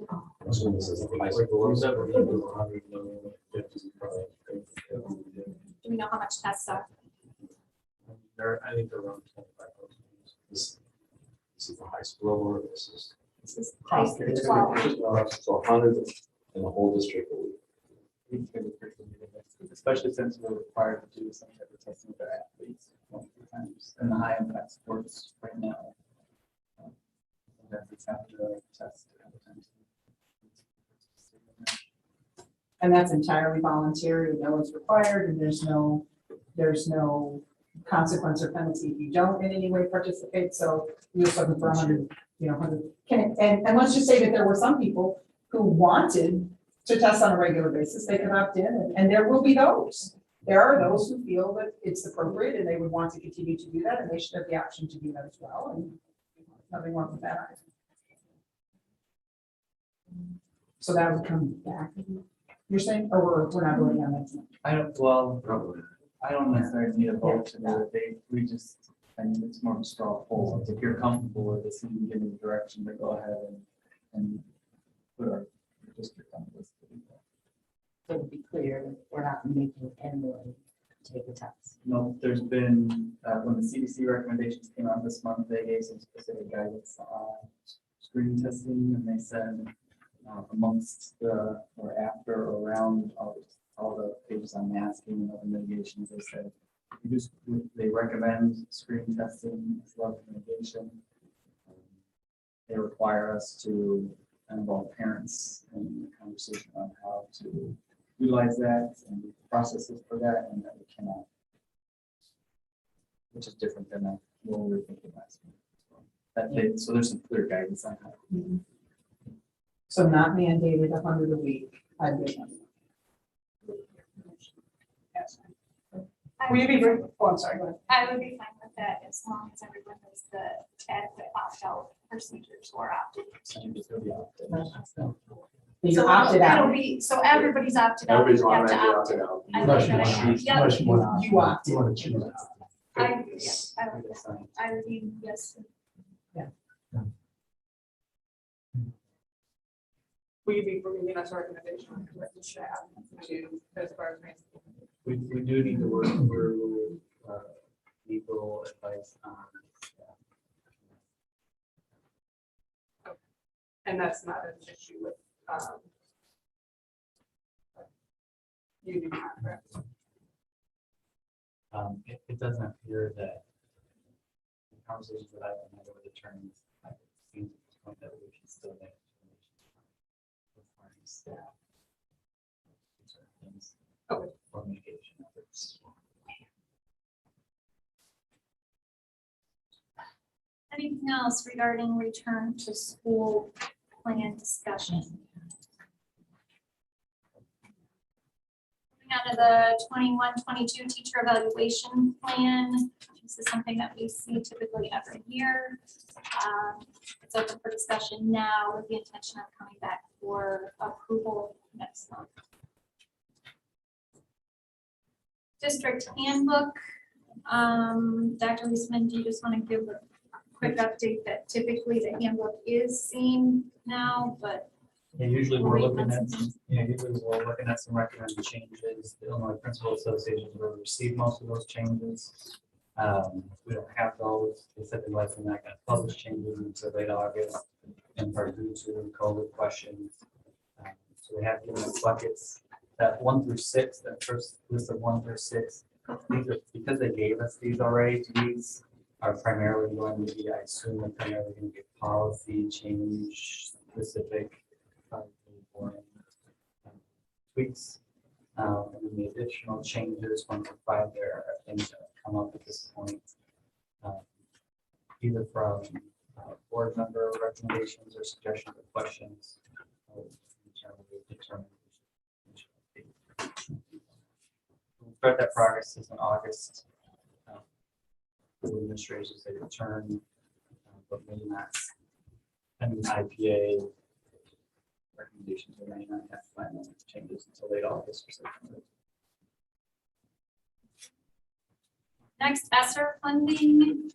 Do we know how much tests are? I think they're around 25,000. This is the high school or this is. This is high school 12. So 100 in the whole district. Especially since we're required to do some type of testing with our athletes multiple times in the high impact sports right now. Athletes have to test every time. And that's entirely voluntary, no one's required, and there's no consequence or penalty if you don't in any way participate, so you're looking for 100, 100. And let's just say that there were some people who wanted to test on a regular basis, they could opt in, and there will be those. There are those who feel that it's appropriate and they would want to continue to do that, and they should have the option to do that as well, and nothing wrong with that either. So that would come back, you're saying, or we're not voting on that tonight? I don't necessarily need a vote to do it. We just, I mean, it's more of a straw poll. If you're comfortable with this, you can give me the direction to go ahead and put our district on the list. So to be clear, we're not making anyone take a test. No, there's been, when the CDC recommendations came out this month, they gave some specific guidance on screening testing, and they said amongst the, or after, or around all the pages on masking and other mitigations, they said they recommend screen testing as well as mitigation. They require us to involve parents in the conversation on how to utilize that and processes for that, and that we cannot, which is different than what we were thinking last week. So there's some clear guidance on how. So not mandated 100 a week, I'd be. Will you be, I'm sorry, go ahead. I would be fine with that as long as everyone knows the adequate opt-out procedures or opt-in procedures. You opted out. It'll be, so everybody's opted out. Everybody's You have to automatically opt opted out. Unless you want to, Yep. unless you want to. You opted. You want to choose. I would be, yes. Will you be giving us a recommendation to the staff to, as far as We do need to work through legal advice on staff. and that's not an issue with union contracts? It doesn't appear that the conversations that I've been having with attorneys, it seems at this point that we can still make requiring staff. Certain things. Okay. For mitigation efforts. Anything else regarding return to school plan discussion? Moving on to the 21-22 teacher evaluation plan. This is something that we see typically every year. It's open for discussion now with the intention of coming back for approval next month. District handbook. Dr. Leisman, do you just want to give a quick update that typically the handbook is seen now, but Yeah, usually we're Wait, looking at, that's- usually we're looking at some recommended changes. The Illinois Principal Association will receive most of those changes. We don't have those, they said they wasn't not gonna publish changes until late August, in part due to COVID questions. So they have given us buckets, that 1 through 6, that first list of 1 through 6. These are, because they gave us these already, these are primarily going to be, I assume, they're primarily going to be policy change specific, tweaks. And then the additional changes, 1 through 5, there are things that have come up at this point, either from board member recommendations or suggestions or questions. We'll start that progress is in August. The administrators they return, but maybe not. And IPA recommendations we may not have final changes until late August or September. Next, Esser Funding.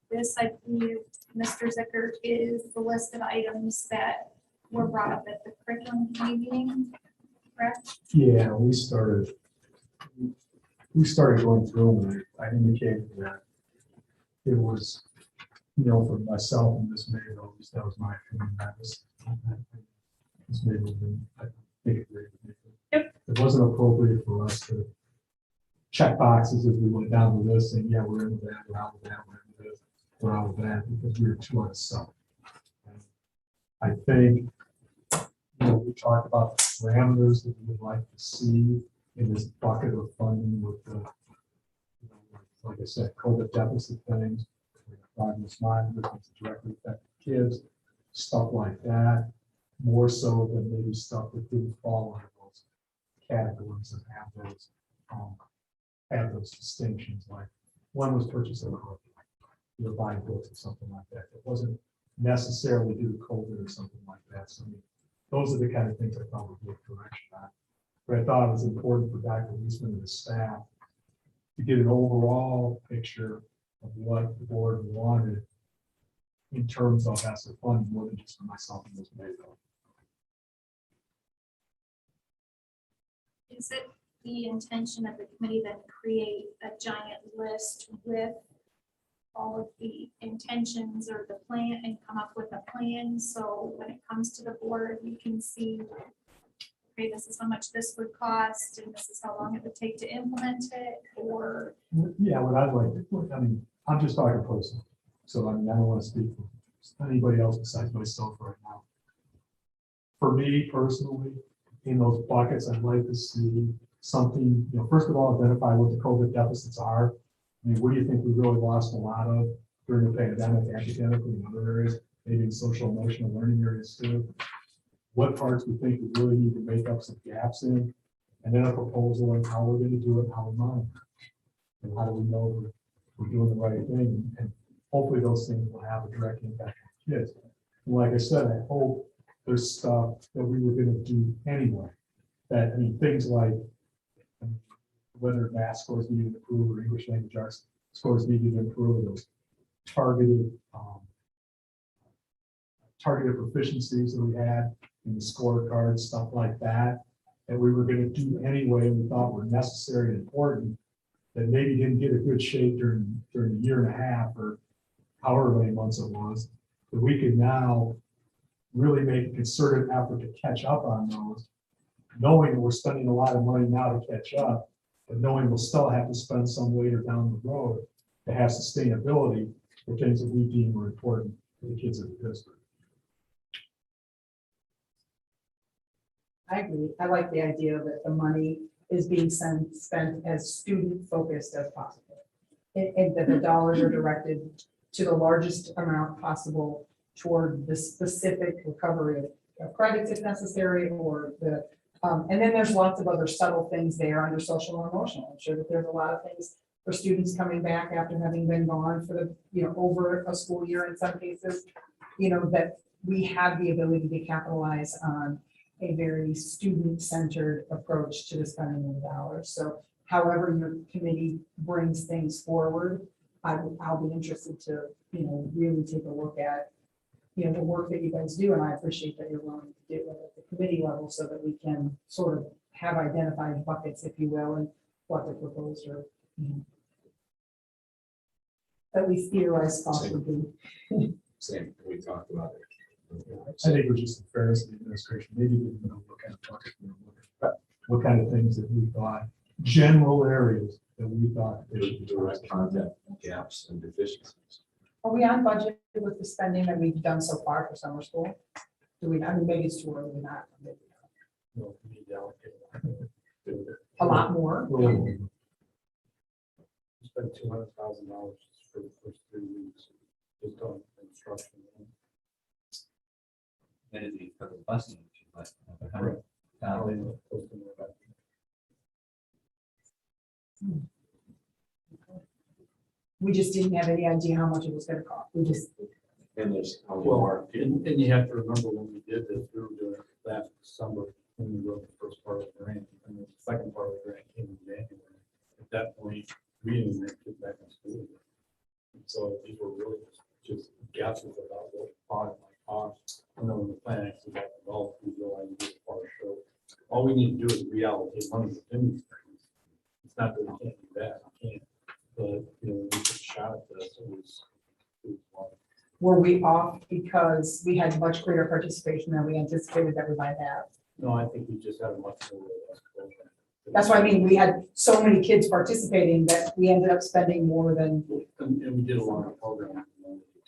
This, I believe, Mr. Zicker, is the list of items that were brought up at the curriculum committee meeting, correct? Yeah, we started going through them, and I indicated that it was, for myself and Ms. Mayo, at least that was my opinion, Ms. Mayo, I think agreed with me. Yep. It wasn't appropriate for us to check boxes as we went down the list, and yeah, we're in that, we're out of that, we're in this, we're out of that, because we were too unself. I think, we talked about the parameters that we would like to see in this bucket of funding with the, like I said, COVID deficit things, progress monitoring that directly affect kids, stuff like that, more so than maybe stuff that didn't fall under those categories and have those distinctions. Like one was purchase of buying books or something like that. It wasn't necessarily due to COVID or something like that. So those are the kind of things I thought would be a correction on. But I thought it was important for Dr. Leisman and the staff to get an overall picture of what the board wanted in terms of Esser Funding, more than just for myself and Ms. Mayo. Is it the intention of the committee then create a giant list with all of the intentions or the plan and come up with a plan? So when it comes to the board, we can see, okay, this is how much this would cost and this is how long it would take to implement it, or? Yeah, what I'd like to, I'm just talking personally. So I don't want to speak for anybody else besides myself right now. For me personally, in those buckets, I'd like to see something, first of all, identify what the COVID deficits are. What do you think we really lost a lot of during the pandemic, academically and other areas, maybe in social emotional learning areas too? What parts we think we really need to make up some gaps in, and then a proposal on how we're going to do it, how we monitor, and how do we know we're doing the right thing, and hopefully those things will have a direct impact on kids. And like I said, I hope there's stuff that we were going to do anyway. That things like whether math scores needed to improve or English language arts scores needed to improve, those targeted proficiencies that we had in the scorecards, stuff like that, that we were going to do anyway, and we thought were necessary and important, that maybe didn't get a good shape during a year and a half or however many months it was, that we could now really make a concerted effort to catch up on those, knowing that we're spending a lot of money now to catch up, but knowing we'll still have to spend some later down the road to have sustainability for things that we deem are important for the kids of the district. I agree. I like the idea that the money is being spent as student focused as possible. And that the dollars are directed to the largest amount possible toward the specific recovery of credits if necessary, or the, and then there's lots of other subtle things there under social and emotional. I'm sure that there's a lot of things for students coming back after having been gone for the, over a school year in some cases, that we have the ability to capitalize on a very student-centered approach to the spending of dollars. So however your committee brings things forward, I'll be interested to, really take a look at, the work that you guys do. And I appreciate that you're willing to do it at the committee level so that we can sort of have identified buckets, if you will, and what the proposed or at least theorized cost would be. Same, we talked about it. I think it was just the fairness of the administration, maybe we didn't know what kind of bucket we were looking at, what kind of things that we thought, general areas that we thought. they should be Direct contact gaps and deficiencies. Are we on budget with the spending that we've done so far for summer school? Do we, I mean, maybe it's too early, not. Maybe not. No, we need to allocate A lot more. Spent $200,000 for the first 3 weeks, just on instruction. That is for the busing, which is like $100,000. We just didn't have any idea how much it was gonna cost. We just, And there's how Well, more people. and you have to remember when we did this, we were doing it last December, when we wrote the first part of the grant, and the second part of the grant came in January. At that point, we didn't make it back in school. And so these were really just guesses about what product might cost. And then when the plan actually got developed, we realized we were far short. All we need to do is reallocate money within these things. It's not that we can't do that, we can't, but, you know, we took a shot at this, it was one. were we off because we had much greater participation than we anticipated that we might have? No, I think we just had a much more robust program. That's what I mean. We had so many kids participating that we ended up spending more than, And we did a lot of programming.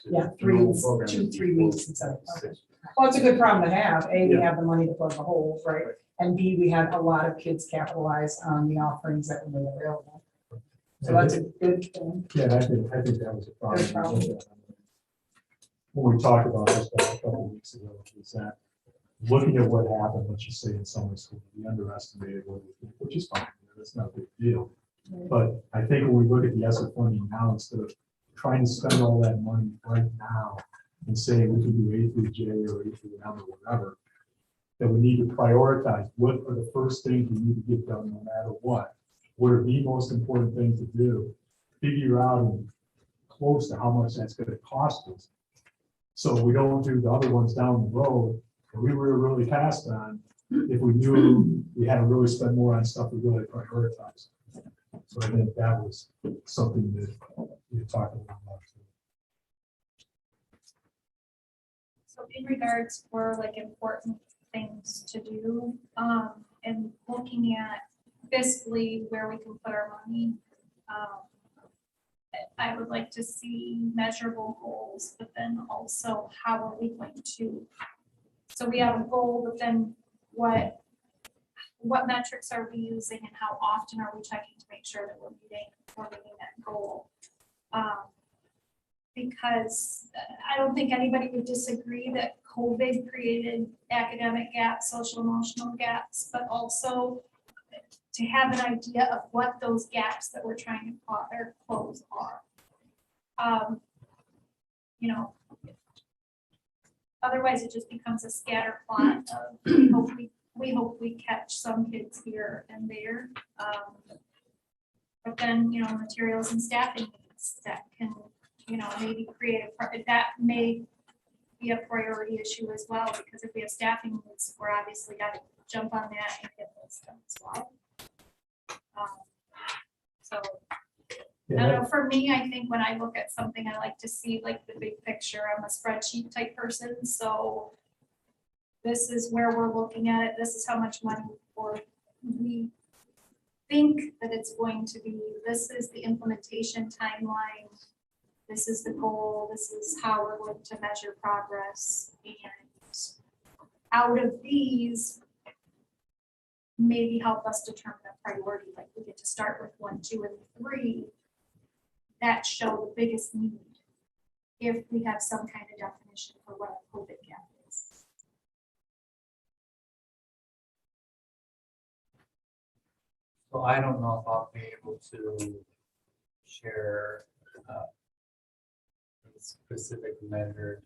yeah, 3 weeks instead of. Okay. Well, it's a good problem to have. A, we have the money to plug the holes, right? And B, we had a lot of kids capitalize on the offerings that were made available. So that's a good thing. Yeah, I think that was a Good problem. problem. When we talked about this a couple of weeks ago, is that looking at what happened, let's just say in summer school, we underestimated what we think, which is fine, that's not a big deal. But I think when we look at the Esser funding now, instead of trying to spend all that money right now and say we can do A through J or A through M or whatever, that we need to prioritize what are the first things we need to get done no matter what. What are the most important things to do? Figure out and close to how much that's going to cost us. So we don't do the other ones down the road that we were really passed on if we knew we had to really spend more on stuff we really prioritized. So I think that was something that we talked about. So in regards for like important things to do, and looking at fiscally where we can put our money, I would like to see measurable goals, but then also how are we going to, so we have a goal, but then what metrics are we using and how often are we checking to make sure that we're meeting that goal? Because I don't think anybody would disagree that COVID created academic gaps, social emotional gaps, but also to have an idea of what those gaps that we're trying to close are. You know, otherwise it just becomes a scatter plot of we hope we catch some kids here and there. But then, you know, materials and staffing needs that can, you know, maybe create that may be a priority issue as well, because if we have staffing needs, we're obviously got to jump on that and get those done as well. So I don't know, for me, I think when I look at something, I like to see like the big picture. I'm a spreadsheet type person, so this is where we're looking at it. This is how much money we think that it's going to be. This is the implementation timeline. This is the goal. This is how we're going to measure progress. And out of these, maybe help us determine a priority. Like we get to start with 1, 2, and 3 that show the biggest need if we have some kind of definition for what a COVID gap is. So I don't know if I'll be able to share a specific measured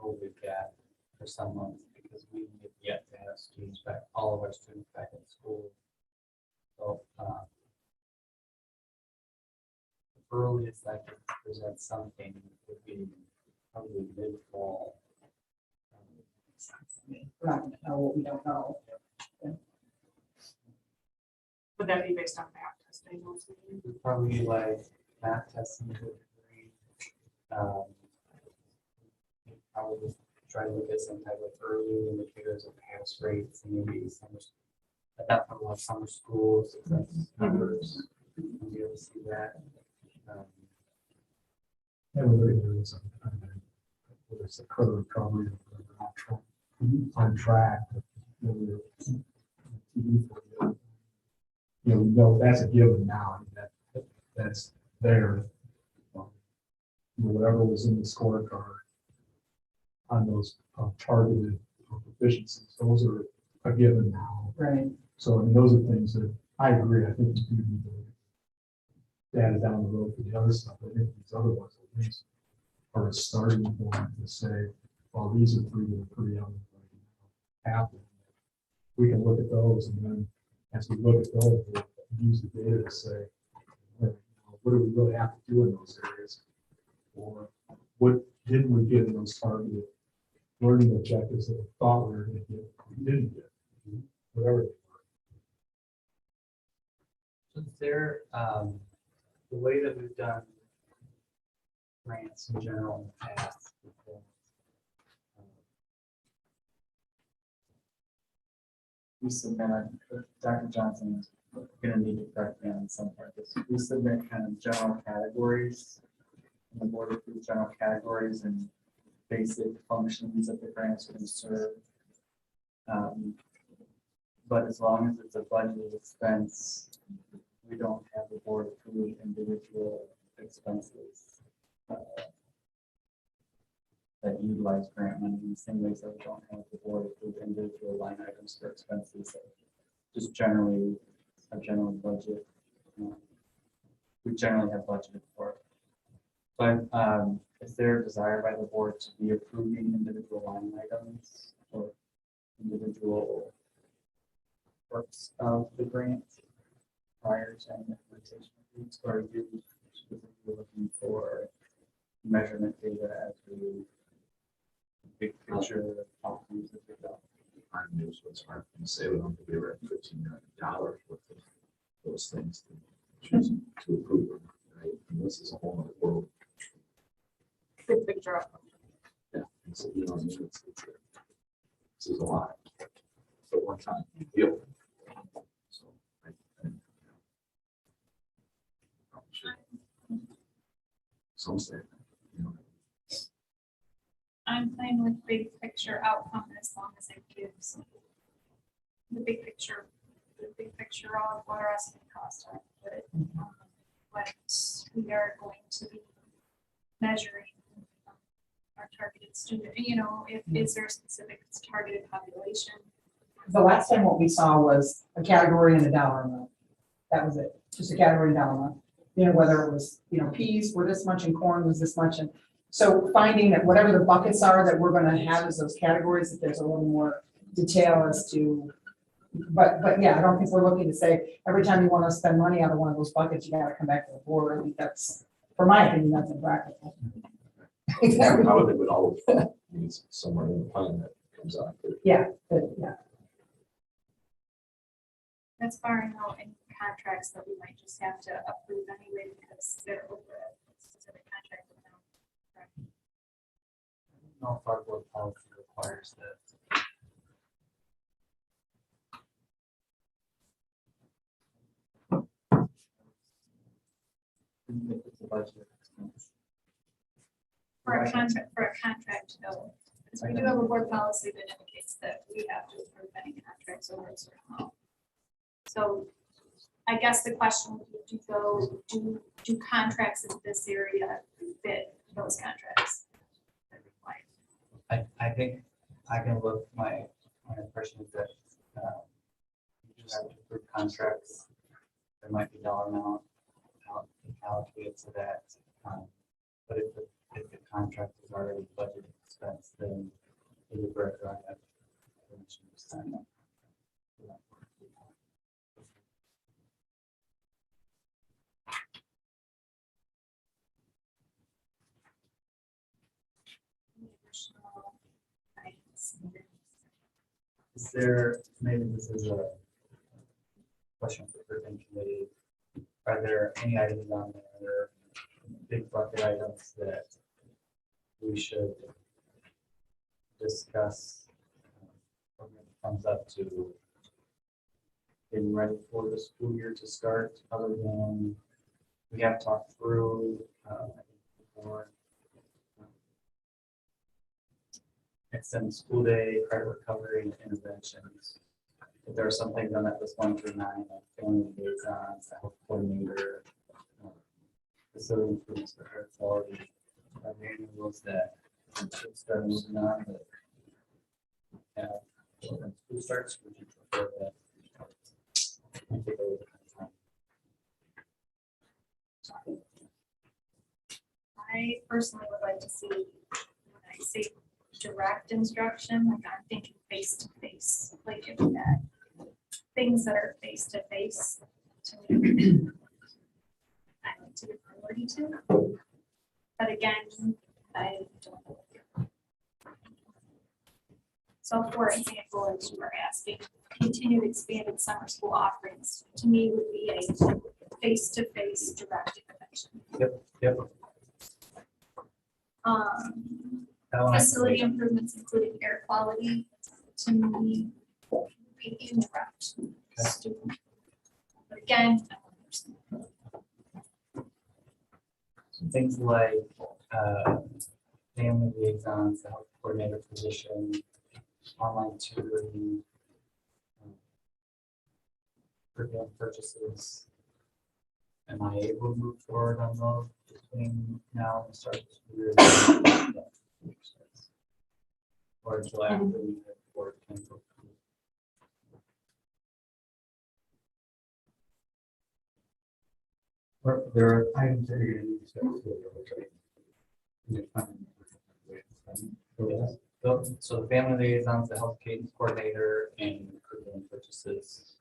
COVID gap for some months because we have yet to have students back, all of our students back in school. So the earliest I could present something would be probably mid-fall. We're not gonna know what we don't know. Would that be based on back testing? Probably like math testing to a degree. Probably try to look at some type of early indicators of pass rates and maybe summer, at that point, we'll have summer school success numbers. And be able to see that. And whether it's a credit recovery, or on track, on track. You know, that's a given now, that's there. Whatever was in the scorecard on those targeted proficiencies, those are a given now. Right. So, I mean, those are things that I agree, I think you need to data down the road for the other stuff. I think these other ones at least are a starting point to say, well, these are three that are pretty on happen. We can look at those, and then as we look at those, we'll use the data to say, what do we really have to do in those areas? Or what didn't we get in those targeted learning objectives that we thought we were going to get, we didn't get, whatever they were. Is there, the way that we've done grants in general in the past, we submit, Dr. Johnson is gonna need to correct me on some part of this. We submit kind of general categories, and the board approves general categories and basic functions that the grants can serve. But as long as it's a budgeted expense, we don't have the board approve individual expenses that utilize grant money in the same ways that we don't have the board approve individual line items for expenses that just generally a general budget. We generally have budgeted for it. But is there a desire by the board to be approving individual line items or individual parts of the grant prior to any implementation of these, or are you specifically looking for measurement data as we big picture outcomes that we got? I knew what's hard to say, we don't think we were at $15 million worth of those things to choose to approve, right? And this is a whole other world. Big picture. Yeah, and so, you know, what I mean, this is a lot. So one time, deal. So, some say, you know. I'm fine with big picture outcome as long as it gives the big picture of what our estimate costs are, but what we are going to be measuring our targeted student, you know, if is there a specific targeted population? The last time what we saw was a category and a dollar amount. That was it, just a category and dollar amount. You know, whether it was, you know, peas were this much and corn was this much. And so finding that whatever the buckets are that we're gonna have as those categories, that there's a little more detail as to, but yeah, I don't think we're looking to say, every time you wanna spend money out of one of those buckets, you gotta come back to the board. I think that's, for my opinion, that's impractical. I would think it would always be somewhere in the plan that comes out. Yeah, but yeah. That's barring out any contracts that we might just have to approve anyway because they're over a specific contract amount. Correct. I don't know if our board policy requires that. If it's a budget expense. For a contract, no. Because we do have a board policy that indicates that we have to approve any contracts over a certain amount. So I guess the question would be, do contracts in this area fit those contracts? I think I can look, my impression is that you just have to approve contracts. There might be dollar amount allocated to that. But if the contract is already budgeted expense, then it would directly have permission to sign up. Is there, maybe this is a question for the committee, Are there any items on there, big bucket items that we should discuss when it comes up to getting ready for the school year to start, other than we have talked through before, extended school day, credit recovery, and interventions. If there are some things on that list 1 through 9, like family liaisons, health coordinator, facility improvements for air quality, manuals that should start moving on, but when school starts, would you prefer that? I take a little bit of time. I personally would like to see, when I say direct instruction, like I'm thinking face to face, like if that, things that are face to face to me. I like to give priority to, but again, I don't know. So for example, if you were asking continued expanded summer school offerings, to me would be a face-to-face direct intervention. Yep. Facility improvements, including air quality, to me, be indirect. Student. But again, Things like family liaisons, the health coordinator position, online tutoring, curriculum purchases. Am I able to move forward on those between now and the start of the school year? Or until after we have board can go through? There are items that you're going to need to discuss. So the family liaisons, the health cadence coordinator, and curriculum purchases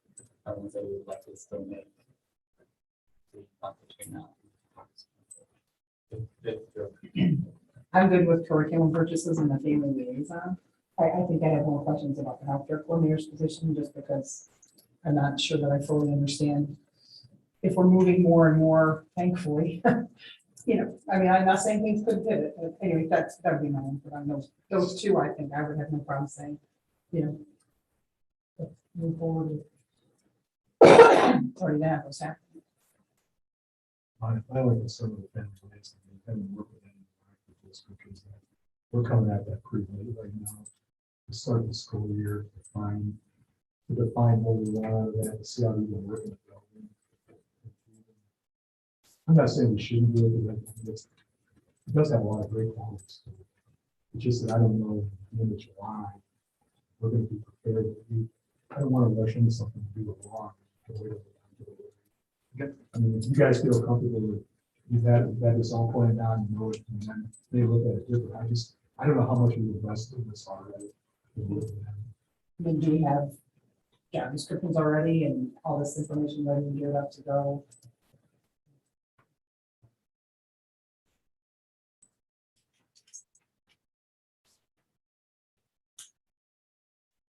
are ones that we would likely still make. Between now. I'm good with curriculum purchases and the family liaison. I think I have more questions about the healthcare coordinator's position, just because I'm not sure that I fully understand. If we're moving more and more, thankfully, you know, I mean, I'm not saying things could pivot, but anyway, that would be my input on those two. I think I would have no problem saying, you know, let's move forward. Already that was happening. I like the some of the family plans and work with them because we're coming at that pretty late right now. To start the school year, to define what we want, and to see how we've been working. I'm not saying we shouldn't do it, but it does have a lot of great qualities. It's just that I don't know at the end of July, we're going to be prepared. I don't want to rush into something and do it wrong. I mean, if you guys feel comfortable with, you've had this all planned out, you know it, and then they look at it different. I don't know how much we've invested in this already. I mean, do we have job descriptions already and all this information ready and geared up to go?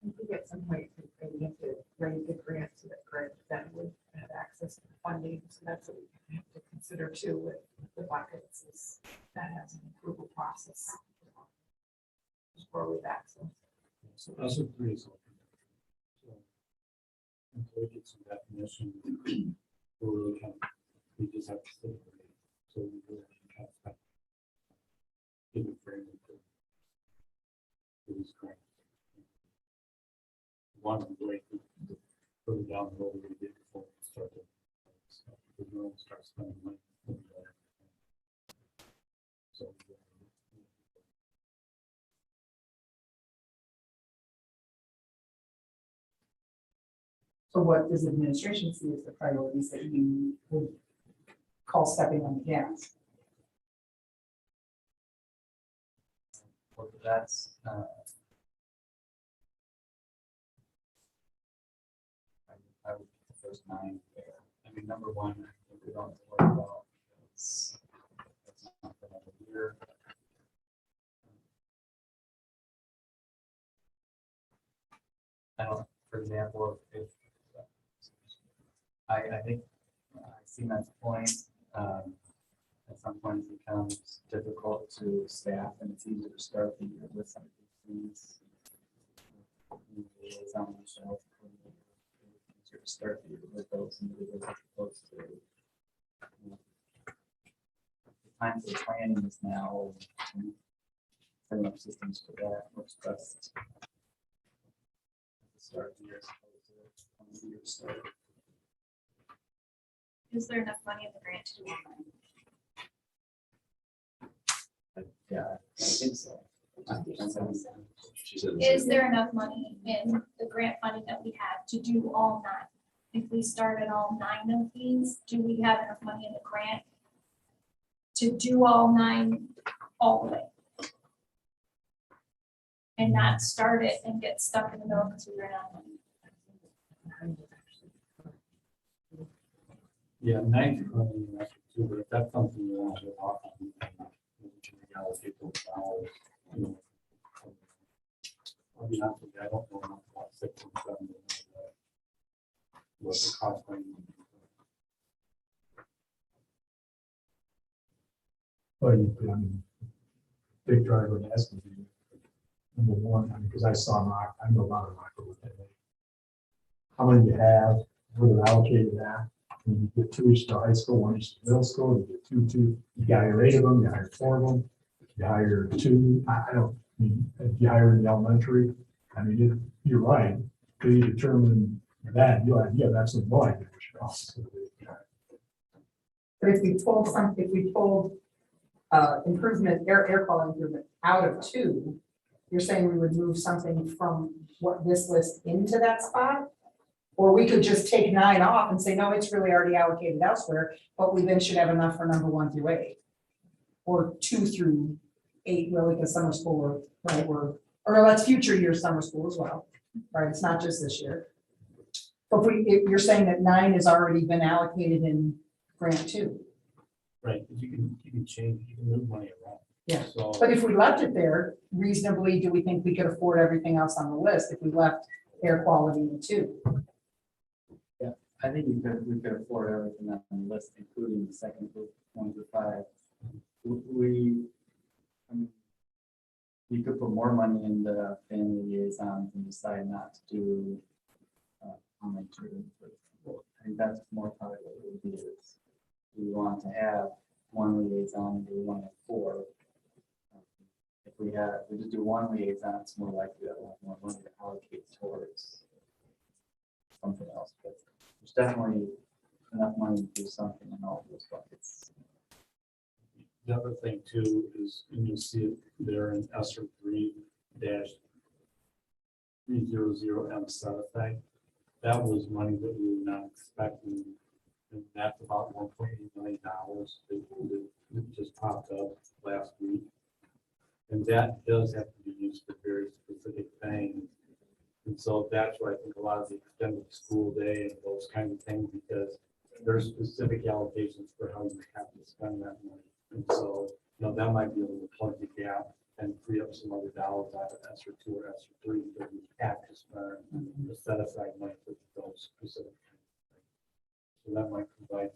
I think at some point, we have to raise the grant so that grant then would have access to the funding. So that's what we have to consider too with the buckets, is that has an approval process. Before we've access. So that's a pretty simple. So until we get some definition, we really can't, we just have to stay with it. So we really can't give a framework for these grants. One of the ways to further down the road we did before we started. We don't start spending money. So. So what does administration see as the priorities that you would call stepping on the gas? Well, that's I would put the first 9 there. I mean, number one, I think we don't have to worry about. It's not for another year. I don't, for example, if I think I Seaman's point, at some point it becomes difficult to staff and it's easier to start the year with some of these things. Liaison, Michelle, it's easier to start the year with those individuals as opposed to, you know, the time for planning is now. Setting up systems for that works best. At the start of the year as opposed to on the year start. Is there enough money in the grant to do all Yeah, I think so. She said. that? Is there enough money in the grant funding that we have to do all 9? If we started all 9 of these, do we have enough money in the grant to do all 9 all the way? And not start it and get stuck in the middle because we ran out of money. Yeah, 90 probably not too, but if that's something you want to talk on, you can reallocate those dollars, you know. I'll be honest with you, I don't know enough about 6 and 7 to know what the cost might be. But you could, I mean, big driver in Esser Funding. Number one, I mean, because I saw Rock, I know about Rock with that. How many you have, where they're allocated at, and you get 2 each to high school, 1 each to middle school, you get 2, you hire 8 of them, you hire 4 of them, you hire 2, I don't, I mean, if you hire in the elementary, I mean, you're right, till you determine that, you have absolutely no idea what your cost is gonna be. But if we pulled improvement, air quality improvement out of 2, you're saying we would move something from what this list into that spot? Or we could just take 9 off and say, no, it's really already allocated elsewhere, but we then should have enough for number 1 through 8. Or 2 through 8, really, because summer school, right, or that's future year summer school as well, right? It's not just this year. But if you're saying that 9 has already been allocated in grant 2. Right, but you can change, you can move money around. Yeah. So, But if we left it there, reasonably, do we think we could afford everything else on the list if we left air quality in 2? Yeah, I think we could afford everything on the list, including the second group, 1 through 5. I mean, you could put more money in the family liaisons and decide not to do online tutoring. I think that's more probably what it would be. Is we want to have 1 liaison, do we want to have 4? If we just do 1 liaison, it's more likely that we'll have more money to allocate towards something else. But there's definitely enough money to do something in all of those buckets. the other thing too is, and you'll see it there in Esser 3-300 M set effect. That was money that we were not expecting, and that's about $1.8 million. It just popped up last week. And that does have to be used for very specific things. And so that's where I think a lot of the extended school day and those kinds of things, because there's specific allocations for how you have to spend that money. And so, you know, that might be able to plug the gap and free up some other dollars out of Esser 2 or Esser 3 that we have to spend to set aside money for those specific things. So that might provide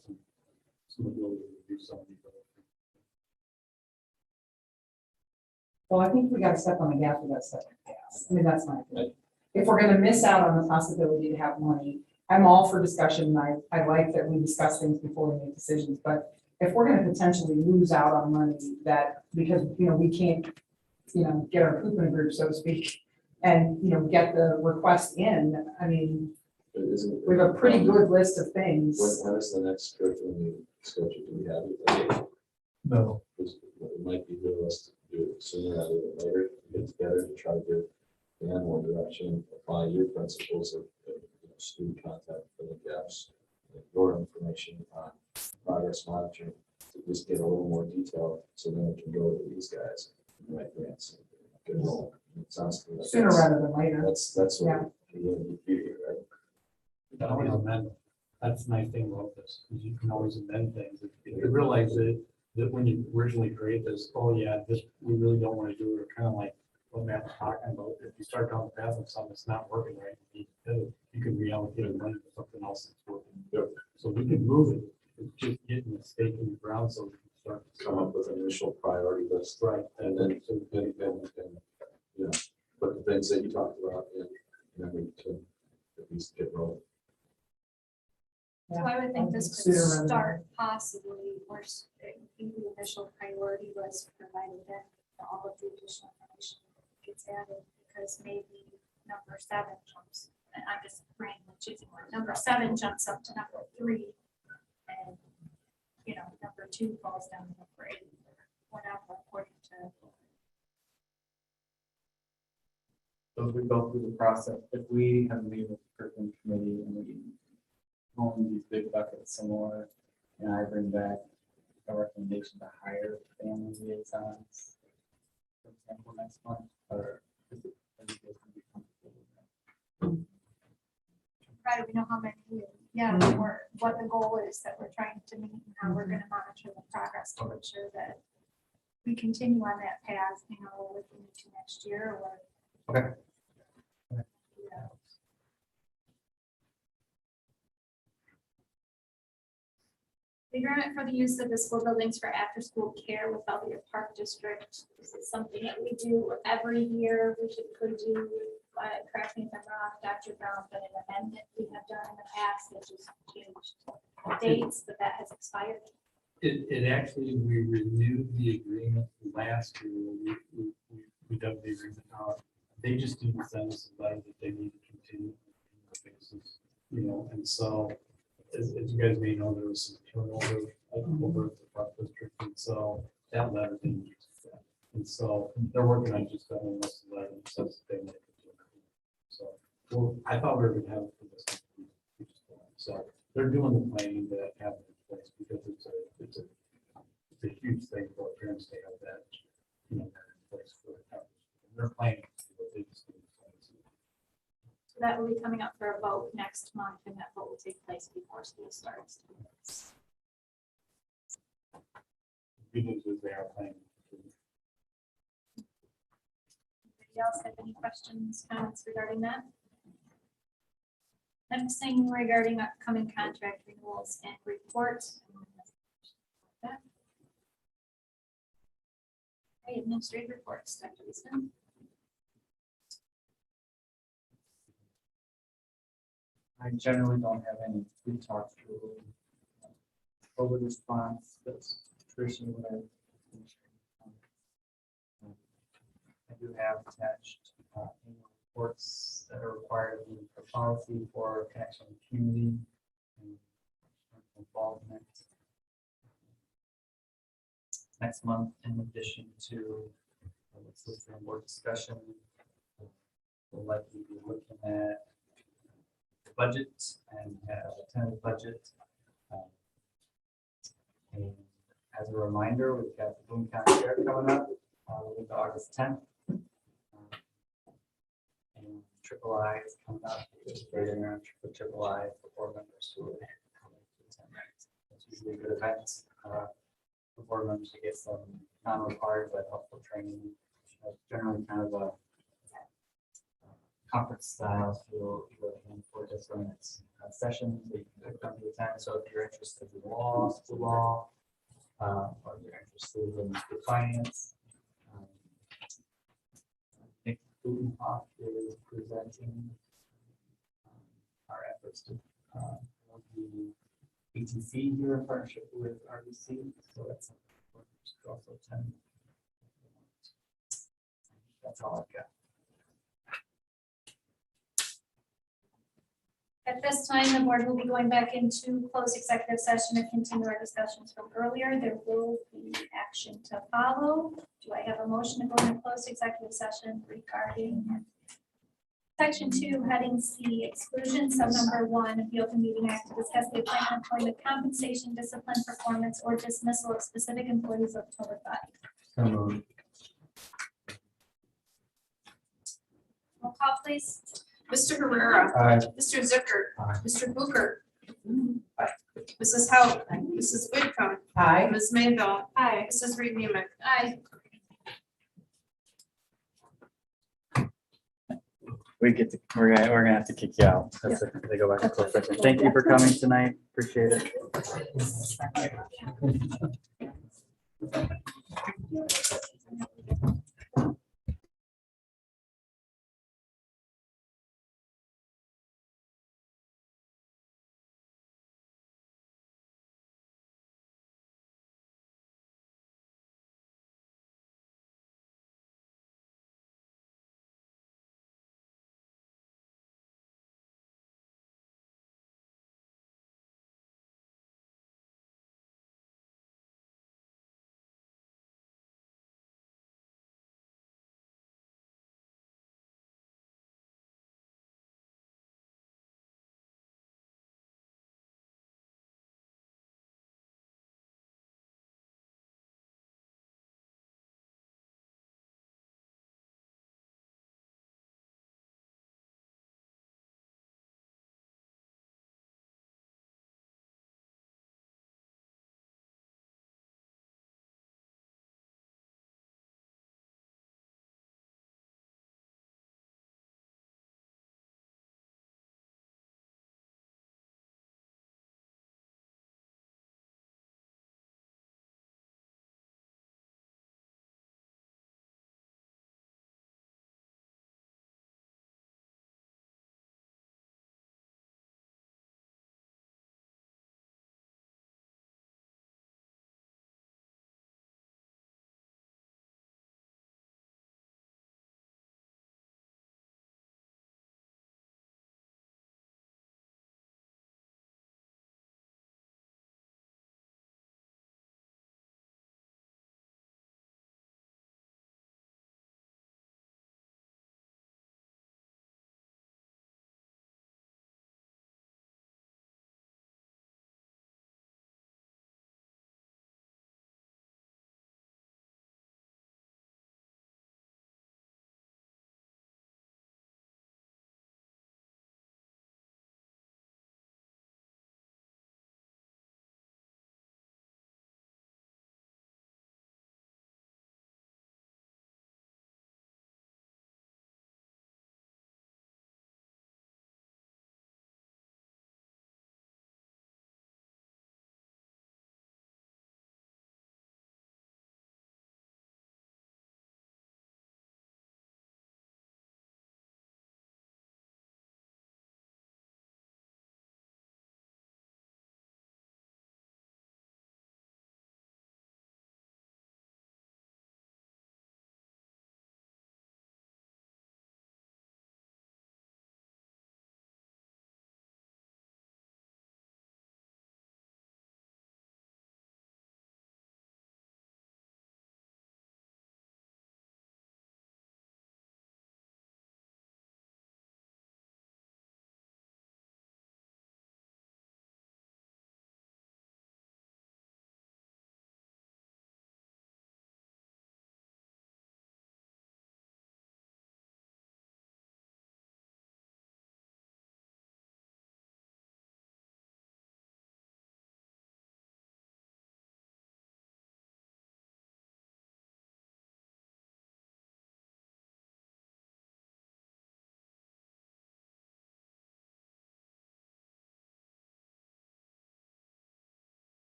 some ability to do some of these other things. Well, I think we got to step on the gas, we got to step on the gas. I mean, that's my opinion. If we're going to miss out on the possibility to have money, I'm all for discussion. I like that we discuss things before we make decisions, but if we're going to potentially lose out on money that, because, you know, we can't, you know, get our poop in a group, so to speak, and, you know, get the request in, I mean, we have a pretty good list of things. When is the next curriculum schedule? Do we have it? No. It might be good for us to do it sooner rather than later, get together to try to give Dan more direction, apply your principles of student contact, filling gaps, your information on progress monitoring, to just get a little more detail, so then we can go to these guys and write grants. Get rolling. It sounds to me like Sooner rather than later. That's what we really do here, right? You can always amend. That's the nice thing about this, is you can always amend things. If you realize that when you originally create this, oh yeah, this, we really don't want to do it, kind of like what Matt was talking about. If you start down the path of something that's not working right, you can reallocate the money to something else that's working. Yep. So we can move it just getting the stake in the ground so we can start to Come up with an initial priority list. Right. And then, you know, put the things that you talked about in, and then we can at least get rolling. So I would think this could start possibly, or the initial priority was provided that all of the additional information gets added, because maybe number 7 jumps, and I'm just randomly choosing one, number 7 jumps up to number 3, and, you know, number 2 falls down to number 8, or whatever, according to. So if we go through the process, if we have a meeting with the curriculum committee and we own these big buckets some more, and I bring back a recommendation to hire family liaisons, for example, next month, or is it? Are you guys gonna be comfortable with that? Right, we know how many, or what the goal is that we're trying to meet, and how we're gonna monitor the progress to ensure that we continue on that path, you know, looking into next year, or. Okay. Yeah. The agreement for the use of the school buildings for after-school care with Belvedere Park District. This is something that we do every year. We could do, correct me if I'm wrong, Dr. Brown, but an amendment we have done in the past that just changed dates, but that has expired. It actually, we renewed the agreement last year. We dug the agreement out. They just didn't send us a letter that they need to continue on the basis, you know, and so as you guys may know, there was some turnover over at the park district, and so that letter didn't get sent. And so they're working on just that one less letter and stuff that they make it to. So, well, I thought we were gonna have it for this. We just don't. So they're doing the planning to have it in place, because it's a huge thing for parents to have that, you know, in place for the they're planning. What they just need to plan. So that will be coming up for a vote next month, and that vote will take place before school starts. Good news is they are planning. Anybody else have any questions, comments regarding that? Next thing regarding upcoming contract renewals and reports. Okay, administrative reports, Dr. Easton. I generally don't have any. We talked through COVID response, that's traditionally what I do have attached annual reports that are required for policy for connection with community and involvement. Next month, in addition to what's listed in board discussion, we'll likely be looking at budget and have a tentative budget. And as a reminder, we've got the Boone County Fair coming up with August 10th. And Triple I is coming up. There's a great around Triple I for board members who are coming to attend that. It's usually a good event for board members to get some non-required but helpful training. Generally kind of a conference style feel for different sessions that you can come to attend. So if you're interested in law, school law, or you're interested in finance, Nick Butenhoff is presenting our efforts to the ATC here in partnership with RBC. So that's something to also attend. That's all I've got. At this time, the board will be going back into closed executive session to continue our discussions from earlier. There will be action to follow. Do I have a motion to go into closed executive session regarding Section 2, heading C, exclusion, sub number 1 of the Open Meeting Act to discuss the appointment, employment, compensation, discipline, performance, or dismissal of specific employees of public body? So moved. Roll call, please. Mr. Herrera. Aye. Mr. Zucker. Aye. Mr. Booker. Mrs. Howe. Mrs. Whitcomb. Aye. Ms. Mayville. Aye. Mrs. Reed Nemick. Aye. We're gonna have to kick you out. They go back to closed session. Thank you for coming tonight. Appreciate it.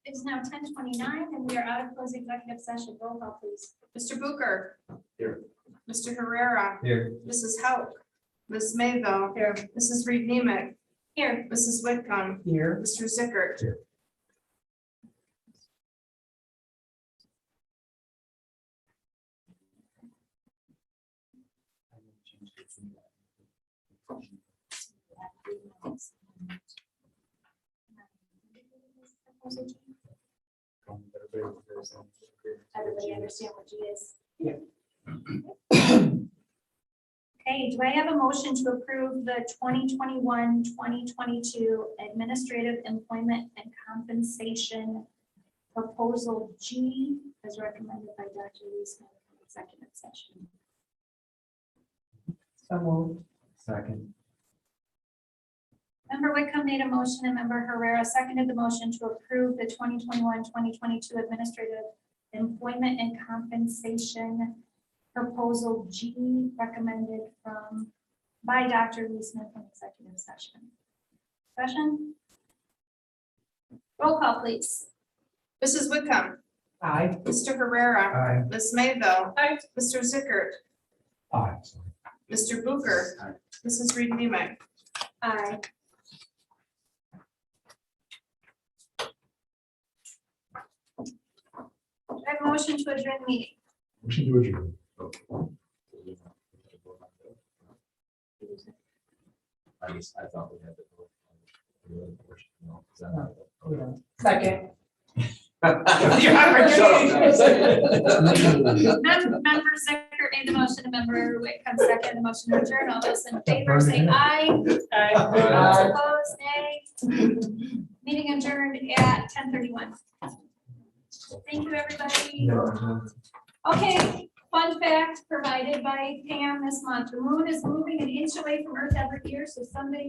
It is now 10:29 and we are out of closed executive session. Roll call, please. Mr. Booker. Here. Mr. Herrera. Here. Mrs. Hauk. Ms. Mayville. Here. Mrs. Reed Nemick. Here. Mrs. Whitcomb. Here. Mr. Zickert. Here. Everybody understand what G is? Yeah. Okay, do I have a motion to approve the 2021-2022 administrative employment and compensation proposal G as recommended by Dr. Leesman in executive session? So moved. Second. Member Whitcomb made a motion and Member Herrera seconded the motion to approve the 2021-2022 administrative employment and compensation proposal G recommended by Dr. Leesman from executive session. Discussion? Roll call, please. Mrs. Whitcomb. Aye. Mr. Herrera. Aye. Ms. Mayville. Aye. Mr. Zickert. Aye. Mr. Booker. Aye. Mrs. Reed Nemick. Aye. I have a motion to adjourn the meeting. Motion to adjourn. I thought we had to vote on the other portion, no, is that not- Yeah. Second. Member Zickert made the motion, and Member Whitcomb seconded the motion to adjourn. All those in favor say aye. Aye. Opposed, nay. Meeting adjourned at 10:31. Thank you, everybody. Okay, fun fact provided by Pam this month. The moon is moving an inch away from Earth every year, so somebody